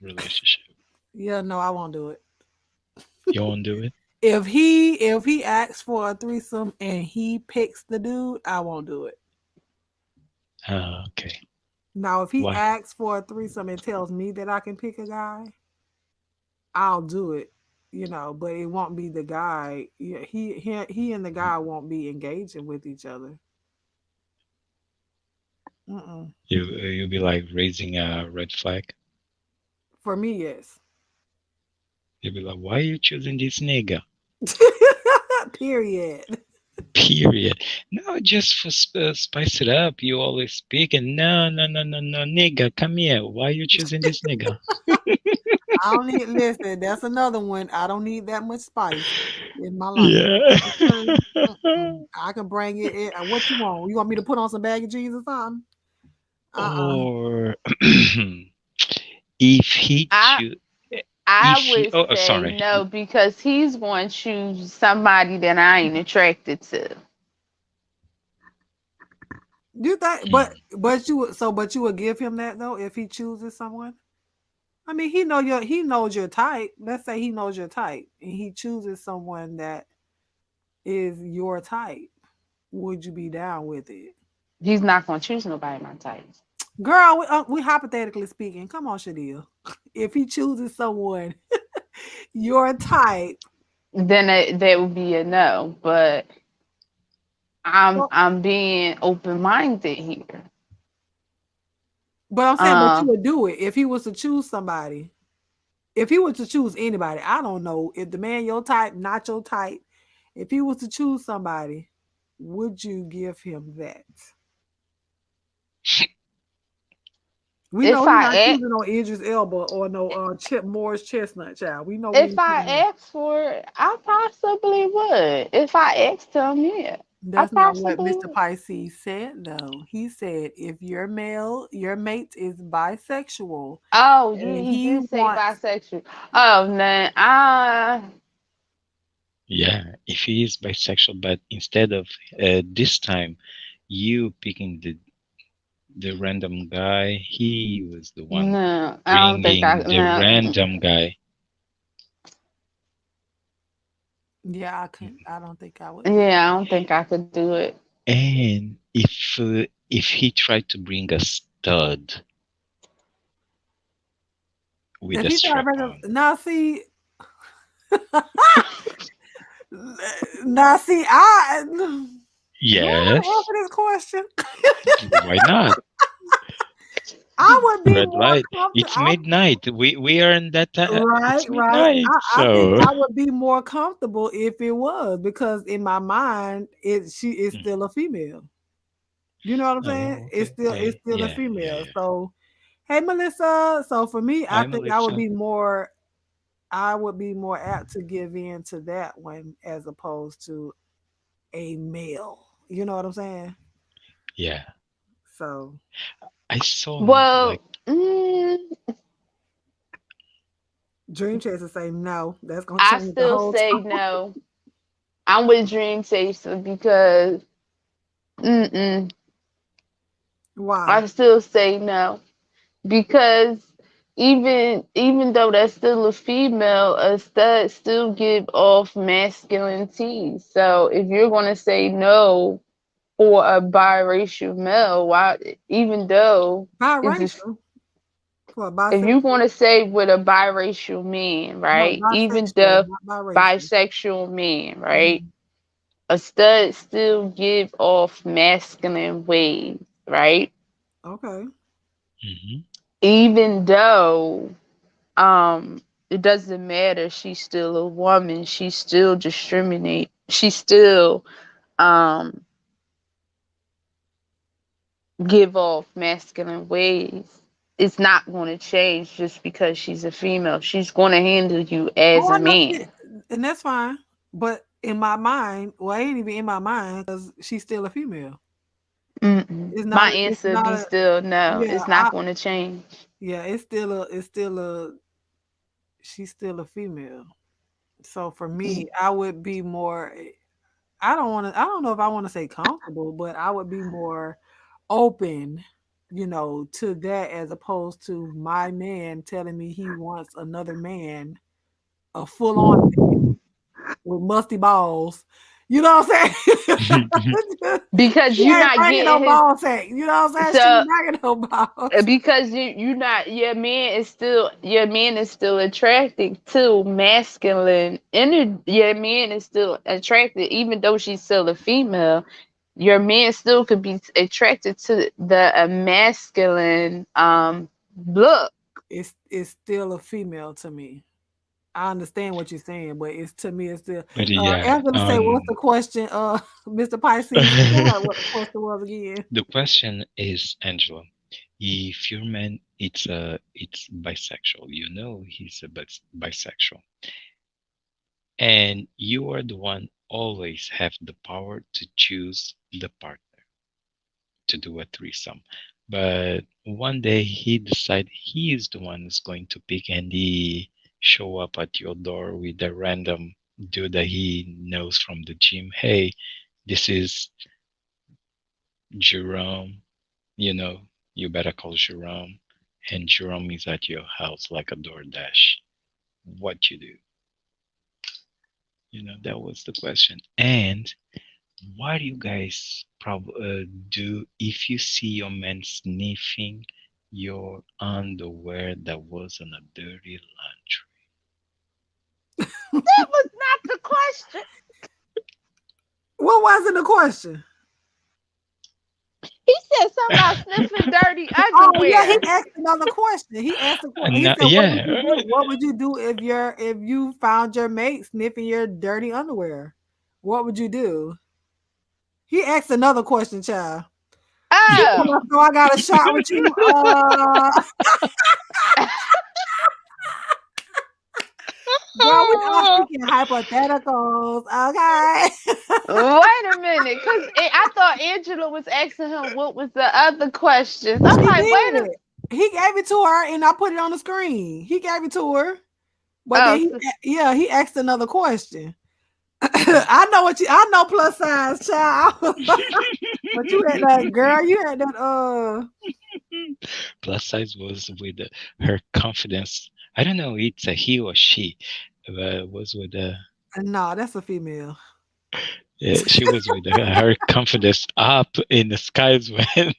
relationship. Yeah, no, I won't do it. You won't do it? If he asks for a threesome and he picks the dude, I won't do it. Okay. Now, if he Why? asks for a threesome and tells me that I can pick a guy, I'll do it. But it won't be the guy. Yeah, he and the guy won't be engaging with each other. Mm-mm. You'll be like raising a red flag. For me, yes. You'll be like, why are you choosing this nigga? Period. Period. No, just for spice it up. You always speaking. No, no, no, no, no, nigga, come here. Why are you choosing this nigga? I don't need listen. That's another one. I don't need that much spice in my life. Yeah. Okay. Mm-mm. I can bring it. What you want? You want me to put on some baggy jeans or something? Or if he I choose, I if he, would oh, say sorry. no because he's going to choose somebody that I ain't attracted to. You think? Hmm. But you would give him that though if he chooses someone. I mean, he knows your type. Let's say he knows your type and he chooses someone that is your type. Would you be down with it? He's not going to choose nobody my type. Girl, we hypothetically speaking. Come on, Shadil. If he chooses someone your type, Then that would be a no. But well, I'm being open minded here. but I'm saying, but you Um, would do it if he was to choose somebody. If he was to choose anybody, I don't know if the man your type, not your type. If he was to choose somebody, would you give him that? We know if he's I not ask, choosing no Idris Elba or no Chip Morris Chestnut child. We know we if ain't I choosing that. ask for it, I possibly would. If I asked him, yeah, I That's not what possibly Mr. would. Pisces said though. He said if your mate is bisexual Oh, yeah, and he he did say wants bisexual. Oh, no, I. Yeah, if he is bisexual, but instead of this time you picking the random guy, he was the one No, I don't think I bringing the no. random guy. Yeah, I couldn't. I don't think I would do. Yeah, I don't think I could do it. And if he tried to bring a stud with If a he tried to strap bring us, on, now see, I do I want to yes, answer this question? why not? I would be Red more light. comfortable. It's midnight. We are in that time. Right, It's right. midnight. I think So I would be more comfortable if it was because in my mind, she is still a female. You know what I'm saying? oh, okay. It's Hey, still a yeah, yeah, female. yeah. So, hey Melissa. So for me, I Hi, think I would Melissa. be more. I would be more apt to give in to that one as opposed to a male. You know what I'm saying? Yeah, So I saw like Well, Dream Chaser say no. That's gonna I change the still whole say time. no. I'm with Dream Chaser because mm-mm, Why? I still say no because even though that's still a female, a stud still give off masculinity. So if you're gonna say no for a biracial male, why even though it's a Biracial for if you bisexual? want to say with a biracial man, No, right? Even bisexual, the not biracial. bisexual man, right? Mhm. A stud still give off masculine ways, right? Okay. hmm Even though it doesn't matter, she's still a woman, she still discriminate, she still um give off masculine ways. It's not going to change just because she's a female. She's going to handle you as Oh, a I know she, man. and that's fine. But in my mind, well, it ain't even in my mind because she's still a female. Mm-mm. It's not. My It's answer not be a. still no. Yeah, It's not going to change. yeah. It's still a. It's still a. She's still a female. So for me, I would be more. I don't want to. I don't know if I want to say comfortable, but I would be more open, to that as opposed to my man telling me he wants another man, a full on with musty balls. You know what I'm saying? Because She you're ain't not bringing no getting his ball sack. You know what I'm saying? She so ain't bringing no balls. because you not your man is still attracted to masculine energy. Your man is still attracted even though she's still a female. Your man still could be attracted to the masculine look. It's still a female to me. I understand what you're saying, but it's to me it's still. but yeah, Angela say, "What's the question?" Mr. Pisces, tell her what the question was again. the question is, Angela, if your man it's bisexual, you know he's a bisexual, and you are the one always have the power to choose the partner to do a threesome. But one day he decide he is the one who's going to pick, and he show up at your door with a random dude that he knows from the gym. Hey, this is Jerome. You know, you better call Jerome. And Jerome is at your house like a DoorDash. What you do? You know, that was the question. And what do you guys do if you see your man sniffing your underwear that was on a dirty laundry? That was not the question. What wasn't the question? He said something about sniffing dirty Oh yeah, he underwear. asked another question. He asked a question. He No, said, "What would yeah, you do? What would you do if you found your mate sniffing your dirty underwear? What would you do?" He asked another question, child. She told Oh. us, "So I got a shot with you." Girl, we all speaking hypotheticals, okay? Wait a minute, because I thought Angela was asking him what was the other questions. I'm She like, wait a did. He gave it to her, and I put it on the screen. He gave it to her, but then oh, so, he asked another question. I know plus size child. But you had that girl, you had that Plus size was with her confidence. I don't know, it's a he or she, but was with no, that's a female. she was with her confidence up in the skies when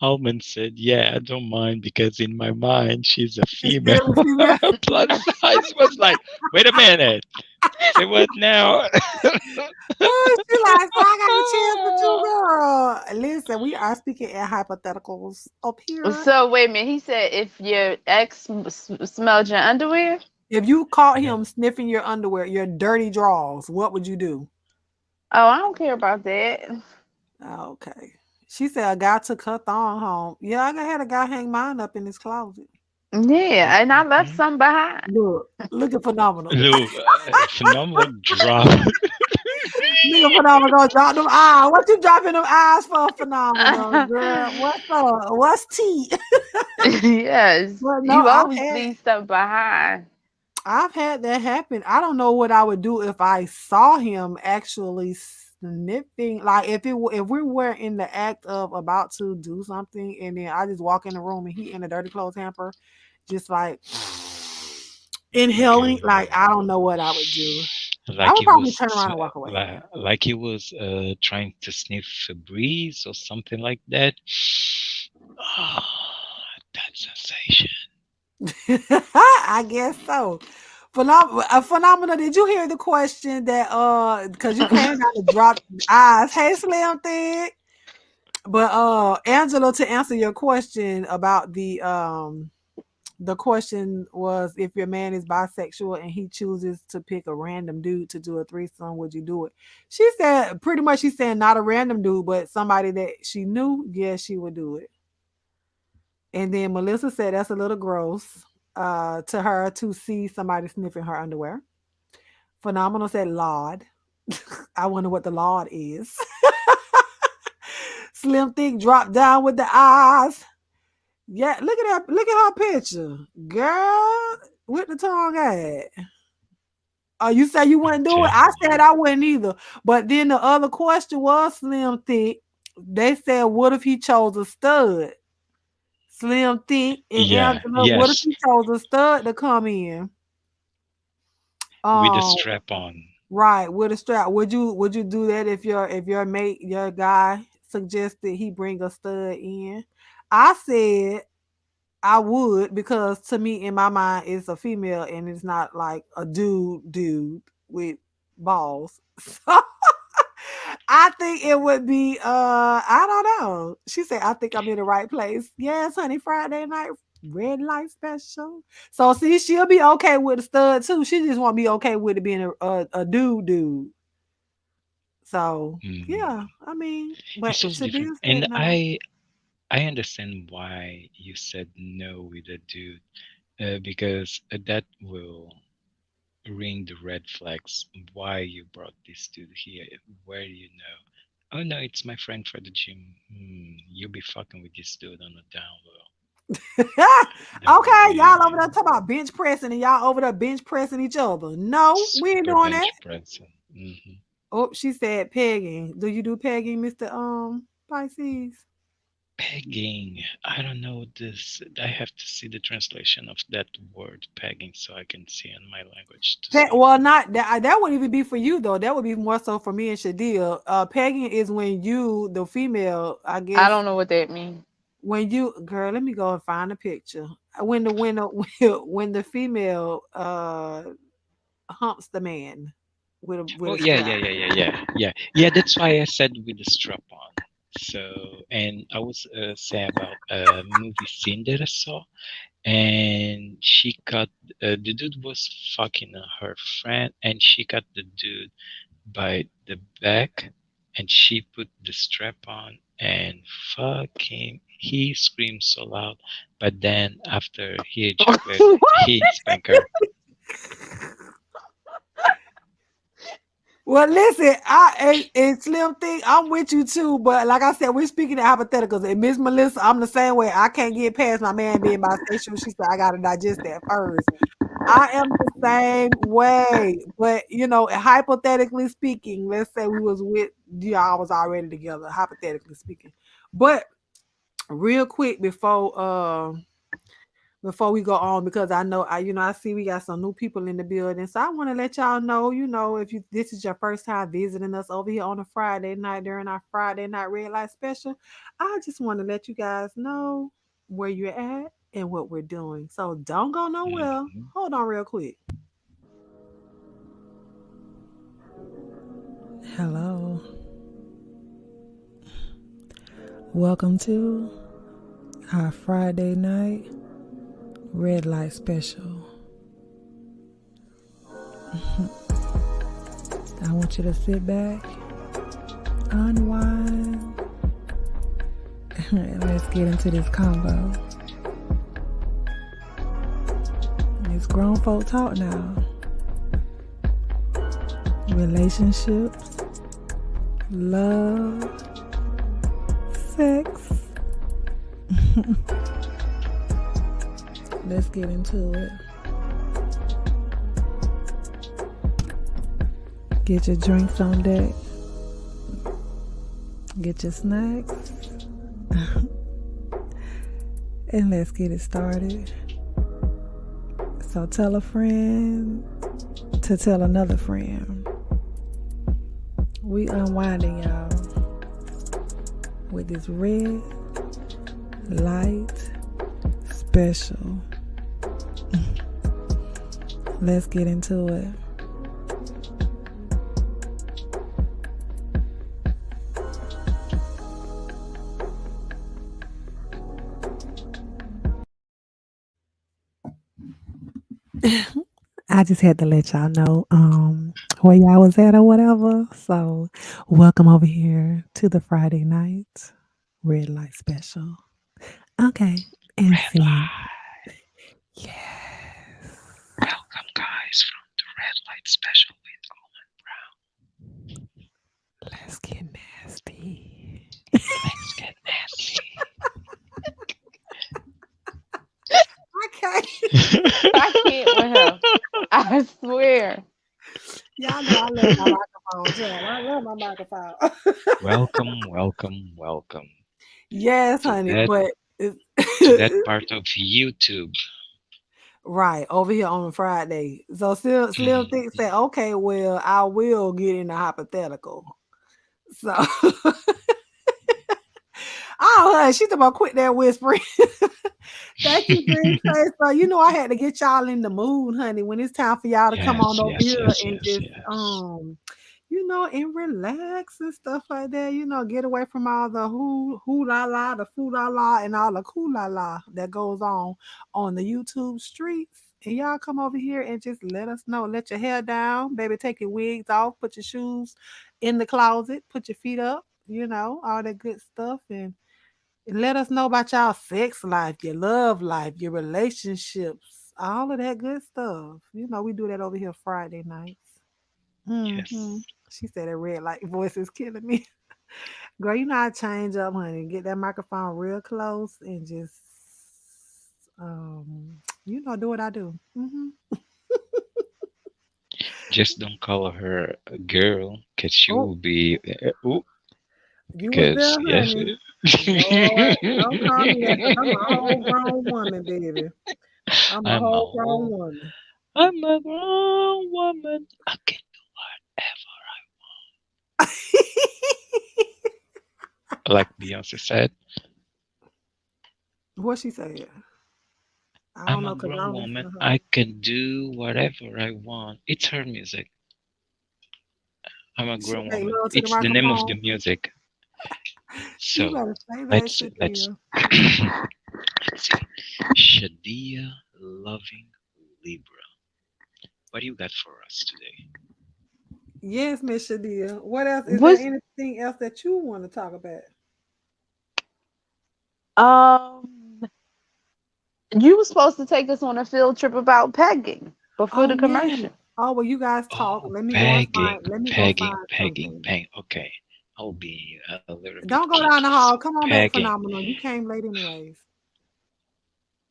Almond said, "Yeah, I don't mind because in my mind she's a She's female." still a female. Plus size was like, "Wait a minute, say what now?" Oh, she like, so I got a chance with you, girl. Listen, we are speaking in hypotheticals up here. So wait a minute. He said if your ex smelled your underwear. If you caught Yeah. him sniffing your underwear, your dirty drawers, what would you do? Oh, I don't care about that. Okay. She said a guy took her thong home. Yeah, I had a guy hang mine up in his closet. Yeah, and I left Mhm. some behind. Look, looking phenomenal. Look, phenomenal drop. Nigga phenomenal gonna drop them eyes. What you dropping them eyes for phenomenal, girl? What's up? What's tea? Yes, But no, you always leave stuff behind. I've had that happen. I don't know what I would do if I saw him actually sniffing. Like if we were in the act of about to do something, and then I just walk in the room and he in a dirty clothes hamper, just like inhaling. Good. Like I don't know what I would do. I Like would he probably was turn around and walk away. like he was trying to sniff Febreze or something like that. Ah, that sensation. I guess so. Phenomenal. Did you hear the question that because you came out and dropped eyes? Hey, Slim Thick. But Angela, to answer your question about the question was if your man is bisexual and he chooses to pick a random dude to do a threesome, would you do it? She said pretty much she's saying not a random dude, but somebody that she knew, yes, she would do it. And then Melissa said that's a little gross to her to see somebody sniffing her underwear. Phenomenal said Lord. I wonder what the Lord is. Slim Thick dropped down with the eyes. Yeah, look at that. Look at her picture. Girl, with the tongue at. Oh, you say you I'm wouldn't do it? telling I you. said I wouldn't either. But then the other question was Slim Thick. They said, what if he chose a stud? Slim Thick and Yeah, Angela, what if yes, he chose a stud to come in? with the Um, strap on. right, with a strap. Would you do that if your mate, your guy suggested he bring a stud in? I said I would because to me in my mind it's a female and it's not like a dude with balls. So I think it would be I don't know. She said I think I'm in the right place. Yes, honey, Friday night red light special. So see she'll be okay with the stud too. She just won't be okay with it being a dude. So Mm. yeah, I mean, It's but so different, Shadia said and no. I understand why you said no with a dude, because that will ring the red flags. Why you brought this dude here? Where do you know? Oh no, it's my friend for the gym. You'll be fucking with this dude on the down low. That will Okay, y'all over be there talking about bench pressing and y'all over there bench pressing each other. No, we ain't super doing that. bench pressing. Oh, she said pegging. Do you do pegging, Mr. Pisces? Pegging. I don't know this. I have to see the translation of that word pegging so I can see in my language to see. Well, not that. That wouldn't even be for you though. That would be more so for me and Shadia. Pegging is when you, the female, I I guess, don't know what that means. when you, girl. Let me go and find a picture. When the when the female humps the man with Oh a yeah, strap. yeah, yeah, yeah, yeah, yeah, yeah. That's why I said with the strap on. So, and I was saying about a movie scene that I saw, and she cut the dude was fucking her friend, and she cut the dude by the back, and she put the strap on, and fuck him. He screamed so loud, but then after he ejaculated, he spanked her. Well, listen, and Slim thing, I'm with you too. But like I said, we're speaking of hypotheticals. And Miss Melissa, I'm the same way. I can't get past my man being bisexual. She said I gotta digest that first. I am the same way. But hypothetically speaking, let's say we was with y'all was already together, hypothetically speaking. But real quick before we go on, because I know I see we got some new people in the building. So I want to let y'all know, if you this is your first time visiting us over here on a Friday night during our Friday night red light special, I just want to let you guys know where you're at and what we're doing. So don't go nowhere. Mhm. Hold on real quick. Hello. Welcome to our Friday night red light special. I want you to sit back, unwind, and let's get into this combo. It's grown folk talk now. Relationships, love, sex. Let's get into it. Get your drinks on deck. Get your snacks. And let's get it started. So tell a friend to tell another friend. We unwinding y'all with this red light special. Let's get into it. I just had to let y'all know where y'all was at or whatever. So welcome over here to the Friday night red light special. Okay, and Red scene. light. Yes. Welcome, guys, from the red light special with Let's get nasty. Let's Get I can't. Nasty. I can't with him. I swear. Y'all know I love my microphone, child. I love my microphone. Welcome, welcome, welcome Yes, to honey, that but to that part of YouTube. right over here on a Friday. So Slim Mhm. Thick said, "Okay, well, I will get in a hypothetical." So, oh, honey, she's about quit that whispering. Thank you, Green Face. So I had to get y'all in the mood, honey. When it's time for y'all to come Yes, on over yes, here yes, and yes, just yes. and relax and stuff like that. Get away from all the who la la, the foo la la, and all the cool la la that goes on the YouTube streets. And y'all come over here and just let us know. Let your hair down, baby. Take your wigs off. Put your shoes in the closet. Put your feet up. All that good stuff. And let us know about y'all sex life, your love life, your relationships, all of that good stuff. We do that over here Friday nights. Yes. She said that red light voice is killing me. Girl, I change up, honey. Get that microphone real close and just, um, do what I do. Just don't call her a girl, cause she Oh, will be. Oh, you was there, cause yes. honey. Lord, don't call me that because I'm a whole grown woman, baby. I'm a I'm a whole grown whole. woman. I'm a grown woman. I can do whatever like Beyonce said. What she said? I don't I'm know a because I grown don't listen woman. to her. I can do whatever I want. It's her music. I'm a She grown make woman. love to the It's the name of the microphone. music. You So better say that let's shit, let's dear. let's see. Shadia loving Libra. What do you got for us today? Yes, Miss Shadia. What else? Is there What's anything else that you want to talk about? um you were supposed to take us on a field trip about pegging before Oh the yeah. commercial. Oh well, you guys talk. Oh, Let me go and pegging, find. Let me go pegging, find pegging, something. peg. Okay, I'll be a little bit Don't go down the cheeky. So hall. Come on back, pegging. phenomenal. You came late anyways.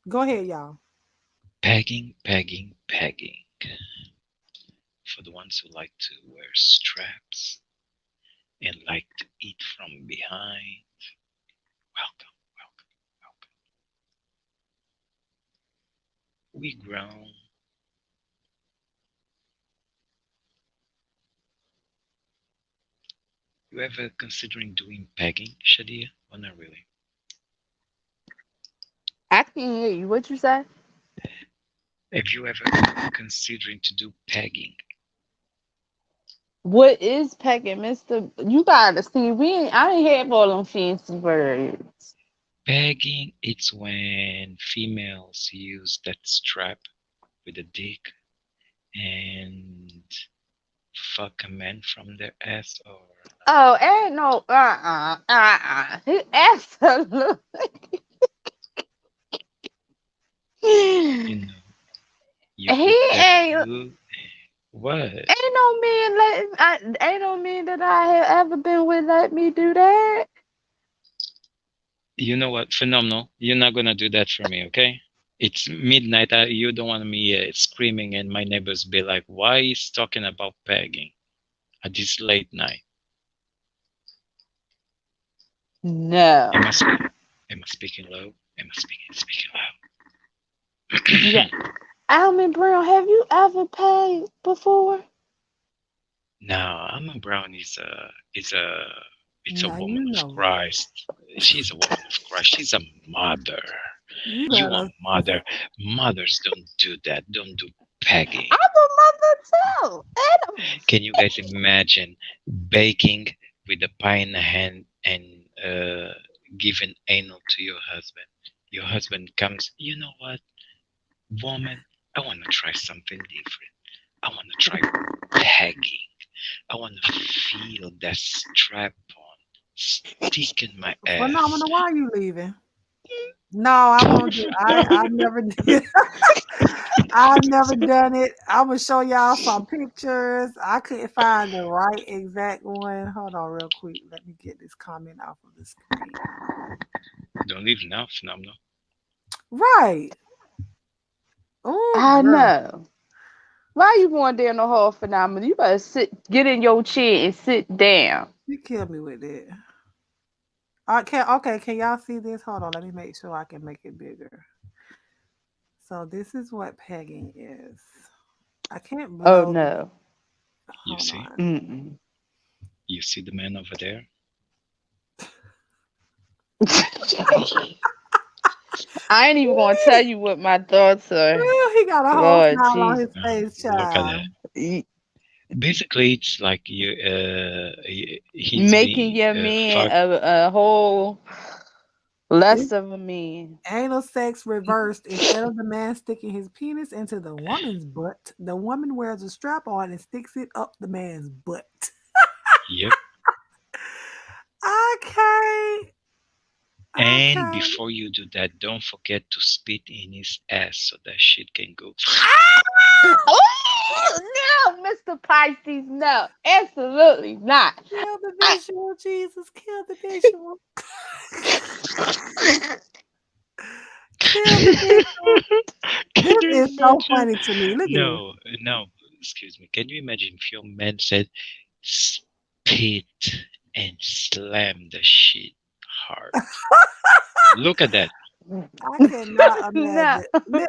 Go ahead, y'all. Pegging, pegging, pegging. For the ones who like to wear straps and like to eat from behind, welcome, welcome, welcome. We grown. You ever considering doing pegging, Shadia? Or not really? I can hear you. What you say? Have you ever considering to do pegging? What is pecking, Mister? You gotta see. We ain't. I ain't have all them fancy words. Pegging, it's when females use that strap with a dick and fuck a man from their ass or Oh, ain't no. He absolutely. you he know, you put that ain't. glue. What? Ain't no man ain't no man that I have ever been with let me do that. You know what? Phenomenal. You're not gonna do that for me, okay? It's midnight. You don't want me screaming, and my neighbors be like, "Why is talking about pegging at this late night?" No. Am I am I speaking low? Am I speaking Yeah. low? Almond Brown, have you ever paid before? No, Alma Brown it's a Now woman you of know. Christ. She's a woman of Christ. She's a mother. You You a better. mother. Mothers don't do that. Don't do pegging. I'm a mother too. Adam. Can you guys imagine baking with a pie in the hand and giving anal to your husband? Your husband comes, you know what, woman, I want to try something different. I want to try pegging. I want to feel that strap on stick in my ass. Phenomenal. Why are you leaving? No, I won't do. I never did. I've never done it. I'm gonna show y'all some pictures. I couldn't find the right exact one. Hold on, real quick. Let me get this comment off of the screen. Don't leave now, phenomenal. Right. Oh, I girl. know. Why you going down the hall phenomenal? You better get in your chair and sit down. You killed me with it. Okay, can y'all see this? Hold on, let me make sure I can make it bigger. So this is what pegging is. I can't Oh blow. no. You Hold see? on. Mm-mm. You see the man over there? I ain't even gonna tell you what my thoughts are. Ooh, he got a whole Lord smile on Jesus. his face, Look at that. child. Basically, it's like he's Making being your man fucked. a whole It's less of a man. anal sex reversed. Instead of the man sticking his penis into the woman's butt, the woman wears a strap on and sticks it up the man's butt. Yep. I can't. I And can't. before you do that, don't forget to spit in his ass so that shit can go. Oh, no, Mr. Pisces, no, absolutely not. Kill the I, visual, Jesus. Kill the visual. Kill the visual. Can This you is so imagine? funny to me. Look at this. No, no, excuse me. Can you imagine if your man said spit and slam the shit hard? Look at that. I cannot no. imagine.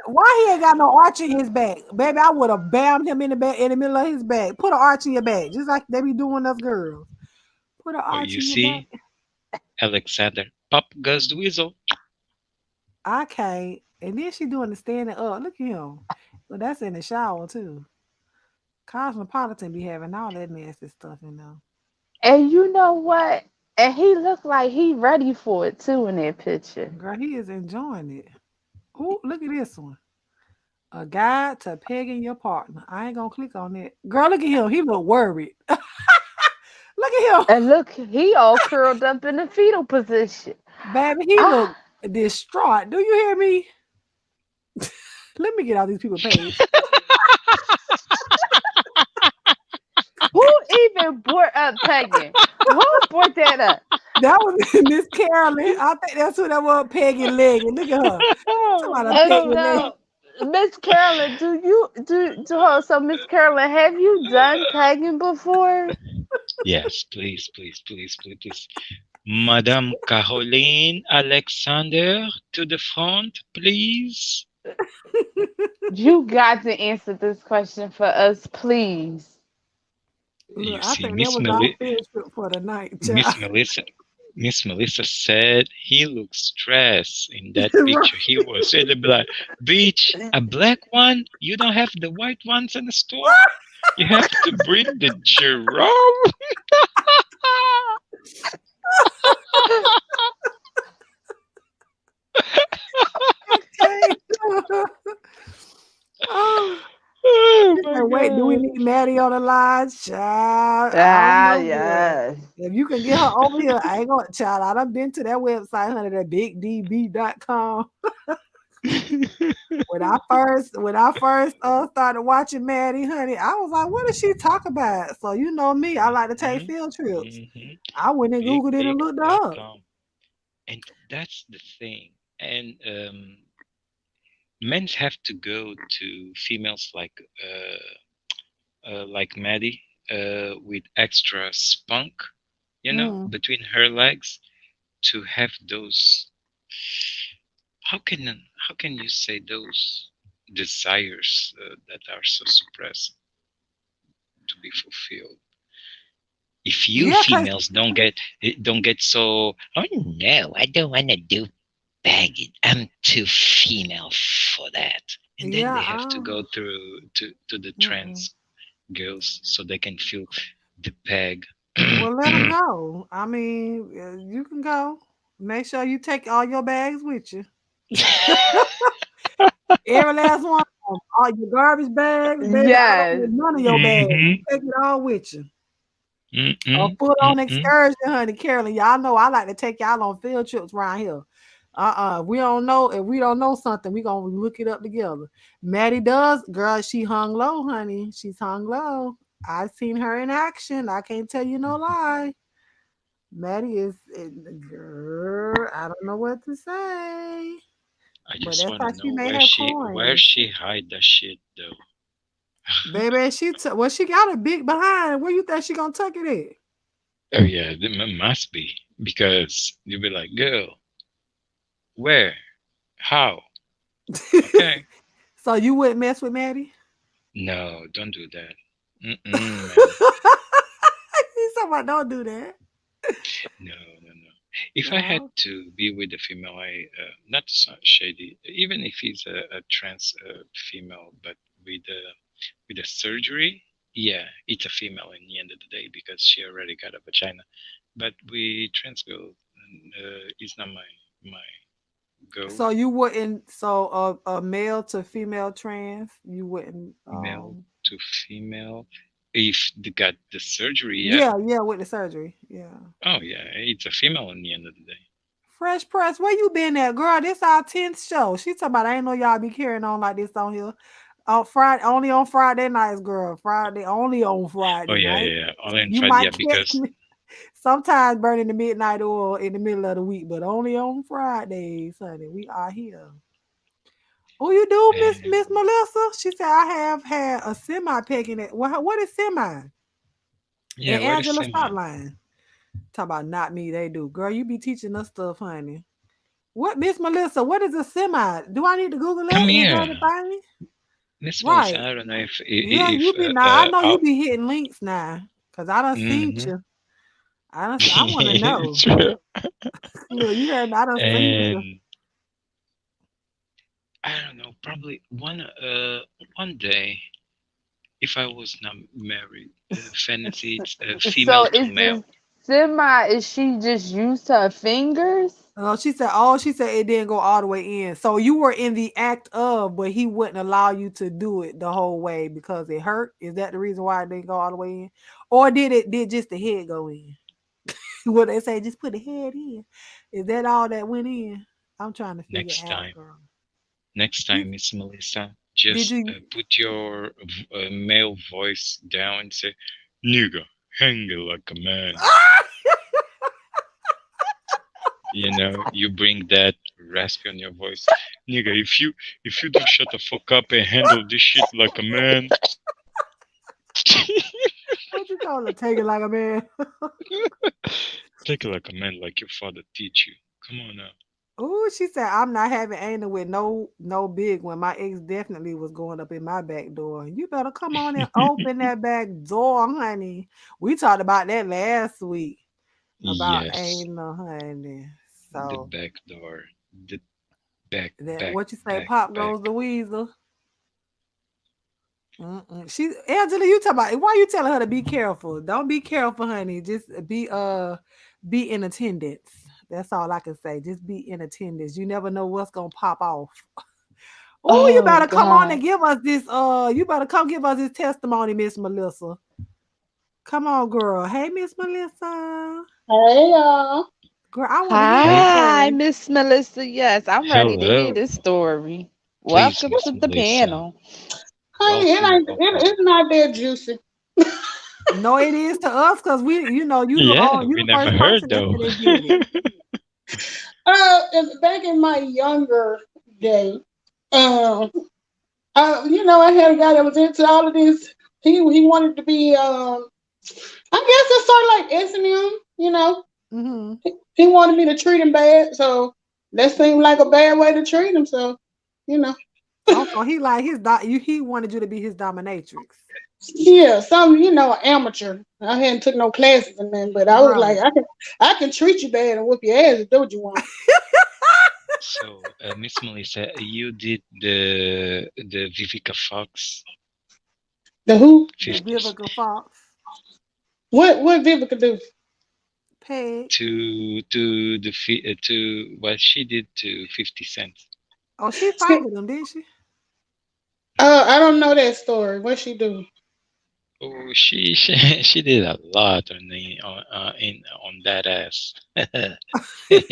Why he ain't got no arch in his back? Baby, I would have bammed him in the back in the middle of his back. Put an arch in your back, just like they be doing us girls. Put an Oh, arch you in your back. see, Alexander, Pop Goes the Weasel. I can't. And then she doing the standing up. Look at him. Well, that's in the shower too. Cosmopolitan be having all that nasty stuff in there. And you know what? And he looked like he ready for it too in that picture. Girl, he is enjoying it. Ooh, look at this one. A guide to pegging your partner. I ain't gonna click on it. Girl, look at him. He look worried. Look at him. And look, he all curled up in the fetal position. Baby, he look Ah, distraught. Do you hear me? Let me get all these people page. who even brought up pegging? Who brought that up? That was Miss Carolyn. I think that's who that was, Peggy Leg. And look at her. Somebody Oh Peggy Leg. no. Miss Carolyn, do you do hold so Miss Carolyn, have you done pegging before? Yes, please, please, please, please, please. Madame Caroline Alexander to the front, please. You got to answer this question for us, please. Look, You I see, think that was our field trip for the night, child. Miss Melissa, Miss Melissa said he looked stressed in that Right. picture. He was really like, "Bitch, a black one? You don't have the white ones in the store? You have to bring the giraffe." Okay. Oh, Oh she my said, wait, do we god. need Maddie on the line? Child, I don't Ah, know, girl. yes. If you can get her over here, I ain't gonna, child. I done been to that website, honey, that bigdb.com. When I first started watching Maddie, honey, I was like, what does she talk about? So you know me, I like to take Mhm, field trips. mhm. I went and Googled it and looked her up. Bigbig.com. And that's the thing. And men have to go to females like Maddie, with extra spunk, Mm. between her legs, to have those. How can you say those desires that are so suppressed to be fulfilled? If you Yeah, cause females don't get so, oh no, I don't want to do baggage. I'm too female for that. And then yeah, they have to go through to the mm-mm. trans girls so they can feel the peg. Well, let them go. I mean, you can go. Make sure you take all your bags with you. Every last one of 'em. All your garbage bags, baby. I don't Yes. want none of your bags. Mm-hmm. Take it all with you. A Mm-mm. full on Mm-mm. excursion, honey, Carolyn. Y'all know I like to take y'all on field trips around here. We don't know if we don't know something, we gonna look it up together. Maddie does, girl. She hung low, honey. She's hung low. I seen her in action. I can't tell you no lie. Maddie is, girl. I don't know what to say, I but just that's want how to she know made where her where coins. she hide that shit though. Baby, well, she got a big behind. Where you think she gonna tuck it at? Oh yeah, must be, because you'll be like, girl, where, how? Okay, So you wouldn't mess with Maddie? no, don't do that. Mm-mm, man. He's talking about don't do that. No, no, no. If I had No. to be with a female, not so shady, even if he's a trans female, but with a surgery, yeah, it's a female in the end of the day because she already got a vagina. But with trans girl, it's not my go. So you wouldn't, so a male to female trans, you wouldn't Male to female. If they got the surgery, yeah. yeah, yeah, with the surgery. Yeah. Oh yeah, it's a female in the end of the day. Fresh press, where you been at, girl? This our 10th show. She talking about I ain't know y'all be carrying on like this on here. On Friday, only on Friday nights, girl. Friday, only on Oh Friday yeah, night. yeah, yeah. All in You fact, might yeah, catch because me sometimes burning the midnight oil in the middle of the week, but only on Fridays, honey. We are here. Who you do, Miss um, Melissa? She said I have had a semi picking it. What is semi? yeah, And what is Angela, stop semi? lying. Talk about not me, they do. Girl, you be teaching us stuff, honey. What, Miss Melissa? What is a semi? Do I need to Google Come that? Is that here, a thing? Miss Melissa. Right. I don't know Yeah, if you be now. I know you be hitting links now. Cause I done seen mm-hmm. you. I wanna know. True. Look, you heard me, I done seen you. And I don't know, probably one day, if I was not married, fantasy, it's So female to is male. this semi, is she just used her fingers? She said it didn't go all the way in. So you were in the act of, but he wouldn't allow you to do it the whole way because it hurt. Is that the reason why it didn't go all the way in? Or did just the head go in? What they say, just put the head in. Is that all that went in? I'm trying to figure Next out, time, girl. next You time, Miss Melissa, did just you put your male voice down and say, "Nigga, hang it like a man." You bring that raspy on your voice, nigga. If you don't shut the fuck up and handle this shit like a man, What you call it? Take it like a man. take it like a man, like your father teach you. Come on now. Ooh, she said I'm not having anal with no big one. My ex definitely was going up in my back door. You better come on and open that back door, honey. We talked about that last week about Yes, anal, honey. the So back door, the back, that back, what you say, back, pop back. goes the weasel. She Angela, you talk about why you telling her to be careful? Don't be careful, honey. Just be in attendance. That's all I can say. Just be in attendance. You never know what's gonna pop off. Oh, you Oh better come on and God. give us this. You better come give us this testimony, Miss Melissa. Come on, girl. Hey, Miss Melissa. Hey y'all. Girl, I want to hear this Hey, Hi, story. Miss Melissa. Yes, I'm ready to hear hello, this story. please, Welcome Miss to the Melissa. panel. Honey, Welcome, welcome. it's not that juicy. No, it is to us because Yeah, you we the never first heard person that though. said they did it. Back in my younger day, um, I had a guy that was into all of this. He wanted to be, I guess it's sort of like S&M, you know. Mm-hmm. He wanted me to treat him bad, so that seemed like a bad way to treat him. So, you know, Also, he like he wanted you to be his dominatrix. yeah, amateur. I hadn't took no classes and nothing, but I was like, Right. I can treat you bad and whoop your ass and do what you want. So, Miss Melissa, you did the Vivica Fox The who? The 50s Vivica Fox. What Vivica do? Peg. to what she did to 50 Cent. Oh, she fight She, with him, didn't she? I don't know that story. What she do? Oh, she she did a lot on the on that ass.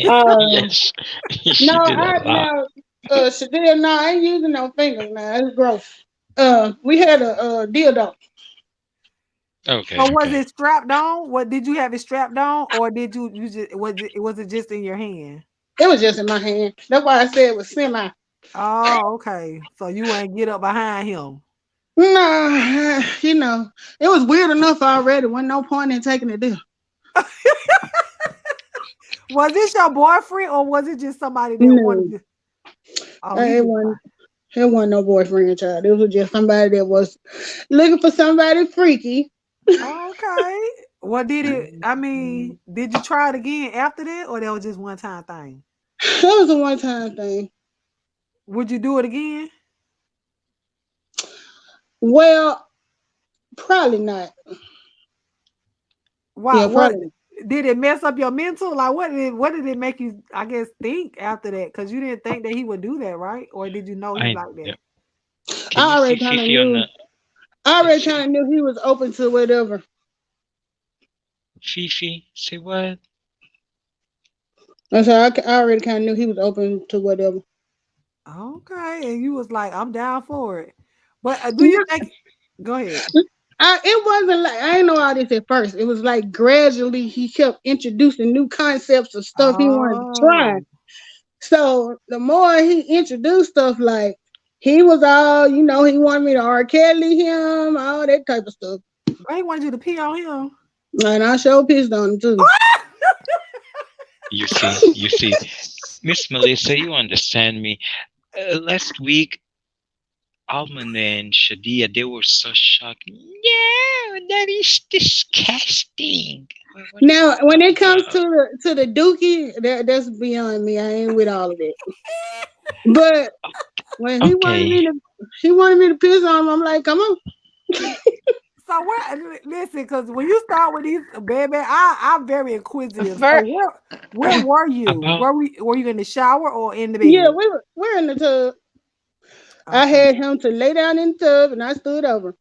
Uh, Yes, no, she did a I lot. now Shadell, no, I ain't using no fingers now. It's gross. We had a dildo. Okay, So was okay. it strapped on? What did you have it strapped on, or did you just was it just in your hand? It was just in my hand. That's why I said it was semi. Oh, okay. So you ain't get up behind him. Nah, it was weird enough already. Wasn't no point in taking it there. Was this your boyfriend, or was it just somebody that wanted No, to? Oh, he it just wasn't. It wasn't no boyfriend child. It was just somebody that was looking for somebody freaky. okay. What did it? I mean, did you try it again after that, or that was just one time thing? That was a one time thing. Would you do it again? Well, probably not. Why? Yeah, What probably. did it mess up your mental? Like, what did it make you? I guess think after that because you didn't think that he would do that, right? Or did you know he I like know. that? Can I you see already kind of Fifi on knew. I already kind see, of knew he was open to whatever. Fifi? Say what? And so I already kind of knew he was open to whatever. Okay, and you was like, I'm down for it. But do you Yeah, think? Go ahead. it wasn't like I didn't know all this at first. It was like gradually he kept introducing new concepts of stuff he wanted to try. Oh, So the more he introduced stuff, like he was all, he wanted me to R. Kelly him, all that type of stuff. but he wanted you to pee on him. And I sure pissed on him too. You see, Miss Melissa, you understand me. Last week, Alman and Shadia, they were so shocked. No, that is disgusting. What is Now, when all it comes about? to the dookie, that's beyond me. I ain't with all of that. But when Okay, he wanted me to piss on him, I'm like, come on. So listen, because when you start with these baby, I'm very inquisitive. So For where were you? about Were you in the shower or in the Yeah, bed? we're in the tub. I Okay. had him to lay down in the tub, and I stood over.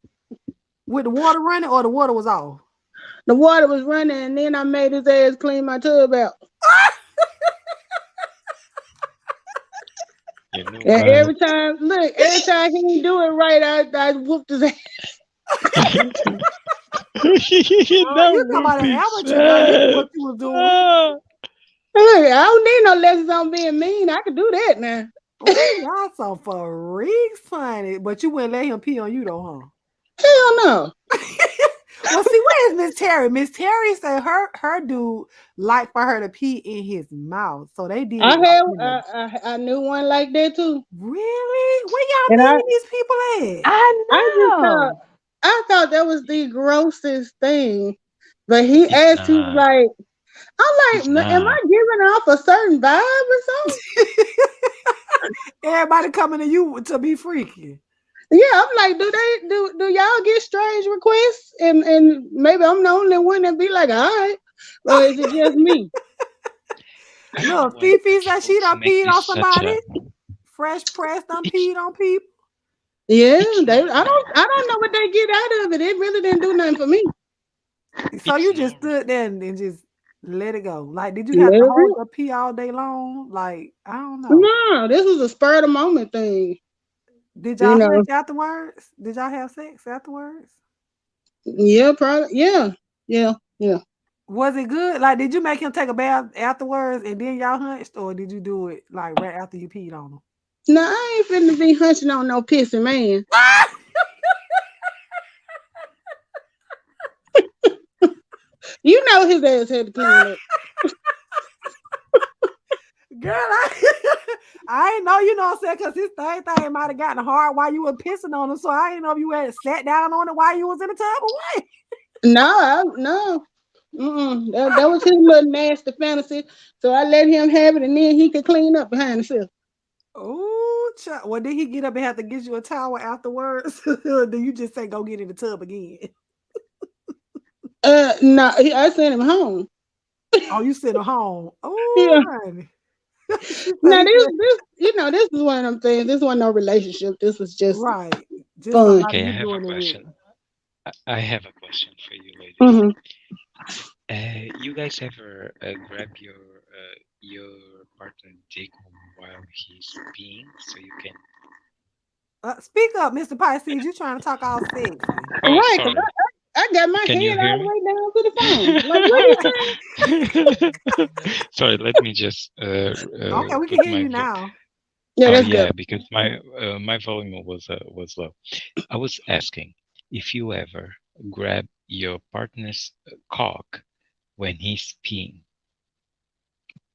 With the water running or the water was off? The water was running, and then I made his ass clean my tub out. you know And what? every time he didn't do it right, I whooped his ass. You That talking would about an be amateur, girl. You knew sad. what you was doing. Ah. Look, I don't need no lessons on being mean. I can do that now. Oh, y'all some freaks, honey. But you wouldn't let him pee on you though, Hell no. huh? Well, see, where is Miss Terry? Miss Terry said her dude like for her to pee in his mouth. So they did I it like have in the I knew one like that too. really? Where y'all And meeting these people at? I I just thought know. I thought that was the grossest thing. But he It's asked, he was not. like, I'm It's like, am not. I giving off a certain vibe or something? Everybody coming to you to be freaky. Yeah, I'm like, do y'all get strange requests? And maybe I'm the only one that be like, all right. Or is it just me? I don't know Look, why Fifi said she folks done make peed on this such somebody. a. Fresh press done It's peed on people. Yeah, it's they normal. I don't know what they get out of it. It really didn't do nothing for me. So It's you just normal. stood there and just let it go. Like, did you have Let to it hold rip. your pee all day long? Like, I don't know. No, this was a spur of the moment thing. Did You y'all know. hunch afterwards? Did y'all have sex afterwards? Yeah, probably. Yeah, yeah, yeah. Was it good? Like, did you make him take a bath afterwards and then y'all hunched, or did you do it like right after you peed on him? No, I ain't finna be hunching on no pissing man. You know his ass had to clean up. Girl, I ain't know, you know what I'm saying, because his thing might have gotten hard while you were pissing on him. So I didn't know if you had sat down on it while you was in the tub or what. No, no. Mm-mm. That was his little nasty fantasy. So I let him have it, and then he could clean up behind himself. Oh, well, did he get up and have to get you a towel afterwards? Or do you just say go get in the tub again? No, I sent him home. Oh, you sent him home. Oh, Yeah. honey. She Now said, this is one of them things. This wasn't no relationship. This was just right. Just fun. somebody Okay, I you have a doing it with. question. I have a question for you, ladies. Hmm. You guys ever grab your partner dick while he's peeing so you can? Speak up, Mr. Pisces. You trying to talk all sexy. Oh, Right, because sorry. I got my Can you head hear all the me? way down to the phone. Like, what you saying? Sorry, let me just Okay, we can put hear you now. Yeah, oh that's good. yeah, because my volume was low. I was asking if you ever grab your partner's cock when he's peeing.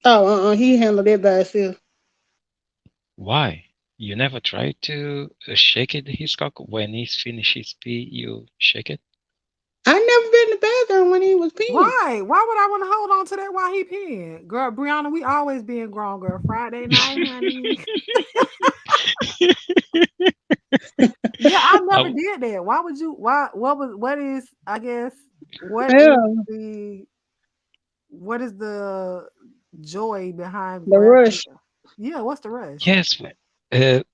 Oh, he handled it by himself. Why? You never tried to shake it his cock when he's finished his pee? You shake it. I never been in the bathroom when he was peeing. Right. Why would I want to hold on to that while he peeing? Girl, Brianna, we always being grown, girl. Friday night, honey. Yeah, I I never w- did that. Why would you? Why? What is? I guess what is Yeah, the what is the joy behind the grabbing? rush. Yeah, what's the rush? yes,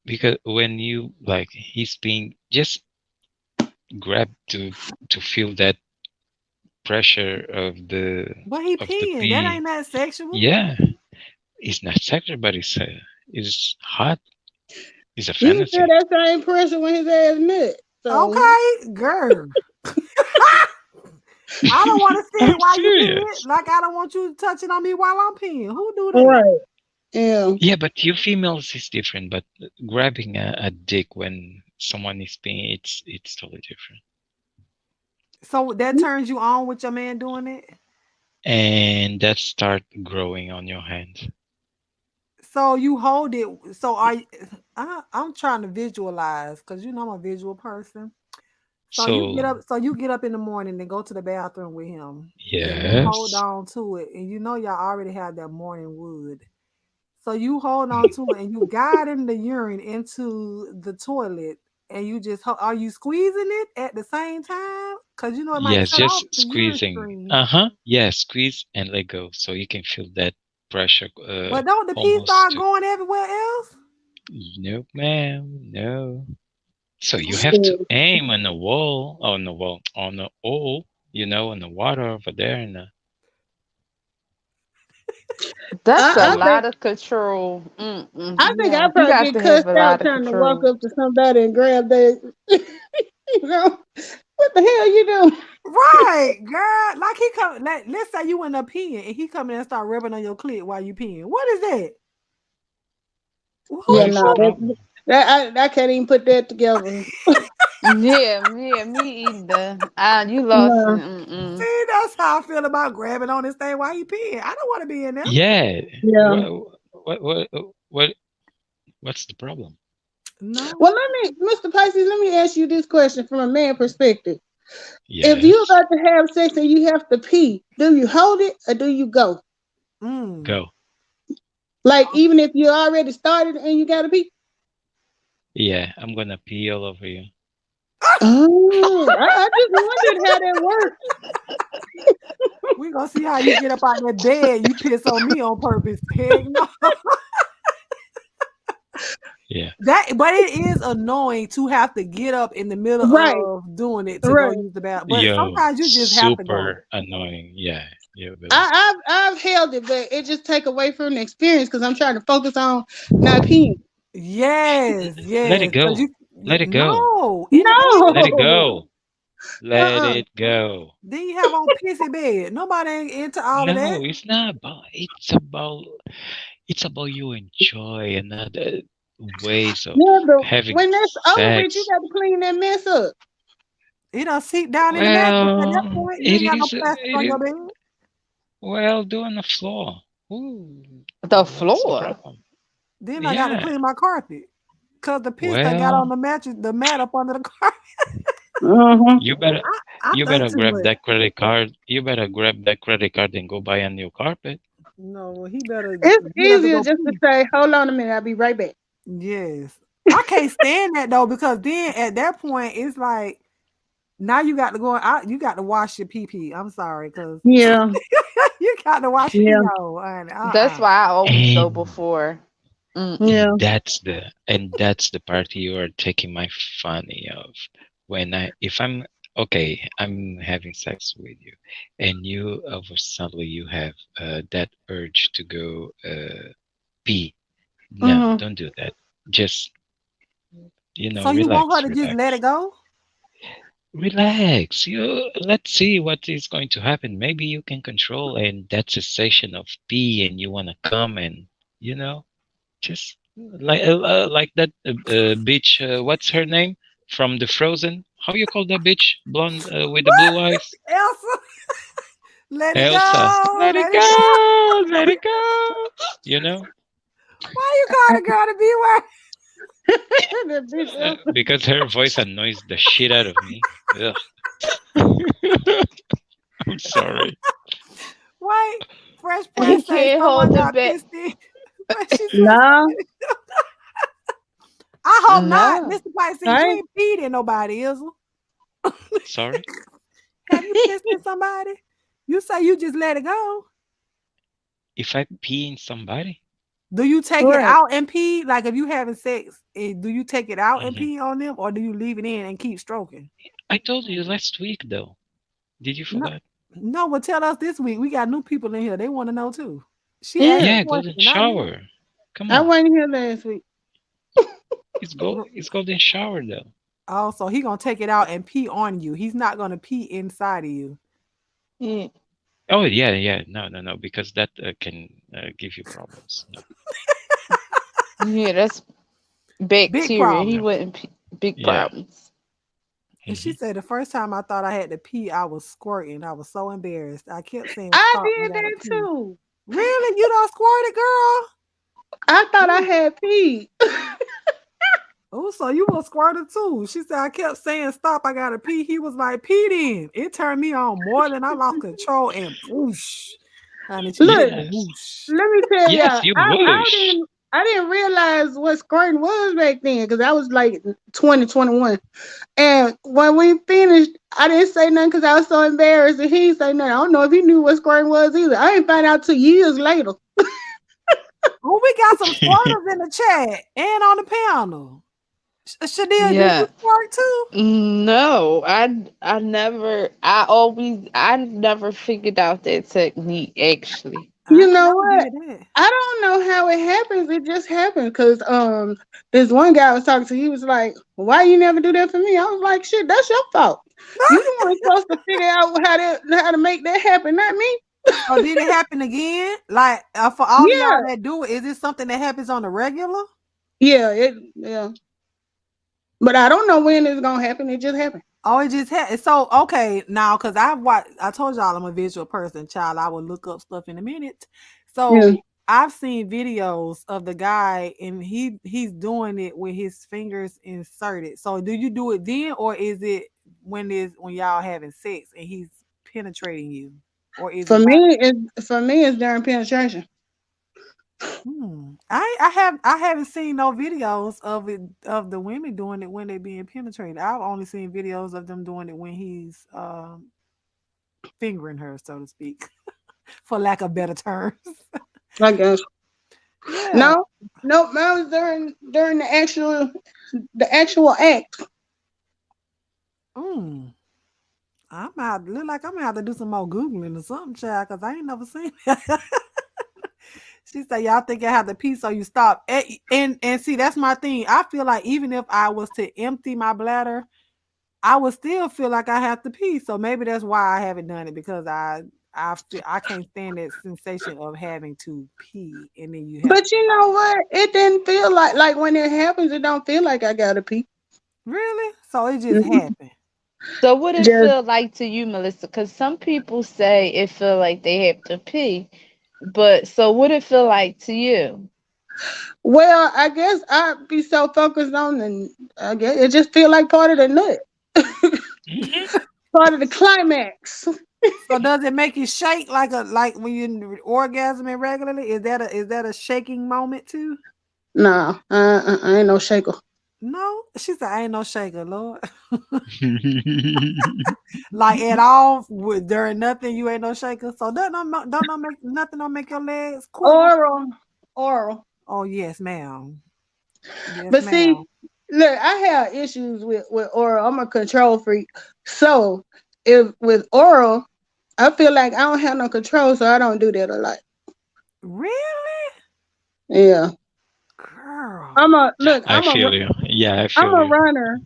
because when you like he's being just grab to feel that pressure But he of the peeing. That pee. ain't that sexual. Yeah, it's not sexual, but it's hot. It's a You can feel fantasy. that same pressure when his ass nut. So, Okay, girl. I don't want to see I'm it while you peeing. serious. Like I don't want you touching on me while I'm peeing. Who do that? right. Yeah. Yeah, but you females is different. But grabbing a dick when someone is peeing, it's totally different. So that turns you on with your man doing it. And that start growing on your hand. So you hold it. So I'm trying to visualize because you know I'm a visual person. So you get So up. So you get up in the morning and go to the bathroom with him, and you hold yes, on to it, and you know y'all already have that morning wood. So you hold on to it, and you guide in the urine into the toilet, and you just are you squeezing it at the same time? Because you know it might yes, cut off just the urine squeezing. stream. Uh-huh. Yeah, squeeze and let go, so you can feel that pressure. But don't the pee Almost start to. going everywhere else? Nope, ma'am. No. So you have to Shit. aim on the wall, on the hole, on the water over there, and That's a I think lot of control. Mm-mm. I think I Yeah. You probably got get to have cussed a out lot of trying to walk control. up to somebody and grab their, you know, what the hell you doing? Right, girl. Like he come. Like, let's say you end up peeing and he come in and start rubbing on your clit while you peeing. What is that? Who? What Yeah, is the no, Who? problem? I can't even put that together. Yeah, me either. You lost it. No, Mm-mm. See, that's how I feel about grabbing on this thing while you peeing. I don't want to be in there. Yeah. yeah. What what's the problem? No. Well, Mr. Pisces, let me ask you this question from a man perspective. If you're Yes. about to have sex and you have to pee, do you hold it or do you go? Mm. Go. Like even if you already started and you gotta pee? Yeah, I'm gonna pee all over you. Oh, I just wondered how that worked. We gonna see how you get up out that bed. You piss on me on purpose. Heck no. Yeah. That, but it is annoying to have to get up in the middle Right, of doing it to go right. use the bathroom. But Yo, sometimes you just have to go. super annoying. Yeah, yeah, Billy. I've held it, but it just take away from the experience because I'm trying to focus on not peeing. Yes, Let it yes. Because go. Let it go. no in the Let it bed. No. go. Let Uh-uh. it go. Then you have on pissy bed. Nobody ain't into all of that. No, it's not about. It's about you enjoy another ways of Yeah, but having when that's over with, you sex. got to clean that mess up. It don't seep down in the mattress at that Well, point. You it ain't got no is. plastic It on is. your bed. Well, do on the floor. Ooh, The what's the floor. problem? Then I got to Yeah. clean my carpet. Cause the piss that got on Well, the mattress, the mat up under the carpet. Uh-huh. you better I you think better too grab much. that credit card. You better grab that credit card and go buy a new carpet. No, he better It's get up to easier go just to pee. say, "Hold on a minute, I'll be right back." Yes. I can't stand that though, because then at that point it's like now you got to go out, you got to wash your pee pee. I'm sorry, because Yeah, you got to wash yeah, pee out. And That's uh-uh. why I always go And before. Mm-mm. yeah. that's the part you are taking my funny of. When if I'm okay, I'm having sex with you, and you over suddenly you have that urge to go pee. No, Uh-huh. don't do that. Just So you want her relax, to just let it relax. go? Relax. Let's see what is going to happen. Maybe you can control and that sensation of pee and you want to come and you know just like that bitch. What's her name from the Frozen? How you call that bitch? Blonde with the blue eyes. Elsa, let it Elsa. go, Let it let it go. go. Let it go. You know, Why you call the girl to be where? That bitch Elsa. because her voice annoys the shit out of me. Ugh. I'm sorry. Wait, Fresh He Prince say can't someone hold it got back. pissed in. What she say? No, I hope not, No. Mr. Pisces. You I ain't. ain't peed in nobody, is it? Sorry. Have you pissed in somebody? You say you just let it go. If I pee in somebody. Do you take it Right. out and pee? Like if you having sex, do you take it out and Mhm. pee on them, or do you leave it in and keep stroking? I told you last week though. Did you No, forget? no. But tell us this week. We got new people in here. They want to know too. She asked Yeah, the Yeah, golden question, not you. shower. Come I on. wasn't here last week. It's golden shower though. Oh, so he gonna take it out and pee on you. He's not gonna pee inside of you. Yeah, Oh yeah, yeah. No, no, no. Because that can give you problems. No. yeah, that's Big bacteria. He problem. wouldn't big Yeah. problems. And she Hmm. said the first time I thought I had to pee, I was squirting. I was so embarrassed. I kept saying, I "Stop! I did gotta that pee." too. Really? You don't squirted, girl? I thought I Really? had peed. Oh, so you was squirted too. She said I kept saying, "Stop! I gotta pee." He was like, "Pee then." It turned me on more than I lost control and whoosh. Honey, she said Look, Yes. whoosh. let me tell Yes, y'all. you I bush. didn't realize what squirting was back then because I was like 2021. And when we finished, I didn't say nothing because I was so embarrassed, and he didn't say nothing. I don't know if he knew what squirting was either. I didn't find out till years later. Oh, we got some squirters in the chat and on the panel. Shadia, do you Yeah. squirt too? No, I never I never figured out that technique actually. I You know never what? did that. I don't know how it happens. It just happened because this one guy I was talking to, he was like, "Why you never do that for me?" I was like, "Shit, that's your fault. You the one supposed to figure out how to make that happen, not me." So did it happen again? Like for all of y'all Yeah, that do it, is it something that happens on the regular? yeah. But I don't know when it's gonna happen. It just happened. Oh, it just had so okay now because I watch. I told y'all I'm a visual person, child. I will look up stuff in a minute. Yeah. So I've seen videos of the guy and he's doing it with his fingers inserted. So do you do it then, or is it when y'all having sex and he's penetrating you, or is For it me, it's during penetration. I haven't seen no videos of it of the women doing it when they being penetrated. I've only seen videos of them doing it when he's fingering her, so to speak, for lack of better terms. I guess. Yeah. No, no, that was during the actual act. Mm. Look like I'm gonna have to do some more googling or something, child, because I ain't never seen that. She said, "Y'all think I have to pee, so you stop." And see, that's my thing. I feel like even if I was to empty my bladder, I would still feel like I have to pee. So maybe that's why I haven't done it because I feel I can't stand that sensation of having to pee and then you have But you know what? It didn't feel like when it happens, it don't feel like I gotta pee. really. So it just Mhm. happened. So what it Just feel like to you, Melissa? Because some people say it feel like they have to pee, but so what it feel like to you? well, I guess I'd be so focused on the. I guess it just feel like part of the nut, Mhm. part of the climax. So does it make you shake like when you orgasming regularly? Is that a shaking moment too? Nah, I ain't no shaker. No, she said I ain't no shaker, Lord. Like at all, during nothing, you ain't no shaker. So don't make nothing don't make your legs quiver. Oral, oral. Oh yes, ma'am. Yes, But ma'am. see, look, I have issues with oral. I'm a control freak. So if with oral, I feel like I don't have no control, so I don't do that a lot. Really, Yeah. girl. I'm a look. I feel you. Yeah, I I'm feel a you. runner.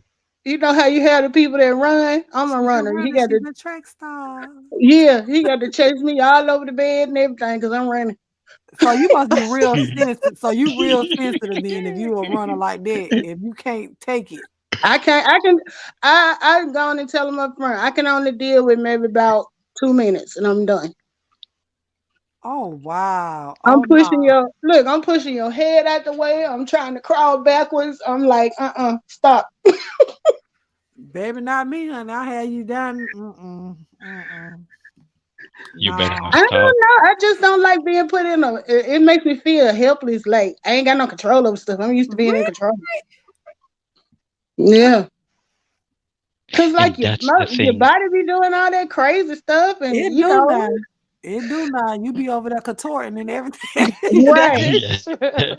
You know how you have the people that run. I'm a She's a runner. He runner. got She's to a track star. yeah. He got to chase me all over the bed and everything because I'm running. So you must be real sensitive. So you real sensitive then if you a runner like that. If you can't take it. I can't. I can. I go on and tell him up front. I can only deal with maybe about 2 minutes and I'm done. Oh wow. I'm Oh no. pushing your look. I'm pushing your head out the way. I'm trying to crawl backwards. I'm like, stop. Baby, not me, honey. I had you done. You better No. not I don't stop. know. I just don't like being put in a. It makes me feel helpless. Like I ain't got no control over stuff. I'm used to being in Really? control. Yeah. Cause like And that's the your thing. body be doing all that crazy stuff, and It do now. It do now. You be over there contorting and everything. That right. is Yeah.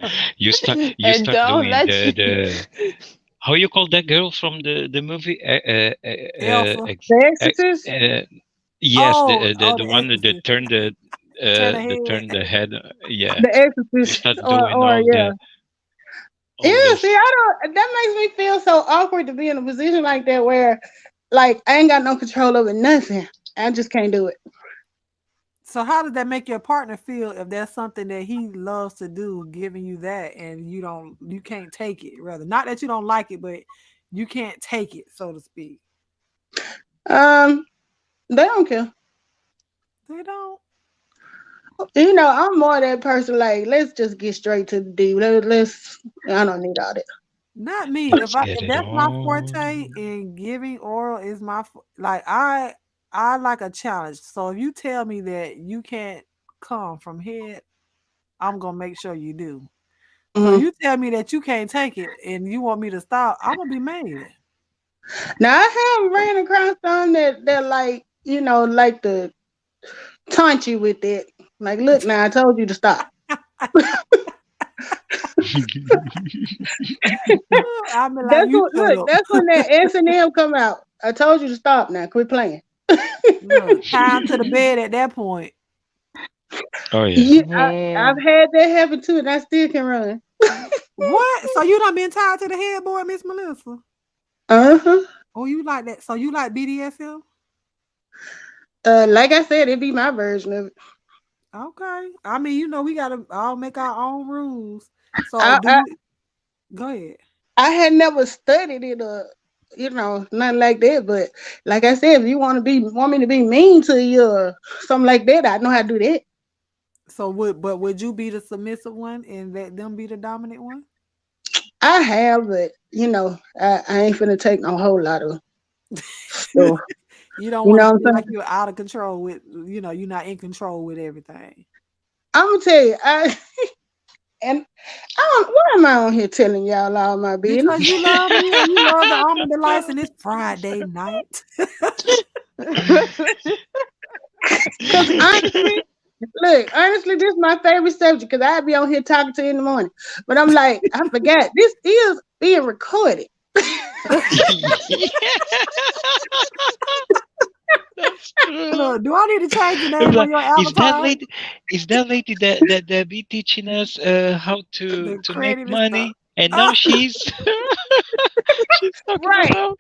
true. You And start don't doing let the you. how you call that girl from the movie? Elsa. The uh, Exorcist. uh, yes, Oh, the the one that exorcist. Turn turned ahead. the head. Yeah, The you Exorcist. start doing Or yeah. all Yeah. See, those. I don't. That makes me feel so awkward to be in a position like that where, like, I ain't got no control over nothing. I just can't do it. So how does that make your partner feel if that's something that he loves to do, giving you that and you can't take it, rather. Not that you don't like it, but you can't take it, so to speak. Um, they don't care. They don't. I'm more that person. Like, let's just get straight to the deep. Let's. I don't need all that. Not me. Let's get If it that's my on. forte and giving oral is like I like a challenge. So if you tell me that you can't come from head, I'm gonna make sure you do. So Mhm. you tell me that you can't take it and you want me to stop, I'm gonna be mad. Now I have ran across some that like like to taunt you with it. Like, look, now I told you to stop. I'm like, That's you what. shut Look, up. that's when that S&M come out. I told you to stop. Now quit playing. Look, time to the bed at that point. Oh yeah. Yeah, I've Yeah. had that happen too, and I still can run. What? So you done been tied to the headboard, Miss Melissa? Uh huh. Oh, you like that? So you like BDSM? Like I said, it'd be my version of it. Okay. I mean, we gotta all make our own rules. So I, do I you go ahead? I had never studied it or nothing like that. But like I said, if you want me to be mean to you or something like that, I know how to do that. So would you be the submissive one and let them be the dominant one? I have, but I ain't finna take no whole lot of stuff. You don't You want to know what feel I'm like saying? you're out of control with, you're not in control with everything. I'm gonna tell you, and I don't. Why am I on here telling y'all all my Because business? you love me and you love the almond delights and it's Friday night. Because honestly, look, honestly, this is my favorite subject because I'd be on here talking to you in the morning. But I'm like, I forgot this is being recorded. Yeah. That's true. Look, do I need to change the I'm name on like, your avatar? is that lady that be teaching us how The to make credit and stuff. money, and now she's she's talking Right. about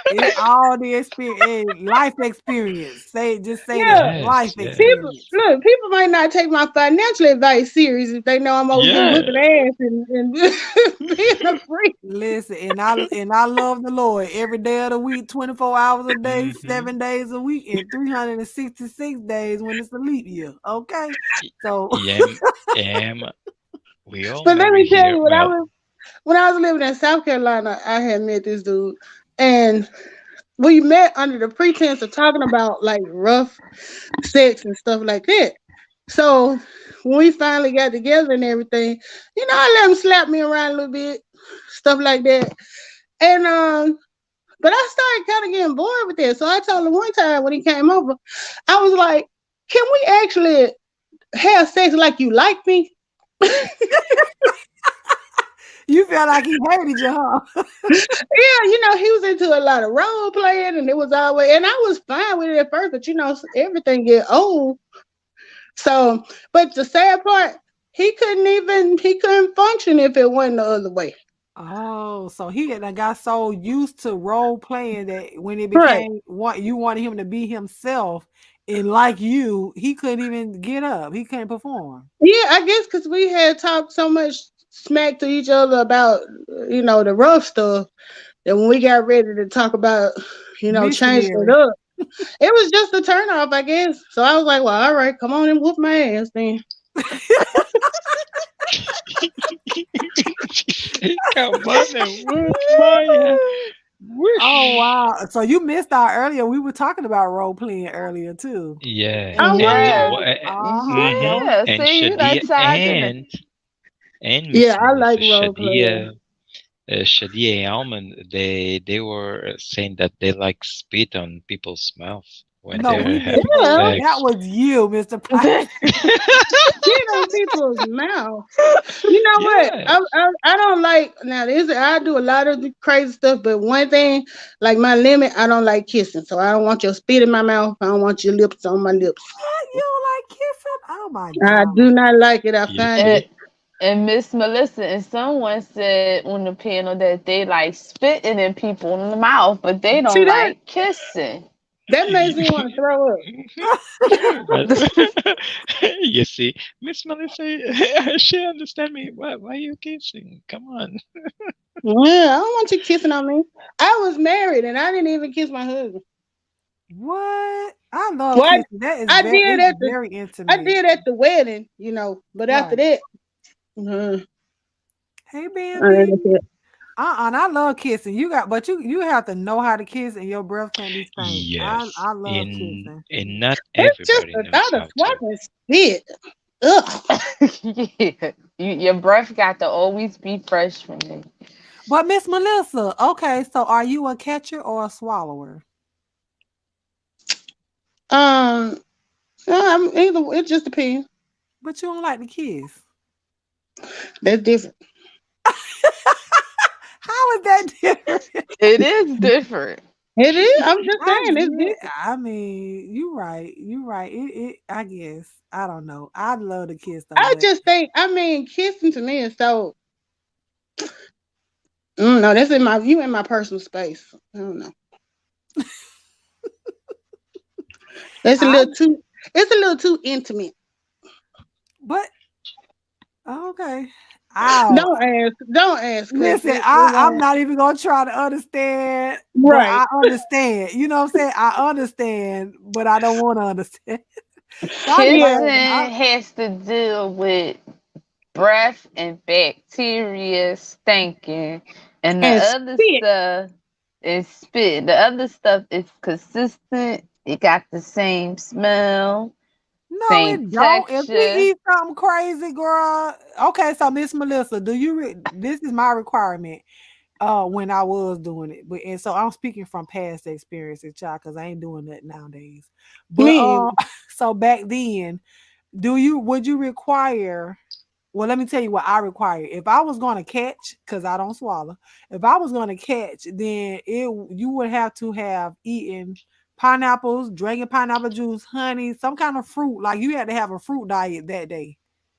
It's all the experience, life experience. Just say that Yeah. life yes, People experience. yes, look, people might not take my financial advice serious if they know I'm over here whipping yes. ass and being a freak. Listen, and I love the Lord every day of the week, 24 hours a day, Mm-hmm. 7 days a week, and 366 days when it's a leap year. Okay, so Yeah, we all But let marry me tell here. you, Well, when I was living in South Carolina, I had met this dude, and we met under the pretense of talking about like rough sex and stuff like that. So when we finally got together and everything, I let him slap me around a little bit, stuff like that. And but I started kind of getting bored with that. So I told him one time when he came over, I was like, "Can we actually have sex like you like me?" you felt like he hated you, huh? Yeah, he was into a lot of role playing, and it was always, and I was fine with it at first, but everything get old. So, but the sad part, he couldn't function if it wasn't the other way. Oh, so he had done got so used to role playing that when it Right. became what you wanted him to be himself, and like you, he couldn't even get up. He couldn't perform. Yeah, I guess because we had talked so much smack to each other about the rough stuff that when we got ready to talk about changing it Missionary. up, it was just a turn off, I guess. So I was like, well, all right, come on and whoop my ass then. she said, "Come on and whoop my ass." Oh Whoosh. wow! So you missed out earlier. We were talking about role playing earlier too. Yeah, Oh, and Yes. well, That was Yeah. and See, you done Shadia tagged in it. and yeah, Miss I like Melissa, role playing. Shadia and Almond, they were saying that they like spit on people's mouth when no, we they're meant having Yeah, that sex. was you, Mister Piper. spit on people's mouth. You know what? Yes. I don't like now. This I do a lot of the crazy stuff, but one thing, like my limit, I don't like kissing. So I don't want your spit in my mouth. I don't want your lips on my lips. What? You don't like kissing? Oh my I god! do not like it. I You find and, it. see? and Miss Melissa and someone said on the panel that they like spitting in people in the mouth, but they See don't that? like kissing. That makes me want to throw up. You see, Miss Melissa, she understand me. Why are you kissing? Come on. Yeah, I don't want you kissing on me. I was married and I didn't even kiss my husband. What? I love What? kissing. That is I very, did it's at the very I intimate. did at the wedding, but after Right. that, Hey, I Bambi. didn't. And I love kissing. But you have to know how to kiss, and your breath can't be stank. Yes, I love in kissing. and not It's just everybody the knows thought of how to. swiping spit. Ugh. Yeah. Your breath got to always be fresh for me. But Miss Melissa, okay, so are you a catcher or a swallower? Um, either it just depends. But you don't like to kiss. That's different. How is that different? It is different. It is. I'm just I saying it's get. different. I mean, you right. You right. It. I guess. I don't know. I'd love to kiss though, I but just think, I mean, kissing to me is so. No, that's in my you in my personal space. I don't know. That's a I. little too. It's a little too intimate. But okay. I Don't ask. Don't ask, Chris. listen. It I'm won't. not even gonna try to understand, but Right. I understand. You know what I'm saying? I understand, but I don't want to understand. So I just Yeah. like. Kissing has to deal with breath and bacteria stinking, and the And other spit. stuff is spit. The other stuff is consistent. It got the same smell, No, same it don't. If he texture. eats something crazy, girl. Okay, so Miss Melissa, do you? This is my requirement. When I was doing it, but and so I'm speaking from past experiences, child, because I ain't doing that nowadays. But Me. so back then, would you require? Well, let me tell you what I require. If I was going to catch, because I don't swallow, if I was going to catch, then you would have to have eaten pineapples, drinking pineapple juice, honey, some kind of fruit. Like you had to have a fruit diet that day,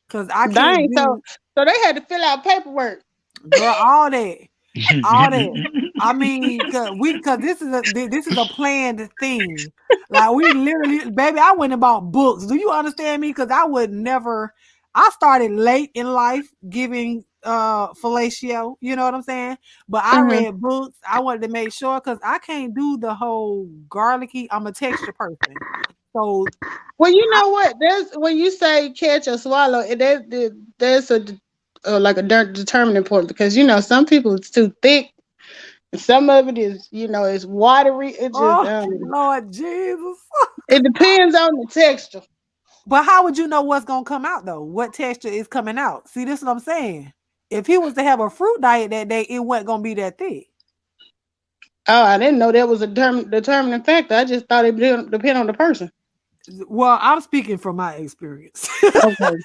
because I can't Dang. So do, so they had to fill out paperwork. girl, all that. I mean, cause this is a planned thing. Like we literally, baby, I went and bought books. Do you understand me? Cause I would never. I started late in life giving fellatio. You know what I'm saying? But I Hmm. read books. I wanted to make sure because I can't do the whole garlicky. I'm a texture person, so Well, you I, know what? There's when you say catch or swallow, there's like a determining point because some people it's too thick, and some of it is it's watery. It just oh Lord Jesus. it depends on the texture. But how would you know what's gonna come out though? What texture is coming out? See, this is what I'm saying. If he was to have a fruit diet that day, it wasn't gonna be that thick. Oh, I didn't know that was a determining factor. I just thought it depend on the person. Well, I'm speaking from my experience. Okay.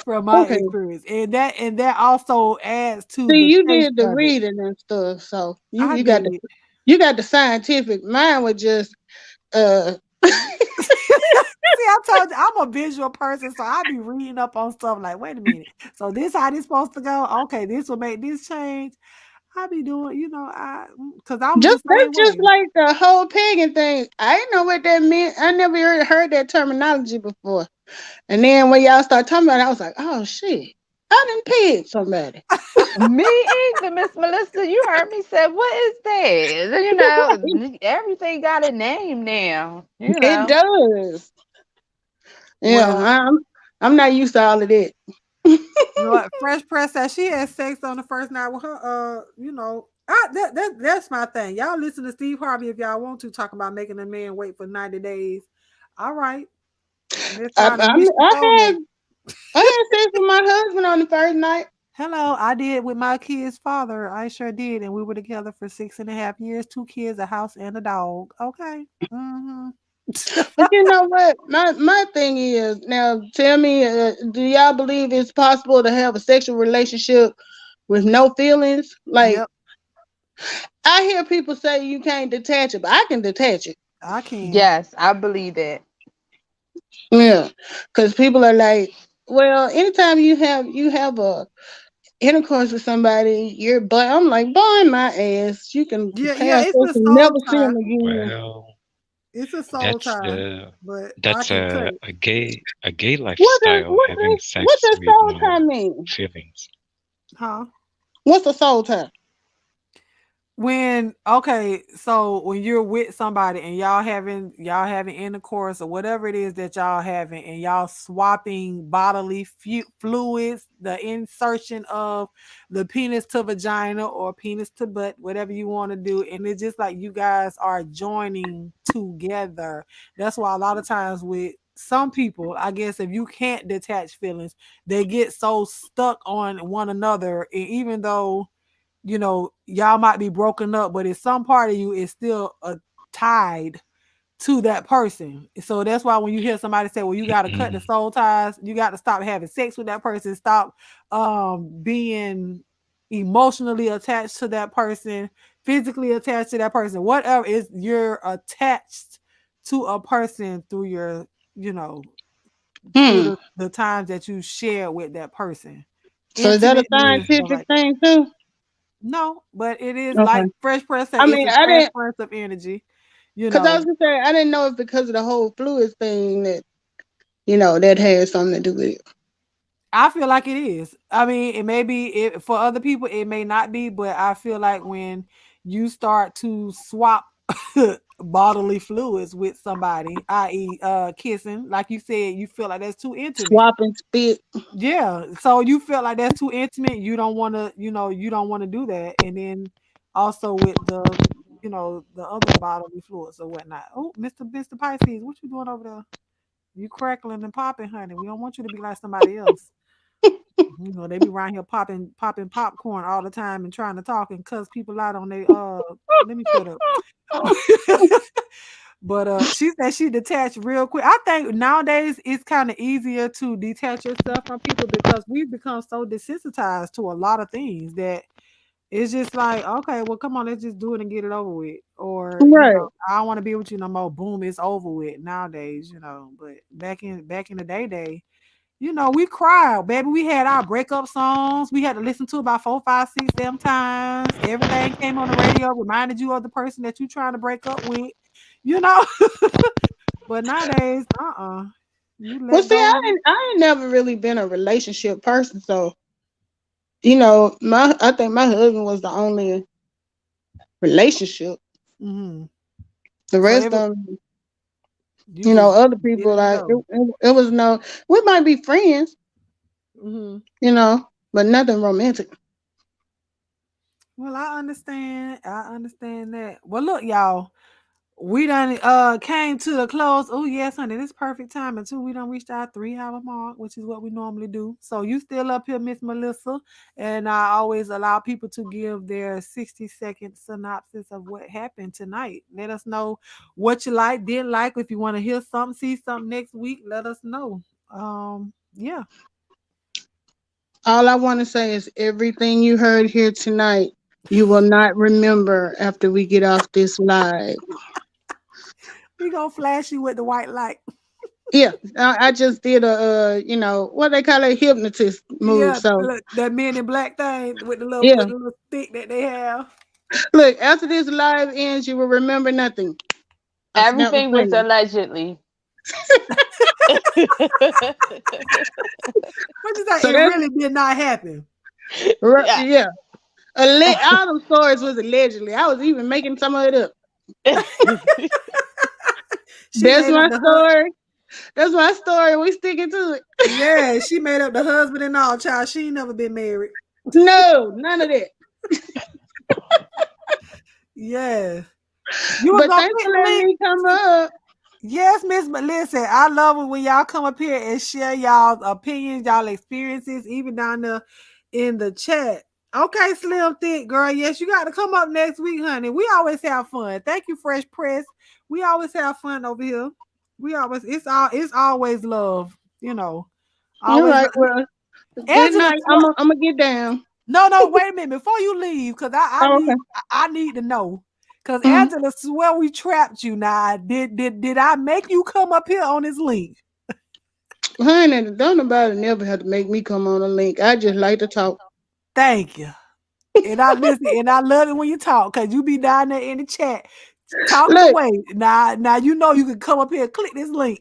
From my Okay. experience. And that also adds to See, the you taste did the of it. reading and stuff, so you I you got the did. you got the scientific. Mine was just uh. See, I told you I'm a visual person, so I be reading up on stuff like, wait a minute. So this how this supposed to go? Okay, this will make this change. I be doing, because I was the Just that's same just way. like the whole pagan thing. I didn't know what that meant. I never heard that terminology before. And then when y'all start talking about it, I was like, oh shit, I didn't pig somebody. Me either, Miss Melissa. You heard me say, "What is that?" Everything got a name now. It does. Yeah, Well, I'm not used to all of that. what Fresh Press said she had sex on the first night with her. That's my thing. Y'all listen to Steve Harvey if y'all want to talk about making a man wait for 90 days. All right, let's I, find a I'm, mission I had soulmate. I had sex with my husband on the first night. Hello, I did with my kid's father. I sure did, and we were together for 6.5 years, 2 kids, a house, and a dog. Okay. Mm-hmm. But you know what? My thing is now. Tell me, do y'all believe it's possible to have a sexual relationship with no feelings? Like Yep, I hear people say you can't detach it, but I can detach it. I can. Yes, I believe that. Yeah, because people are like, well, anytime you have a intercourse with somebody, you're but I'm like, boy, my ass, you can Yeah, yeah, have it's sex a and soul never see tie. them again. Well, It's a soul that's tie, the but I that's can cut it. a gay What does lifestyle, what having does what sex does with soul tie no mean? feelings. Huh? What's a soul tie? When okay, so when you're with somebody and y'all having intercourse or whatever it is that y'all having and y'all swapping bodily fluids, the insertion of the penis to vagina or penis to butt, whatever you want to do, and it's just like you guys are joining together. That's why a lot of times with some people, I guess if you can't detach feelings, they get so stuck on one another, and even though y'all might be broken up, but it's some part of you is still tied to that person. So that's why when you hear somebody say, "Well, you got to cut the Mhm. soul ties. You got to stop having sex with that person. Stop being emotionally attached to that person." physically attached to that person. Whatever is you're attached to a person through your, you know, through Hmm. the times that you share with that person. So is that a Intimately and stuff scientific like thing too? no, but it is Okay. like Fresh Prince say I it's mean, a I didn't, transference of energy, you because I know. was gonna say I didn't know if because of the whole fluid thing that that had something to do with it. I feel like it is. I mean, it may be it, for other people, it may not be, but I feel like when you start to swap bodily fluids with somebody, i.e., kissing, like you said, you feel like that's too intimate. Swapping spit. Yeah, so you feel like that's too intimate. You don't want to, you don't want to do that. And then also with the, the other bodily fluids or whatnot. Oh, Mr. Pisces, what you doing over there? You crackling and popping, honey. We don't want you to be like somebody else. They be around here popping popcorn all the time and trying to talk and cuss people out on they let me shut up. But she said she detached real quick. I think nowadays it's kind of easier to detach yourself from people because we've become so desensitized to a lot of things that it's just like, okay, well, come on, let's just do it and get it over with. Or, Right. I don't want to be with you no more. Boom, it's over with nowadays, But back in the day, we cried, baby. We had our breakup songs. We had to listen to about 4, 5, 6, 7 times. Everything came on the radio, reminded you of the person that you trying to break up with, you know. But nowadays, you Well, let see, go. I ain't never really been a relationship person, so I think my husband was the only relationship. Hmm. The So rest of them, you just other get people it and like go. it was no. We might be friends, Hmm. but nothing romantic. Well, I understand. I understand that. Well, look, y'all. We done came to the close. Oh yes, honey, this perfect timing too. We done reached our 3 hour mark, which is what we normally do. So you still up here, Miss Melissa, and I always allow people to give their 60-second synopsis of what happened tonight. Let us know what you like, didn't like. If you want to hear something, see something next week, let us know. Yeah. All I want to say is everything you heard here tonight, you will not remember after we get off this live. We gonna flash you with the white light. Yeah, I just did what they call a hypnotist move. Yeah, So look, that men in black thing with the little yeah, stick that they have. look, after this live ends, you will remember nothing. I snapped my Everything was finger. allegedly. What you say? So It that's really did not happen. right. Yeah. Yeah, all them stories was allegedly. I was even making some of it up. She That's made up my the story. That's my story. We sticking to it. yeah, she made up the husband and all, child. She ain't never been married. No, none of that. Yeah. You was But gonna thanks click for the letting link? me come up. Yes, Miss, but listen, I love it when y'all come up here and share y'all's opinions, y'all experiences, even down there in the chat. Okay, Slim Thick girl. Yes, you got to come up next week, honey. We always have fun. Thank you, Fresh Press. We always have fun over here. We always it's always love, All always right. love. Well, good Angela, night. I'm gonna get down. no, wait a minute before you leave, cause I Oh, need okay. I need to know, cause Mhm. Angela swear we trapped you. Now, did I make you come up here on this link? Honey, don't nobody never have to make me come on a link. I just like to talk. Thank you. And I listen, and I love it when you talk, cause you be down there in the chat talking Look, away. Now you know you can come up here and click this link.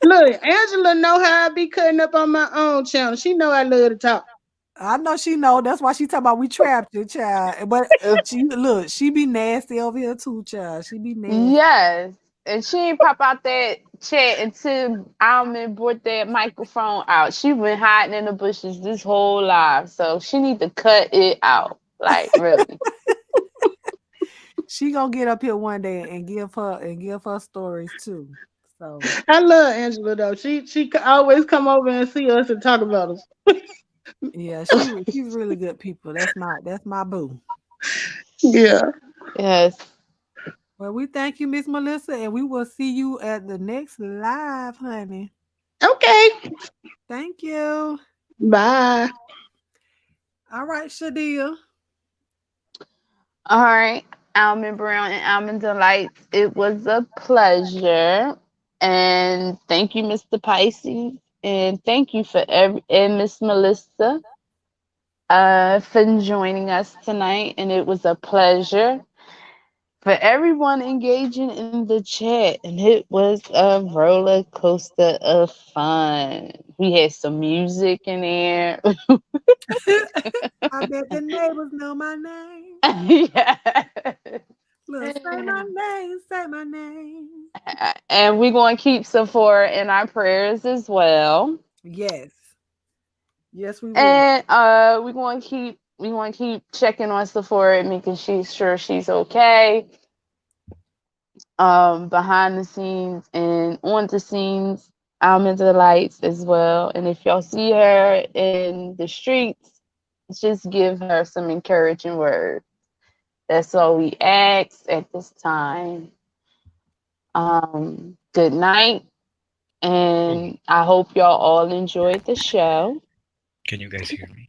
look, Angela know how I be cutting up on my own channel. She know I love to talk. I know she know. That's why she talking about we trapped you, child. But she be nasty over here too, child. She be nasty. Yes. And she ain't pop out that chat until Almond brought that microphone out. She been hiding in the bushes this whole life. So she need to cut it out. Like really. She gonna get up here one day and give her stories too. So I love Angela though. She always come over and see us and talk about us. yeah, she's really good people. That's my boo. Yeah. Yes. Well, we thank you, Miss Melissa, and we will see you at the next live, honey. Okay. Thank you. Bye. All right, Shadia. All right, Almond Brown and Almond Delights. It was a pleasure, and thank you, Mr. Pisces, and thank you for every and Miss Melissa, for joining us tonight. And it was a pleasure for everyone engaging in the chat, and it was a roller coaster of fun. We had some music in there. I bet the neighbors know my name. Yeah. Look, say my name, say my name. And we're going to keep Sephora in our prayers as well. Yes. Yes, we will. And we want to keep checking on Sephora and making sure she's okay. Behind the scenes and on the scenes, Almond Delights as well. And if y'all see her in the streets, just give her some encouraging words. That's all we ask at this time. Good night, Oh, and I hope y'all all enjoyed the show. can you guys hear me?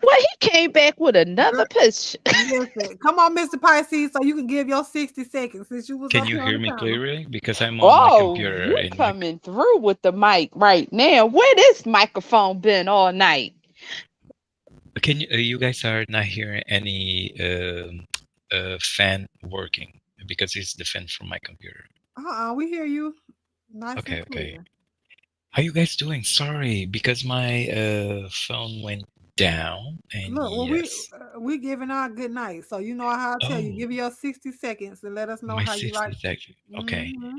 Well, he came back with Girl, another pitch. listen, come on, Mr. Pisces, so you can give your 60 seconds since you was Can up you here on hear the me panel. clearly? Because I'm on my Oh, computer you in my. coming through with the mic right now. Where this microphone been all night? Can you? You guys are not hearing any fan working because it's the fan from my computer. We hear you nice and Okay, okay. clear. How you guys doing? Sorry, because my phone went down, and Look, well, yes. we giving our good night, so you know how I tell you. Oh, Give your 60 seconds and let us know my how you like. 60 second. Okay. Hmm.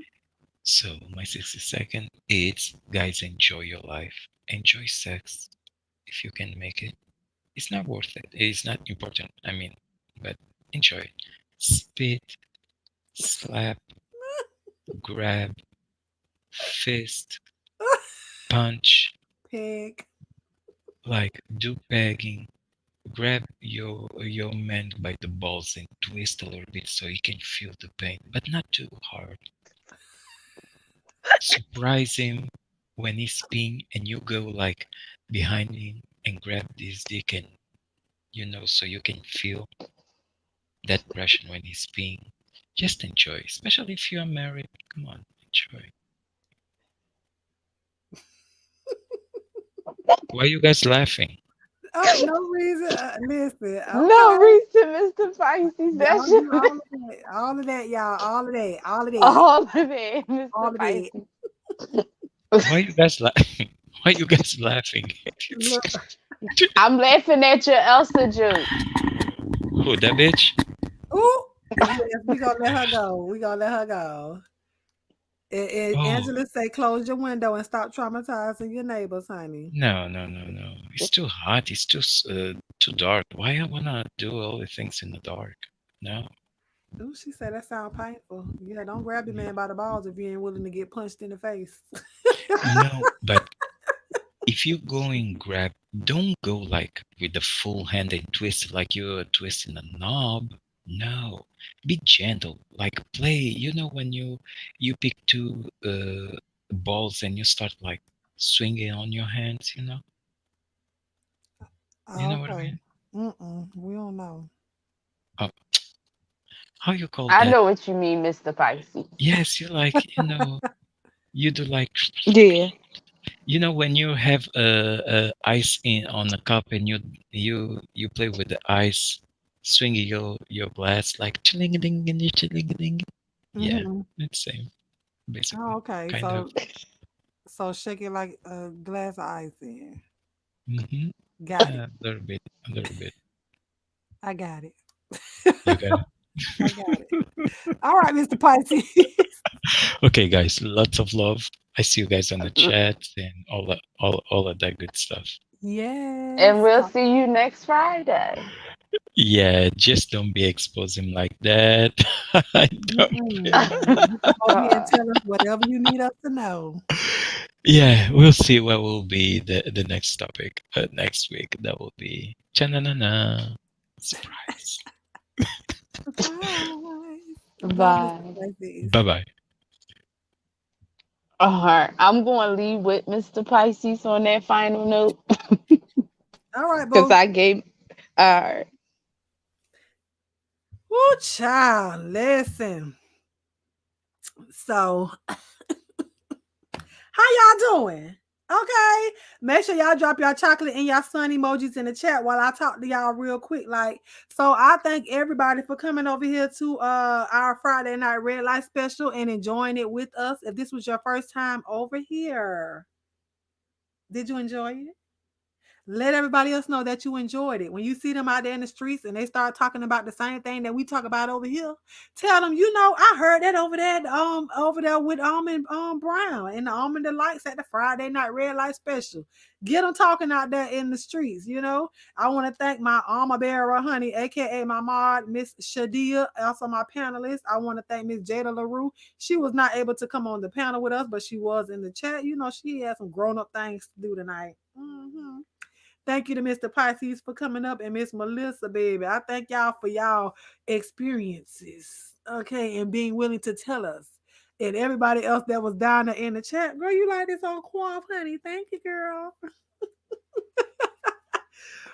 So my 60 second is, guys, enjoy your life. Enjoy sex if you can make it. It's not worth it. It's not important. I mean, but enjoy it. Spit, slap, grab, fist, punch, Pig. like do pegging. Grab your man by the balls and twist a little bit so he can feel the pain, but not too hard. Surprise him when he's peeing, and you go like behind him and grab this dick, and so you can feel that pressure when he's peeing. Just enjoy, especially if you are married. Come on, enjoy. Why are you guys laughing? Oh, no reason. Listen, No okay. reason, Mr. Pisces. That's Y'all do just all of that, y'all. All of that. All of that. all of it, All Mr. of that. Pisces. Why you guys laughing? Why you guys laughing? Look. I'm laughing at your Elsa joke. Who, that bitch? Ooh. Yes, we gonna let her go. We gonna let her go. Oh, Angela say, close your window and stop traumatizing your neighbors, honey. no, no, no, no. It's too hot. It's too dark. Why I wanna do all the things in the dark? No. Ooh, she said that sound painful. Yeah, don't grab your man by the balls if you ain't willing to get punched in the face. No, but if you go and grab, don't go like with the full hand and twist like you're twisting a knob. No, be gentle. Like play. When you pick two balls and you start like swinging on your hands. You know what I Okay. mean? We don't know. Oh, how you call I that? know what you mean, Mr. Pisces. Yes, you like you do like Yeah. when you have ice in on a cup and you play with the ice, swinging your glass like chilling ding ding chilling ding. Yeah, Hmm. it's same Oh, basically, okay. kind of. So shake it like a glass of ice in. Mm-hmm. Got it. A little bit, a little bit. I got it. You got it. I got it. All right, Mr. Pisces. Okay, guys, lots of love. I see you guys on the chat and all of that good stuff. And Yes. we'll see you next Friday. Yeah, just don't be exposing like that. Don't. Mm-mm. You come over here and tell us whatever you need us to know. Yeah, we'll see what will be the next topic next week. That will be cha-na-na-na. Surprise. Surprise. Bye, Mr. Bye. Pisces. Bye bye. All right. I'm going to leave with Mr. Pisces on that final note All right, because boo. I gave. All right. Woo, child, listen. So, how y'all doing? Okay. Make sure y'all drop y'all chocolate and y'all sun emojis in the chat while I talk to y'all real quick. Like, so I thank everybody for coming over here to our Friday night red light special and enjoying it with us. If this was your first time over here, did you enjoy it? Let everybody else know that you enjoyed it. When you see them out there in the streets and they start talking about the same thing that we talk about over here, tell them, I heard that over there with Almond Brown and the Almond Delights at the Friday night red light special. Get them talking out there in the streets. I want to thank my armor bearer, honey, aka my mod, Miss Shadia, also my panelist. I want to thank Miss Jada LaRue. She was not able to come on the panel with us, but she was in the chat. She had some grown-up things to do tonight. Thank you to Mr. Pisces for coming up and Miss Melissa, baby. I thank y'all for y'all experiences, okay, and being willing to tell us. And everybody else that was down there in the chat, girl, you like this on Quaff, honey. Thank you, girl.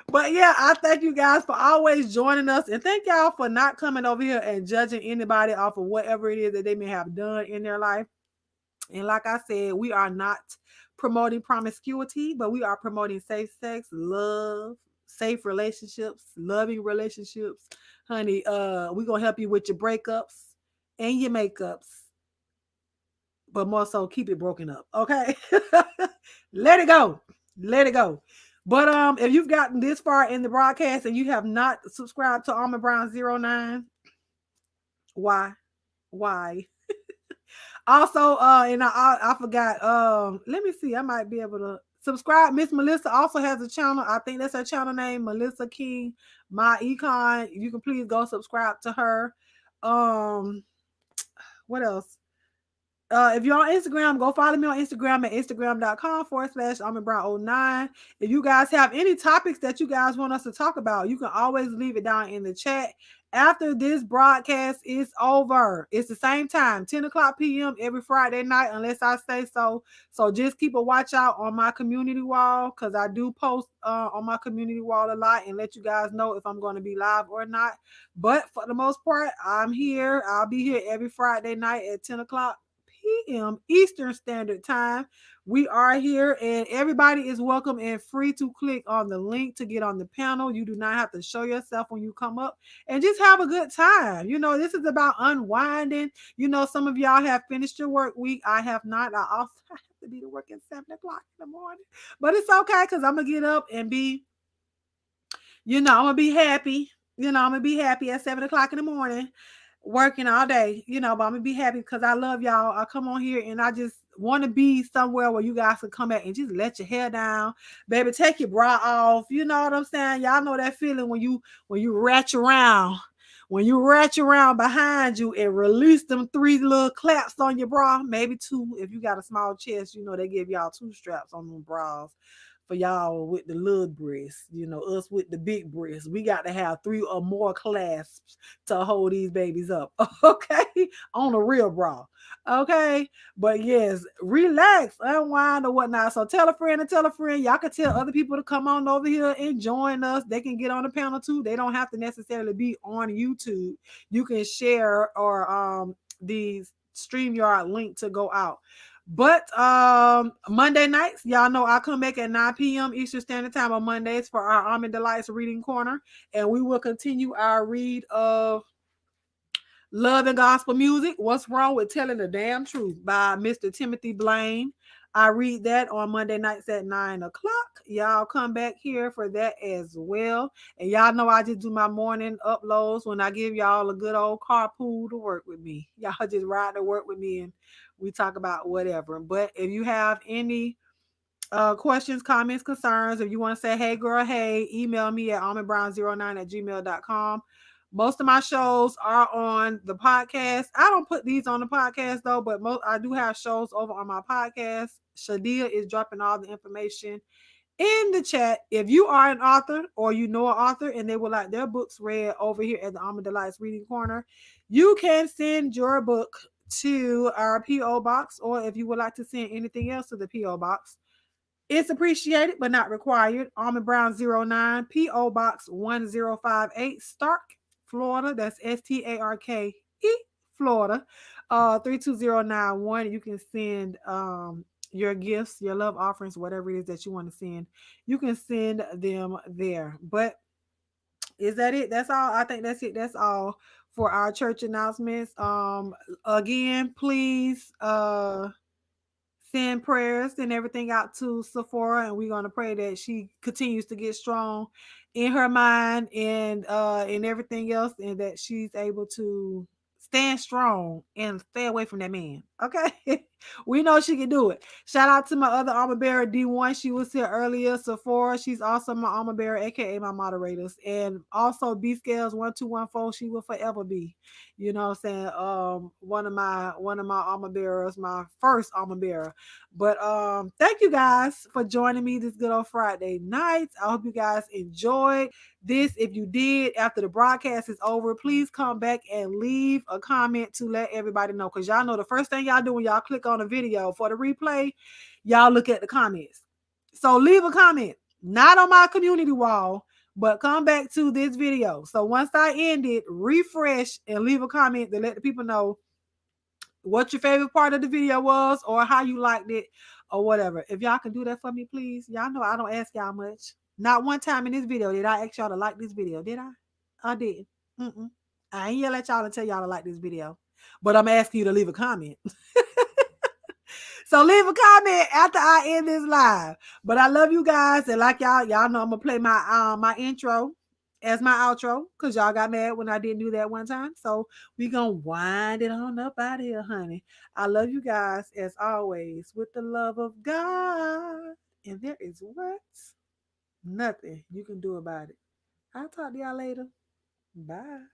But yeah, I thank you guys for always joining us. And thank y'all for not coming over here and judging anybody off of whatever it is that they may have done in their life. And like I said, we are not promoting promiscuity, but we are promoting safe sex, love, safe relationships, loving relationships. Honey, we're gonna help you with your breakups and your makeups, but more so keep it broken up. Okay. Let it go. Let it go. But if you've gotten this far in the broadcast and you have not subscribed to Almond Brown 09, why? Why? Also, and I forgot. Let me see. I might be able to subscribe. Miss Melissa also has a channel. I think that's her channel name, Melissa King, my econ. You can please go subscribe to her. What else? If you're on Instagram, go follow me on Instagram at instagram.com/AlmondBrown09. If you guys have any topics that you guys want us to talk about, you can always leave it down in the chat. After this broadcast is over, it's the same time, 10 o'clock p.m. every Friday night, unless I say so. So just keep a watch out on my community wall, because I do post on my community wall a lot and let you guys know if I'm going to be live or not. But for the most part, I'm here. I'll be here every Friday night at 10 o'clock p.m. Eastern Standard Time. We are here, and everybody is welcome and free to click on the link to get on the panel. You do not have to show yourself when you come up, and just have a good time. This is about unwinding. Some of y'all have finished your work week. I have not. I also have to be to work at 7 o'clock in the morning, but it's okay because I'm gonna get up and be, I'm gonna be happy. I'm gonna be happy at 7 o'clock in the morning working all day, but I'm gonna be happy because I love y'all. I come on here and I just want to be somewhere where you guys can come back and just let your hair down, baby. Take your bra off. You know what I'm saying? Y'all know that feeling when you ratchet around, behind you and release them 3 little claps on your bra, maybe 2 if you got a small chest. They give y'all 2 straps on them bras. For y'all with the little breasts, us with the big breasts, we got to have 3 or more clasps to hold these babies up, okay? On a real bra, okay? But yes, relax, unwind or whatnot. So tell a friend and tell a friend. Y'all can tell other people to come on over here and join us. They can get on the panel too. They don't have to necessarily be on YouTube. You can share or the StreamYard link to go out. But Monday nights, y'all know I come back at 9 p.m. Eastern Standard Time on Mondays for our Almond Delights reading corner. And we will continue our read of Love and Gospel Music, What's Wrong with Telling the Damn Truth by Mr. Timothy Blaine. I read that on Monday nights at 9 o'clock. Y'all come back here for that as well. And y'all know I just do my morning uploads when I give y'all a good old carpool to work with me. Y'all just ride to work with me and we talk about whatever. But if you have any questions, comments, concerns, if you want to say, hey, girl, hey, email me at almondbrown09@gmail.com. Most of my shows are on the podcast. I don't put these on the podcast, though, but I do have shows over on my podcast. Shadia is dropping all the information in the chat. If you are an author or you know an author and they would like their books read over here at the Almond Delights Reading Corner, you can send your book to our P.O. Box, or if you would like to send anything else to the P.O. Box, it's appreciated but not required. Almond Brown 09, P.O. Box 1058, STARKE, Florida. That's STARKE, Florida. 32091. You can send your gifts, your love offerings, whatever it is that you want to send. You can send them there. But is that it? That's all. I think that's it. That's all for our church announcements. Again, please send prayers and everything out to Sephora, and we're gonna pray that she continues to get strong in her mind and in everything else, and that she's able to stand strong and stay away from that man. Okay. We know she can do it. Shout out to my other armor bearer, D1. She was here earlier. Sephora, she's also my armor bearer, aka my moderators. And also B Scales 1214, she will forever be. You know what I'm saying? One of my armor bearers, my first armor bearer. But thank you guys for joining me this good old Friday night. I hope you guys enjoyed this. If you did, after the broadcast is over, please come back and leave a comment to let everybody know, because y'all know the first thing y'all do when y'all click on a video for the replay, y'all look at the comments. So leave a comment, not on my community wall, but come back to this video. So once I end it, refresh and leave a comment to let the people know what your favorite part of the video was, or how you liked it, or whatever. If y'all can do that for me, please. Y'all know I don't ask y'all much. Not one time in this video did I ask y'all to like this video, did I? I didn't. I ain't yell at y'all and tell y'all to like this video, but I'm asking you to leave a comment. So leave a comment after I end this live. But I love you guys, and like y'all know I'm gonna play my my intro as my outro, because y'all got mad when I didn't do that one time. So we gonna wind it on up out of here, honey. I love you guys as always with the love of God, and there is what? Nothing you can do about it. I'll talk to y'all later. Bye.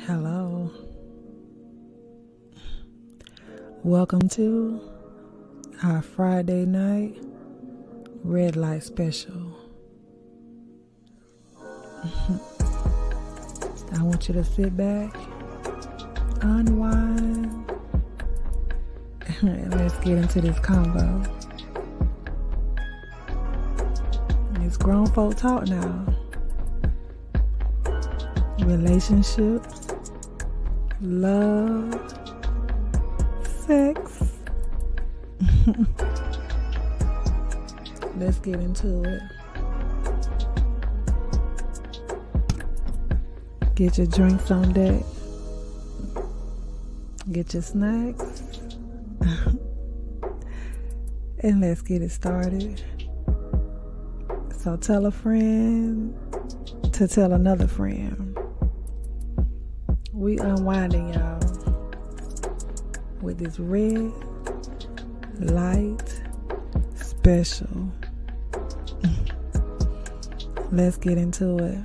Hello. Welcome to our Friday night red light special. I want you to sit back, unwind, and let's get into this combo. It's grown folk talk now. Relationships, love, sex. Let's get into it. Get your drinks on deck. Get your snacks. And let's get it started. So tell a friend to tell another friend. We unwinding, y'all, with this red light special. Let's get into it.